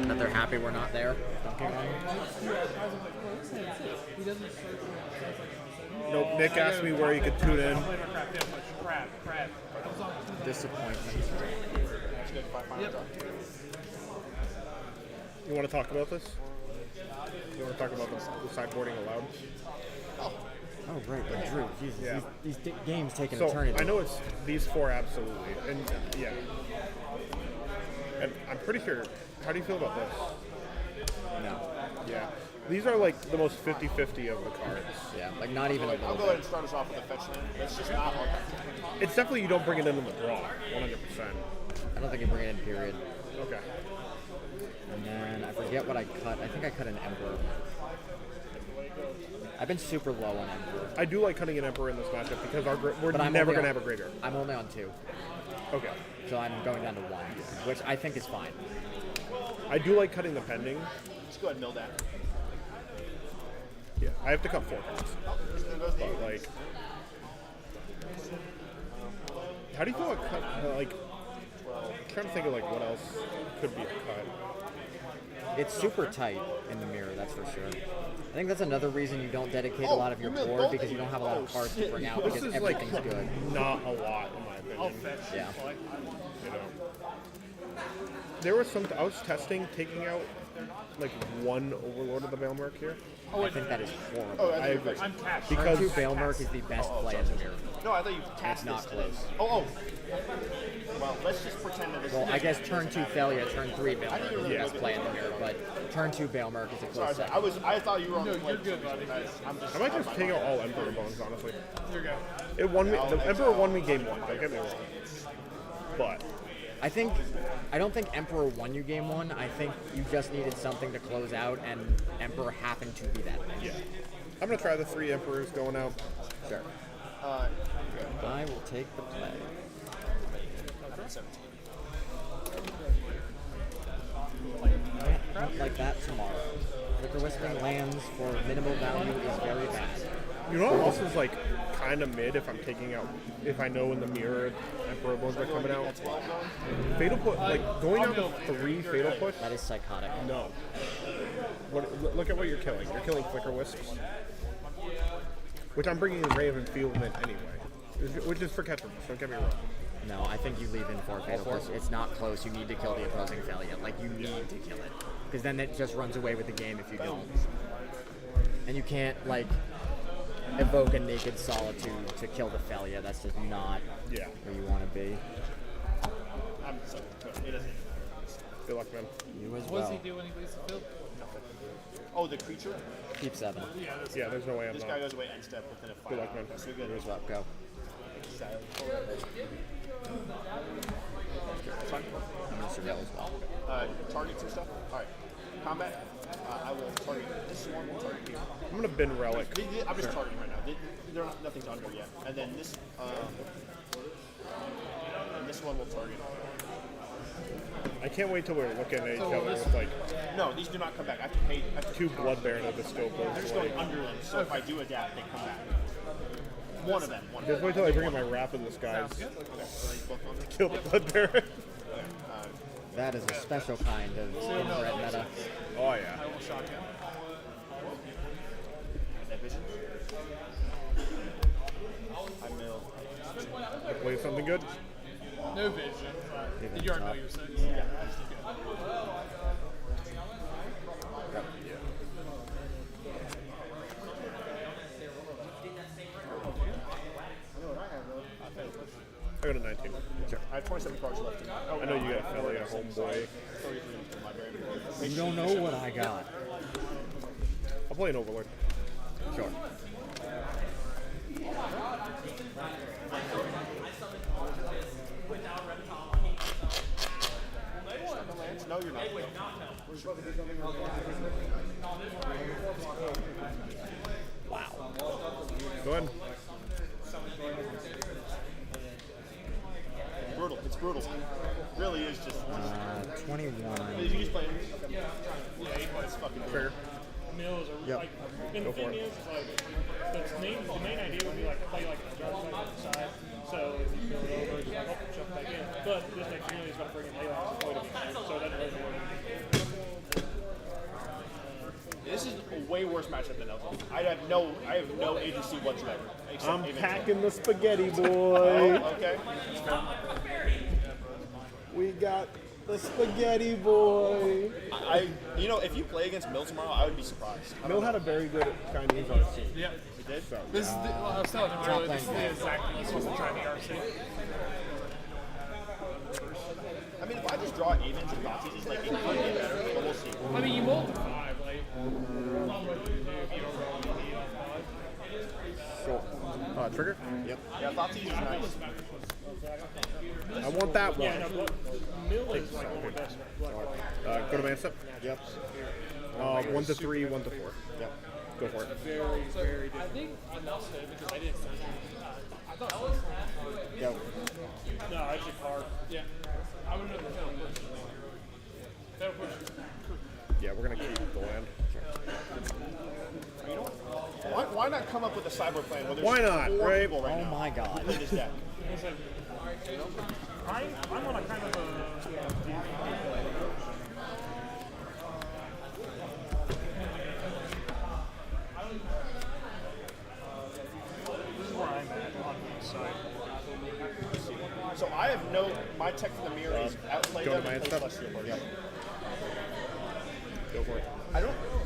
That they're happy we're not there. Nope. Nick asked me where he could tune in. Crab. Disappointment. You want to talk about this? You want to talk about the sideboarding allowed? Oh, right, but Drew, Jesus, Yeah. these games take an So eternity. I know it's these 4 absolutely, and yeah. And I'm pretty sure. How do you feel about this? No. Yeah. These are like the most 50-50 of the cards. Yeah, like not even a I'll little go ahead bit. and start us off with a fetch land. That's just not hard. It's definitely you don't bring it in the draw, 100%. I don't think you bring it in, period. Okay. And then I forget what I cut. I think I cut an Emperor. I've been super low on Emperor. I do like cutting an Emperor in this matchup because we're But I'm never only going to on- have a graveyard. I'm only on 2. Okay. So I'm going down to 1, which I think is fine. I do like cutting the pending. Let's go ahead and mill that. Yeah, I have to cut 4 cards. There goes the But like, how do you feel about cut? Like, I'm trying to think of like what else could be a cut. It's super tight in the mirror, that's for sure. I think that's another reason you don't dedicate a lot of your you missed board both because of you don't these. have a lot of Oh, cards to shit. bring out This because is like everything's good. not a lot in my opinion. Yeah. You know, there was some. I was testing taking out like 1 Overlord of the Balemark here. I think that is horrible. Oh, I agree. I'm cash. Because Turn 2 Balemark is the best play in the mirror. No, I thought you tasked It's not this. close. Oh. Well, let's just pretend that this Well, is I guess turn 2 Thalia, turn 3 Balemark is the Yeah. best play in the mirror, but turn 2 Balemark is a close Sorry, second. I thought you were on the No, play. you're good, buddy. I'm just. I might just take out all Emperor bones, honestly. Here we go. It won me. The Emperor won me game 1. Don't get me wrong. But I don't think Emperor won you game 1. I think you just needed something to close out, and Emperor happened to be that thing. yeah, I'm gonna try the 3 Emperors going out. Sure. I will take the play. Not like that tomorrow. Flicker Whispering lands for minimal value is very bad. You know what else is like kind of mid if I'm taking out, if I know in the mirror Emperor bones are coming out? Fatal push, like going down to 3 Fatal push? That is psychotic. No. Look at what you're killing. You're killing Flicker Wisps. Which I'm bringing in Raven Fieldman anyway. Which is for catchers, don't get me wrong. No, I think you leave in 4 Fatal Push. It's not close. You need to kill the opposing Thalia. Like, you need to kill it. Because then it just runs away with the game if you don't. And you can't, like, evoke a Naked Solitude to kill the Thalia. That's just not Yeah. where you want to be. I'm so it doesn't. Good luck, man. You as What does well. he do when he leaves the field? Oh, the creature. Keep 7. Yeah, there's no way I'm This not. guy goes away end step within a 5. Good luck, man. So good. You as well. Go. That's fine. I'm gonna surveil as well. Target some stuff. All right. Combat. I will target this one. Will target here. I'm gonna bin relic. I'm just targeting right now. Nothing's under yet. And then this. And this one will target. I can't wait till we're looking at each other with like No, these do not come back. I have to pay. I have to 2 Blood Baron of the scope They're of just like. going under them. So if I do adapt, they come back. One of them. One of Just them. wait till I bring in my Wrath of the Skies. Okay, so they both on there. Kill the Blood Baron. That is a special kind of infrared meta. Oh yeah. That vision. I mill. Play something good. No vision. You already know your six. Yeah. I got a 19. Sure. I have 27 cards left. I know you got a Felly, a homeboy. You don't know what I got. I'll play an Overlord. Sure. No, you're not. Wow. Go ahead. Brutal. It's brutal. Really is just. 21. Did you just play? Yeah, it's fucking Trigger. Mills are Yep. like, and Go the thing for it. is like, the main idea would be like to play like a dark side on the side. So if you build it over, just like, oh, jump back in. But this next really is going to bring in Leyline as a point of view, so it doesn't really work. This is a way worse matchup than Elton. I have no agency whatsoever. Except I'm Amen. packing the spaghetti, boy. Okay. We got the spaghetti, boy. You know, if you play against Mill tomorrow, I would be surprised. Mill had a very good Chinese RC. Yeah. He did. So, This is the, well, I was telling him earlier, this is the exact piece was trying to RC. I mean, if I just draw Avens and Nazis, it's like it could get better, but we'll see. I mean, you multiply, like, what do you do if you don't roll any off five? trigger? Yep. Yeah, Nazis is nice. I want that one. Yeah, no, but Mill is like one of the best. Go to man step. Yep. 1 to 3, 1 to 4. Yep. Go for it. Very, very different. I think enough so because I didn't say I thought it was Go. No, it's your card. yeah. I would have done the tail push. Tail push. Yeah, we're gonna keep the land. You know what? Why not come up with a cyber plan where there's Why not, 4 right? people right Oh now my god. who play this deck? I'm on a kind of a. This is where I'm at on the side. So I have my tech from the mirror is outplay go to them my and play step. Celestial Burst. Yep. Go for it.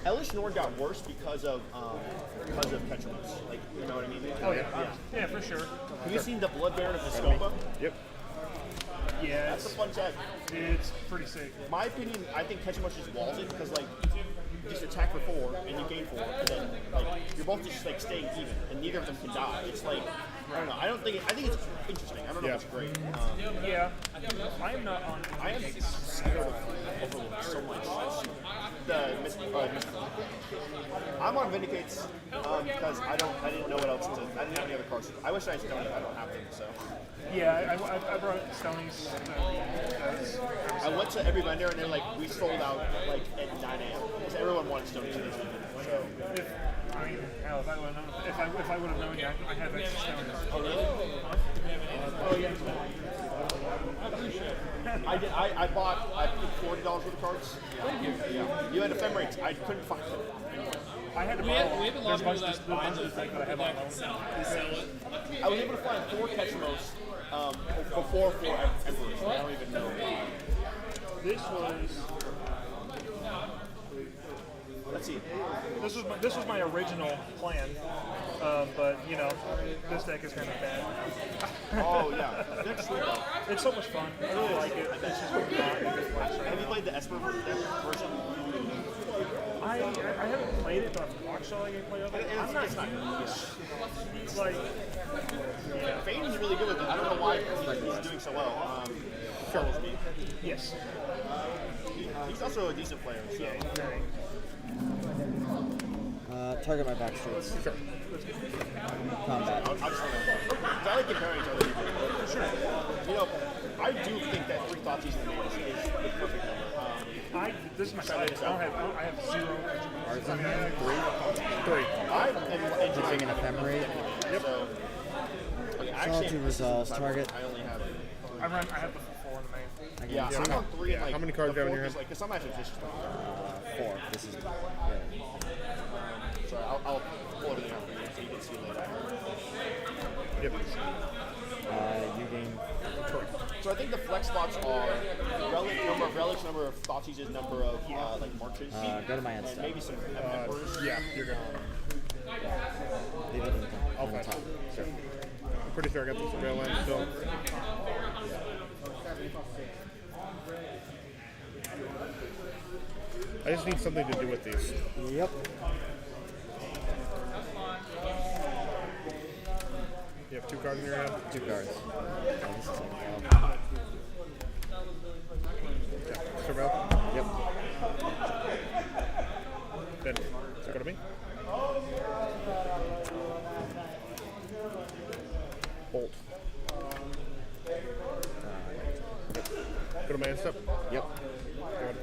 Elish Norn got worse because of Petrolus. Like, you know what I mean? Oh yeah, yeah, for sure. Have you seen the Blood Baron of Vescopa? Yep. Yeah, That's a fun tech. it's pretty sick. My opinion, I think Petrolus just walls it because like you just attack for 4 and you gain 4, and then like you're both just like staying even, and neither of them can die. It's like I don't know. I think it's interesting. I don't know if it's great. Yeah, I am not on. I am scared of Overlord so much. I'm on Vindicates because I didn't know what else to. I didn't have any other cards. I wish I had Stony. I don't have them. So Yeah, I brought Stony's. I went to every vendor and they're like, we sold out like at 9 a.m. because everyone wanted Stony to this weekend. So I mean, hell, if I would have known, if I would have known, yeah, I have extra Stony's. oh really? Oh yeah. I paid $40 worth of cards. Yeah. You had ephemerate. I couldn't find them. I had to We borrow. have a lot of people that buy There's a bunch of them things that I have on that loan. sell it. I was able to find 4 Ketchumos before 4 Emperors. I don't even know. This was. Let's see. This was my original plan, but you know, this deck is kind of bad. Oh yeah. Next week. It's so much fun. I really like it. It's just not a good place right Have you played the Esper version? I haven't played it, but I've watched all the gameplay of it. I'm not huge. Like, yeah. Fane is really good with it. I don't know why he's doing so well. Yes. He's also a decent player. So. Yeah, he's very. Target my back streets. Sure. Combat. I like comparing to other people. For sure. You know, I do think that 3 thoughts using is the perfect number. This is my side. I have 0. Artisan, 3. I am enjoying an ephemerate. Yep. So, okay, actually, Solitude resolves target. I only have. I have the 4 in the main. Yeah, I'm on 3 and like. How many cards do you have in your hand? Like, because some matchups it's just 4. This is Sorry, I'll pull everything out for you so you can see later. Yep. You gain. So I think the flex spots are relics, number of thoughts uses, number of like marches. Go to my end and step. maybe some emperors. Yeah, you're good. Leave it I'll on the fight. top. Sure. I'm pretty sure I got the surveillance still. I just need something to do with these. Yep. You have 2 cards in your hand? 2 cards. This is Yeah. Surveil? Yep. Then, does it go to me? Bolt. Go to my end step? Yep. Good.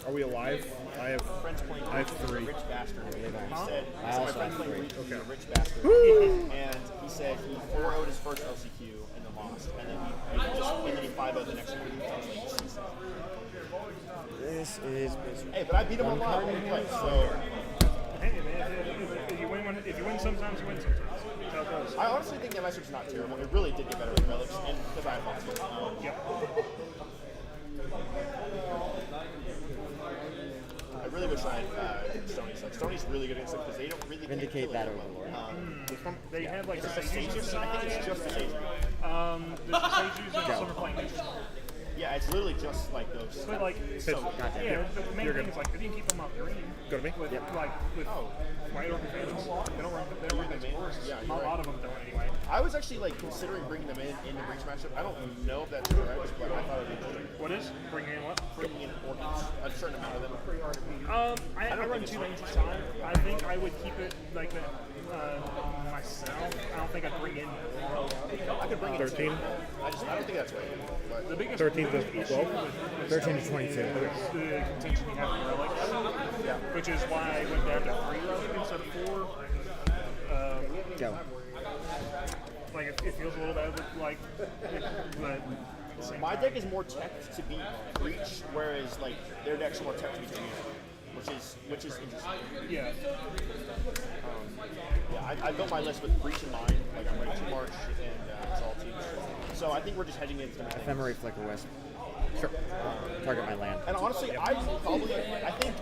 Are we alive? I have 3. Rich bastard. He said, I so my also friend have played 3. a rich bastard. And he said he 4-0'd his first LCQ and then lost. And then he 5-0'd the next one. I was like, this is- This is miserable. Hey, but I beat him a lot when he played, so. Hey, man, if you win sometimes, you win sometimes. That's how it goes. I honestly think that matchup's not terrible. It really did get better with relics, and because I have lots Yep. I really wish I had Stoney's. Like, Stoney's really good against it because they don't really Vindicate that overlord. They have like the Sages. I think it's just the Sages. the Sages and Summer Flame. Yeah, it's literally just like those. But like, So, yeah, the main thing is like if you can keep them off green. Go to me? With like with white orchid fans, they don't run next course. Yeah, A lot of them don't anyway. I was actually like considering bringing them in the breach matchup. I don't know if that's correct, but I thought it would be interesting. What is? Bringing in what? Bringing in orchids, a certain amount of them. I run 2 lanes each time. I think I would keep it like that myself. I don't think I'd bring in more. I could bring in 13? I don't think that's right. But The biggest 13 to issue 12? with 13 to 22. is the contention you have in relics, which is why I went down to 3 relics instead of 4. Go. Like it feels a little bad, like, but my deck is more tech to beat Breach, whereas like their deck's more tech to beat Geneva, which is interesting. Yeah. Yeah, I built my list with Breach in mind. Like I'm ready to march and Salty. So I think we're just heading into the Ephemerate Flicker Wisp. Sure. Target my land. And honestly, I think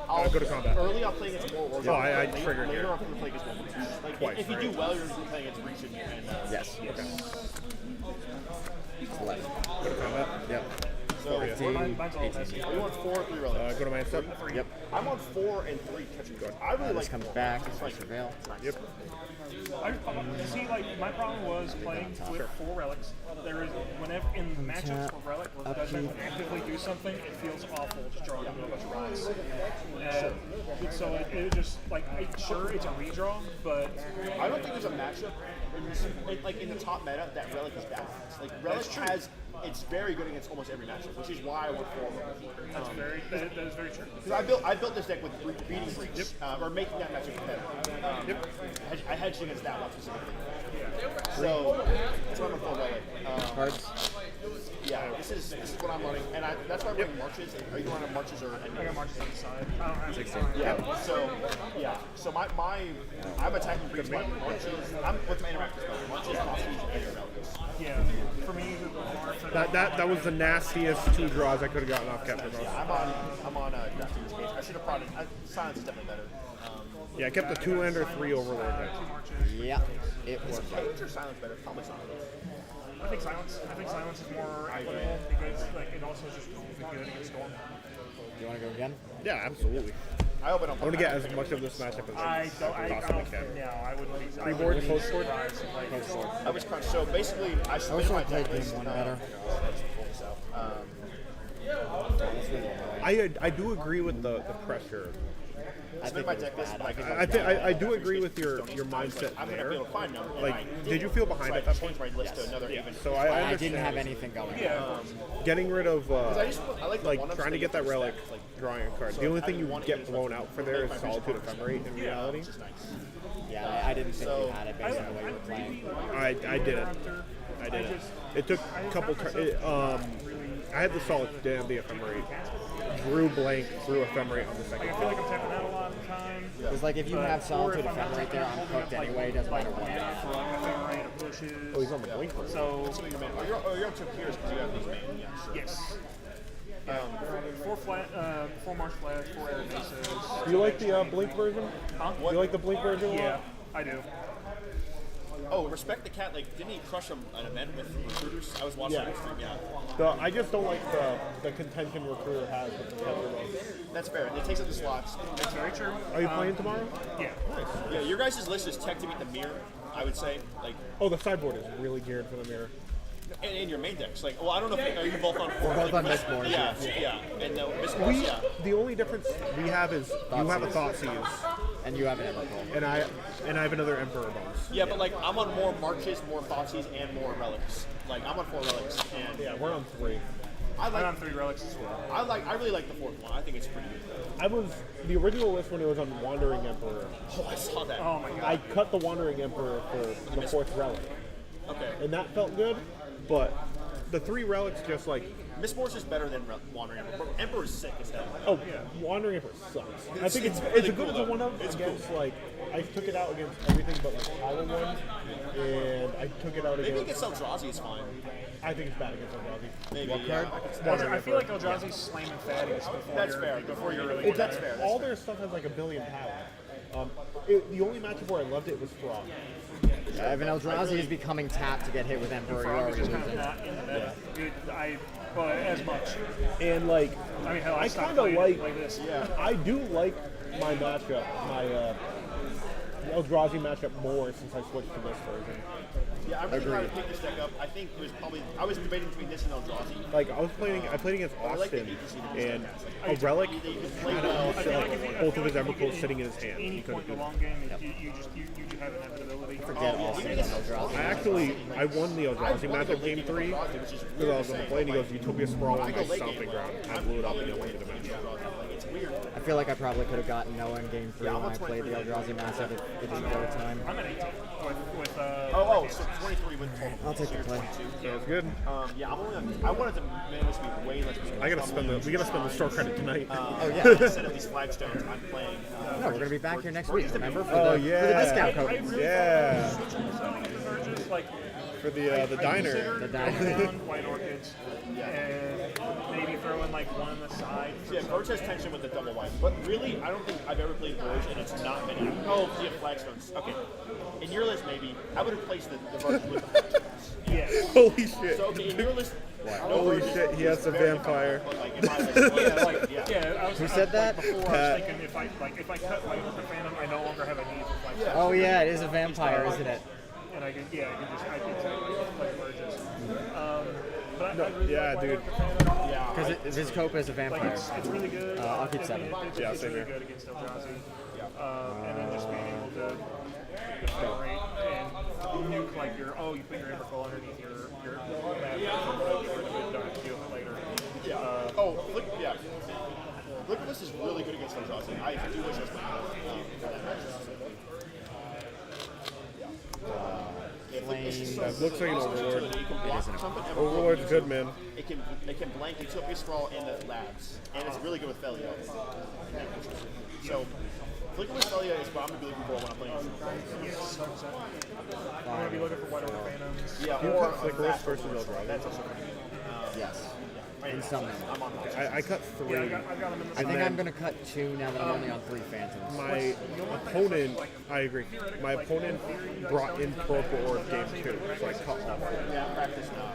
I'll go to combat. Early I'll play against more Organ. Oh, I triggered later here. I'm going to play against more Breach. Like Twice, if you right? do well, you're going to be playing against Breach and Yes. Okay. Left. Go to combat. Yep. So 15, mine's all 18. we want 4 3 relics. Go to my step. Yep. I'm on 4 and 3 catching cards. I really This like comes 4. back. It's like Surveil. Yep. See, like my problem was playing with 4 relics. There is whenever in matchups for relic where it doesn't actively do something, it feels awful just drawing a bunch of rods. So it just like sure it's a redraw, but I don't think there's a matchup in the top meta that relic is bad. Like relic has. It's very good against almost every matchup, which is why I went 4. that is very true. Because I built this deck with beating Breach, or making that matchup better. I hedged against that one specifically. So that's why I'm on 4 relic. Cards. Yeah, this is what I'm running, and that's why I'm running marches. Are you running marches or? I got marches on the side. I don't have 16. Yeah. So I'm attacking Breach by marches. I'm with my interactive spell. Marches, hostage, and irrelevance. Yeah, for me, That was the nastiest 2 draws I could have gotten off Kepler. I'm on drafting this case. I should have brought it. Silence is definitely better. Yeah, I kept the 2 lander 3 overlord deck. Yeah. It Is worked. Cage or silence better? Probably silence. I think silence. I think silence is more equitable because like it also is just really good against Storm. Do you want to go again? Yeah, absolutely. I hope I don't. I want to get as much of this matchup as I possibly can. No, I wouldn't be. Pre-board, post-board? I was crunch. So basically, I I wish submitted I my played deck game list. one better. I do agree with the pressure. I submitted my deck list. Like, I do agree with your mindset I'm gonna there. be able to find them. and Like, I did you feel behind so at I that point? changed my list to another even. So I I understand. didn't have anything going. Getting rid of I like the like one-ups trying to that get you that just relic, stack, like, drawing a card. so The only thing having you one get is blown like- out for there is Solitude Ephemerate in reality. Which is nice. Yeah, I didn't think you had it based on the way you were playing. I didn't. I didn't. It took a couple turns. I had the solid damn the Ephemerate. Drew blank, drew Ephemerate on the second I feel like I'm tapping out a lot of the time. Because like if you have Solitude Or if I'm Effect right there, I'm holding cooked up, like, anyway. Doesn't matter like what. mana for like ephemerate or bushes. Oh, he's on the blink. So So you're man. You're on two peers because you have these main. Yeah, sure. yes. 4 marsh flats, 4 air bases. Do you like the blink version? Huh? Do you like the blink version? a lot? Yeah, I do. Oh, Respect the Cat, like, didn't he crush an event with recruiters? I was watching Yeah. his stream, yeah. I just don't like the contention recruiter has with the Tether votes. That's fair. It takes up the slots. That's very true. Are you playing tomorrow? Yeah. Yeah, your guys' list is tech to beat the mirror, I would say. Like, Oh, the sideboard is really geared for the mirror. and your main decks. Like, well, I don't know if are you both on 4? We're both on Mistborn. Yeah, yeah. And Mistborn, yeah. The only difference we have is you have a Thoughtseize, And you have an Evercold. and I have another Emperor boss. Yeah, but like, I'm on more Marches, more Thoughtseize, and more Relics. Like, I'm on 4 Relics, and Yeah, we're on 3. I I'm like. on 3 relics as well. I really like the 4th one. I think it's pretty good. I was the original list when it was on Wandering Emperor. Oh, I saw that. Oh my god. I cut the Wandering Emperor for the 4th relic, Okay. and that felt good. But the 3 relics just like Mistborn's is better than Wandering Emperor. Emperor's sick as hell. oh, Wandering Emperor sucks. I think it's really a good cool, as a though. one up It's against like I took it out against everything but like Hollow One, and I took it out Maybe against. against Eldrazi is fine. I think it's bad against Eldrazi. Maybe. What Yeah. card? I feel like Eldrazi's slamming fatties before That's you're, fair. Before you're really It, That's fair. That's all fair. their stuff has like a billion power. The only matchup where I loved it was Frog. If an Eldrazi is becoming tapped to get hit with Emperor, you're Frog is already just kind losing. of not in the meta. Dude, well, as much. And like, I mean, hell, I I stopped kind of playing like, like this. I do like my matchup, my Eldrazi matchup more since I switched to this version. Yeah, I'm really glad to pick this deck up. I think it was probably. I was debating between this and Eldrazi. Like I played against I like the Austin, agency to this and deck. a relic That you can play had well. almost like both of his Evercools sitting in his hand. Any He couldn't point in do the long game, you just have an inevitability. Forget Austin and Eldrazi. I won the Eldrazi matchup game 3 because I was on the play, and he goes, Utopia Sprawl on my stomping ground. I blew it up and I won the dimension. I feel like I probably could have gotten Noah in game 3 when I played the Eldrazi matchup. It didn't go to time. I'm at 18 with So 23 with total. I'll take the play. Sounds good. Yeah, I'm only on. I wanted to manage to be way less. We gotta spend the store credit tonight. Oh, yeah. Instead of these flagstones, I'm playing. No, we're going to be back here next week, remember? For Oh, the, yeah. For the discount code. Yeah. like For the diner. The diner. down white orchids and maybe throw in like one on the side. Yeah, Verge has tension with the double white, but really, I don't think I've ever played Verge, and it's not many. Oh, yeah, flagstones. Okay, in your list, maybe I would replace the Verge with the flagstones. Yeah. Holy shit. So okay, in your list, Holy shit, he has a vampire. but like in my list, I was, Who said that? Before I was thinking if I cut white orchid phantom, I no longer have a need for flagstones. Oh, yeah, it is a vampire, isn't it? And I can play merges. But I really Yeah, like dude. Because his Copa is a Like vampire. it's really good. I'll keep 7. Yeah, It's same really here. good against Eldrazi. And then just being able to accelerate and nuke like you put your Evercall underneath your map and don't have to deal with it later. Liquid List is really good against Eldrazi. I do wish I was playing for that match specifically. That looks like an Overlord. You can block something. Overlord's good, man. It can blank Utopia Sprawl and the labs, and it's really good with Felia. So, Liquid Felia is what I'm gonna be looking for when I'm playing. Yes, 100%. I'm gonna be looking for white orchid phantoms. Yeah, You or cut Flickers versus Eldrazi. that's also pretty good. Yes. in some. I'm on one. I cut 3. Yeah, I got him in the I think side. I'm gonna cut 2 now that I'm only on 3 Phantoms. My opponent, I agree. My opponent brought in purple orb game 2, so I cut all. Yeah, practice now.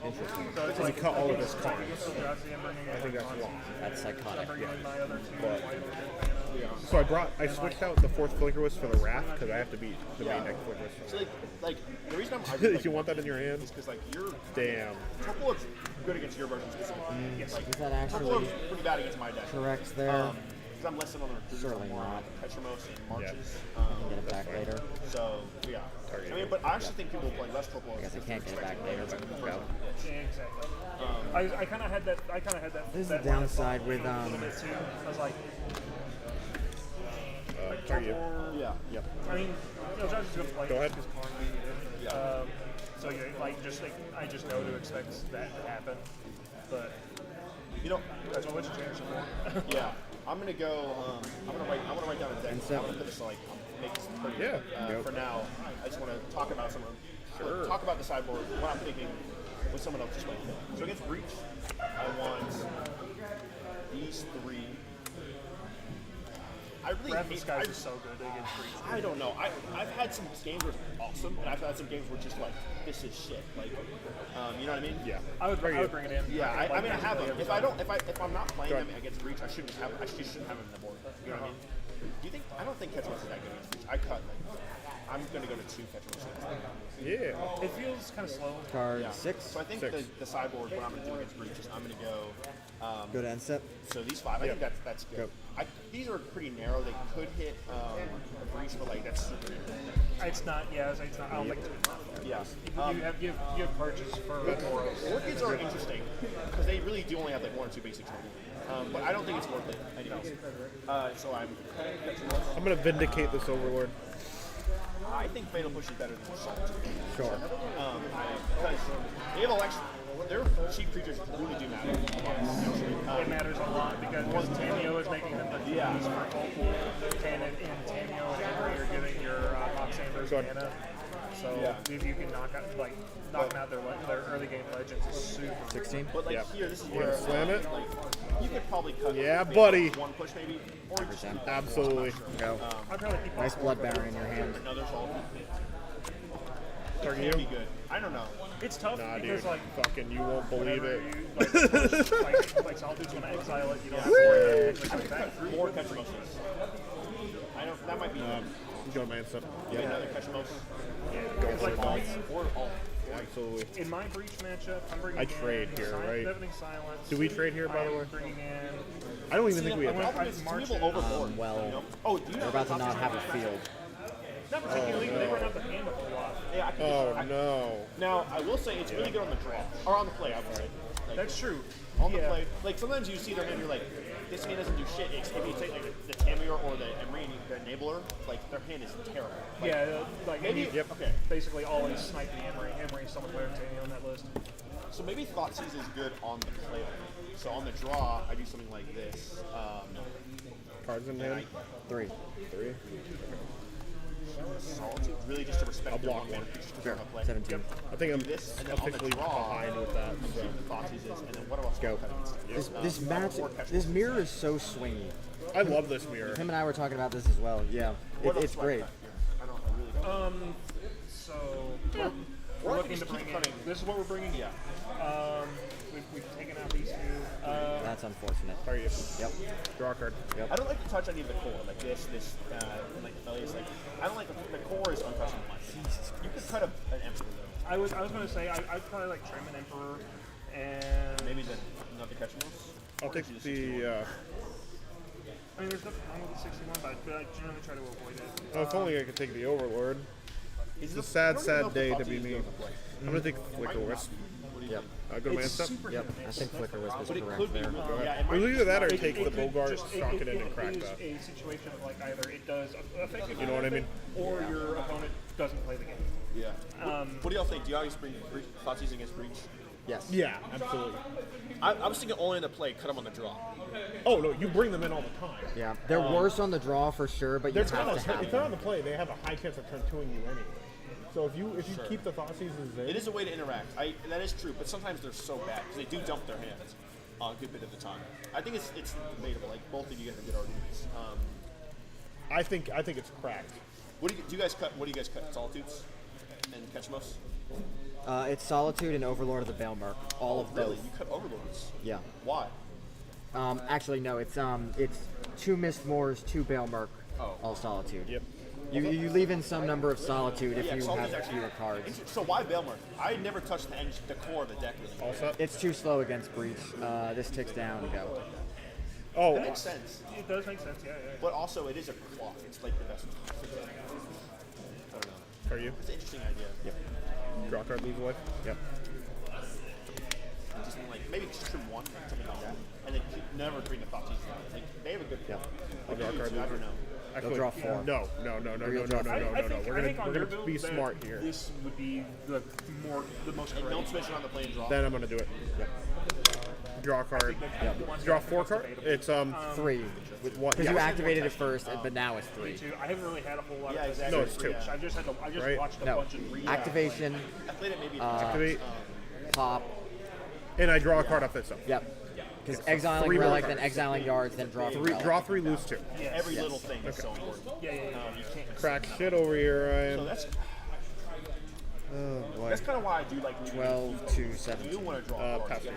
Interesting. So he cut all of his cards. I think that's wrong. That's psychotic. So I switched out the 4th Flickerwist for the Wrath because I have to beat the main deck Flickerwist. So like the reason I really You want that in your hand? is because like you're Damn. purple is good against your version specifically. Yes. Like Is that purple actually is pretty bad against my deck. correct there? Because I'm less than on the recruiters. Certainly I'm more not. Petromos and Marches. Get it back later. So yeah. I mean, but I actually think people play less purple. I guess I can't get it back later, but go. Yeah, exactly. I kind of had that. This is that the downside with too. I was like, Target. Yeah. Yep. I mean, Josh is going to play. Go ahead. His pawn. So yeah, I just know to expect that to happen. But You know, that's what changed for. yeah. I'm gonna go. I'm gonna write down a deck. And I'm so- gonna put this like make this pretty. Yeah. For now, I just want to talk about some of. Talk about the sideboard. What I'm thinking with someone else's play. So against Breach, I want these 3. I really Wrath of hate. Skies is so good against Breach. I don't know. I've had some games where it's awesome, and I've had some games where it's just like this is shit. Like, you know what I mean? Yeah. I would bring it in. Yeah, I mean I have them. If I'm not playing them against Breach, I just shouldn't have them in the board. You know what I mean? Do you think? I don't think Ketchum's is that good against Breach. I cut like I'm gonna go to 2 Ketchum's. Yeah. It feels kind of slow. Card Yeah. 6. So I think the sideboard, what I'm gonna do against Breach is I'm gonna go. Go to end step. So these 5, I think that's good. Yep. These are pretty narrow. They could hit a Breach, but like that's super narrow. It's not. Yeah, it's not. I don't think it's good enough. Yeah. You have purchase for Boros. Orchids are interesting because they really do only have like 1 or 2 basics. But I don't think it's worth it anyways. So I'm going to vindicate this Overlord. I think Fatal Push is better than Assault. Sure. Because they have election. Their cheap creatures really do matter. It matters a lot because Tamio is making them the keys for both Tannin and Tamio and Henry are giving your Moxanders mana. So if you can knock out their early game legends is super. 16. But like here, this is where slam it? Like you could probably cut. Yeah, maybe buddy. 1 push maybe. Or 100%. Absolutely. Go. I'd probably keep Nice Blood Baron in your hand. No, there's all. Target It can you? be good. I don't know. It's tough Nah, because dude. like You won't believe whenever it. you like Solitude's gonna exile it, you don't have to worry about it coming back. More Ketchumoses. I don't. That might be. Go man stuff. Another Ketchumos. It's like for me, Or all. Absolutely. in my Breach matchup, I'm bringing I trade in here, right? Deafening Silence. Do we trade here, by the way? I'm bringing in. I don't even think we have I'm that. gonna- Some March people overboard. Well, Oh, do you we're know about to not have a field. Not particularly, but they run out the hand a whole lot. Yeah, I can Oh, no. Now, I will say it's really good on the draw. Or on the play, I would say. Like, That's true. on the Yeah. play. Like, sometimes you see their hand, you're like, this hand doesn't do shit. If you take, like, the Tamir or the Emery, the Enabler, like, their hand is terrible. Like, Yeah, like maybe, you okay. basically always snipe the Emery. Emery is someone player Tamio on that list. So maybe Thoughtseize is good on the play. So on the draw, I do something like this. Cards in hand? 3. 3. Solitude, really just to respect I'll their block one mana one. creatures because Sure. they're play. 17. I think I'm This, and then on the officially draw, behind with that. So. the Thoughtseize is, and then what else? Go. Cut against it? This match, this mirror is so swingy. I love this mirror. Him and I were talking about this as well. Yeah, What else it's do I great. cut here? I really don't. So Or we're I looking can to just bring keep in. cutting. This is what we're bringing. Yeah. We've taken out these two. That's unfortunate. Target. Yep. Draw a card. I don't like to touch any of the core, like this, like Felius. Like I don't like the core is untouchable. You could cut an emperor though. I was going to say I'd probably like trim an Emperor and Maybe not the Ketchumos. I'll take the. I mean there's nothing wrong with the 61, but I generally try to avoid it. Oh, if only I could take the Overlord. It's a sad, sad day to be me. I'm gonna take Flicker Wisp. Yep. Go to man stuff. Yep. I think Flicker Wisp is But it correct could be. there. Yeah, it Or might either that or It- take it the could Bogart, just- stock it in, and crack It that. is a situation of like either it does affect You know what I mean? or your opponent doesn't play the game. Yeah. What do y'all think? Do y'all always bring Thoughtseize against Breach? Yes. Yeah, absolutely. I was thinking only in the play, cut them on the draw. Oh no, you bring them in all the time. Yeah. They're worse on the draw for sure, but you They're have kind to of, have if they're them. on the play, they have a high chance of turn 2ing you anyway. So if you keep the Thoughtseizes in, It is a way to interact. That is true, but sometimes they're so bad because they do dump their hands. a good bit of the time. I think it's debatable. Like both of you guys have good arguments. I think it's cracked. What do you guys cut? What do you guys cut? Solitudes and Ketchmos? It's Solitude and Overlord of the Baelmerk. All of Really? those. You cut Overlords? Yeah. Why? Actually, no. It's 2 Mistmoors, 2 Baelmerk, all Solitude. Yep. You leave in some number of Solitude if Yeah, you Solitude's have actually- fewer cards. So why Baelmark? I never touched the core of the deck. Really. All set? It's too slow against Breach. This ticks down, go. Oh, That makes sense. It does make sense, yeah. But also, it is a clock. It's like the best. I don't know. are you? It's an interesting idea. Yep. Draw card, lose life? Yep. Just like maybe just trim 1, something like that, and then never bring the Thoughtseizes out. Like they have a good. Yeah. I'll draw a card, I lose don't know. Actually, draw 4. No. you'll draw No. I think We're on your gonna build, be that smart here. This would be the most And correct. don't switch it on the plane draw. Then I'm gonna do it. Yep. Draw a card. Draw 4 card. It's 3. with one. Because you activated it first, but now it's 3. I haven't really had a whole lot Yeah, of exactly. No, it's 2. I just Right. watched a No. bunch of reads. Activation, I played it maybe. Activate, pop. and I draw a card off this up. Yep. Because exiling 3 more Relic, cards. then exiling Yards, then draw 3. Draw 3, lose 2. every little thing is so important. Yeah. You can't. Crack shit over here, So Ryan. that's Oh boy. that's kind of why I do like reading. 12 to You do 17. want to draw cards. pass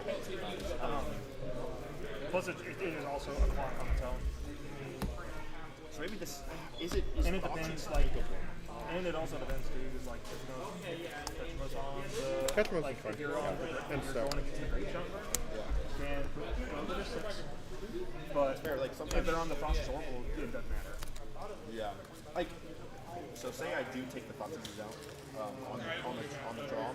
Plus, it is also a clock on its own. So maybe this is it. Is And it Thoughtseize depends, a like, good one? and it also depends, too, is like, Ketchmos on the, Ketchmos like, is fine. if you're on the, And if you're so. going against the great shot, then go to the 6. But Fair, like if sometimes. they're on the Thoughtseizes Oracle, it doesn't matter. Yeah. Like, so say I do take the Thoughtseizes out on the draw.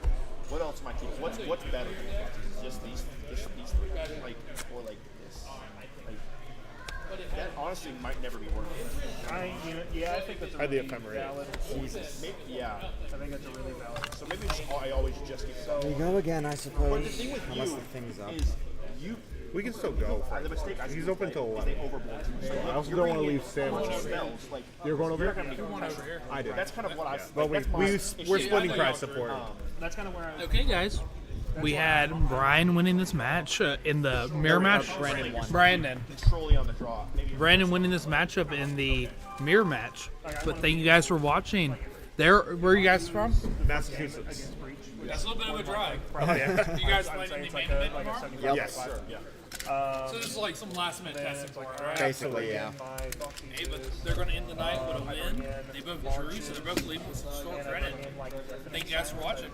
What else am I keeping? What's better than the Thoughtseizes? Just these 3, like, or like this. Like, that honestly might never be worth it. I think that's a I had the really Ephemerate. valid. Maybe, yeah. I think that's a really valid. So maybe I always just get There you go again, I But suppose. the thing with Unless you the thing's up. is you. We can still go. The mistake I He's see open with till play is 11. they overboard. So I also you're don't want to bringing leave in Sam a bunch on of the spells. Like You're going over you're here? not going to be I did. That's kind of what I. But that's my we're issue. splitting price support. That's kind of where I. Okay, guys. We had Brian winning this match in the mirror match. Brandon. Controlling on the draw. Maybe Brandon winning this matchup in the mirror match. But thank you guys for watching. Where are you guys from? Massachusetts. That's a little bit of a drive. Yeah. You guys I'd playing say in the it's main like event a tomorrow? 75. Yes. Sure. Yeah. So this is like some last minute testing for it, right? Basically, yeah. Hey, but they're going to end the night with a win. They both drew, so they're both leaving with some short credit. Thank you guys for watching.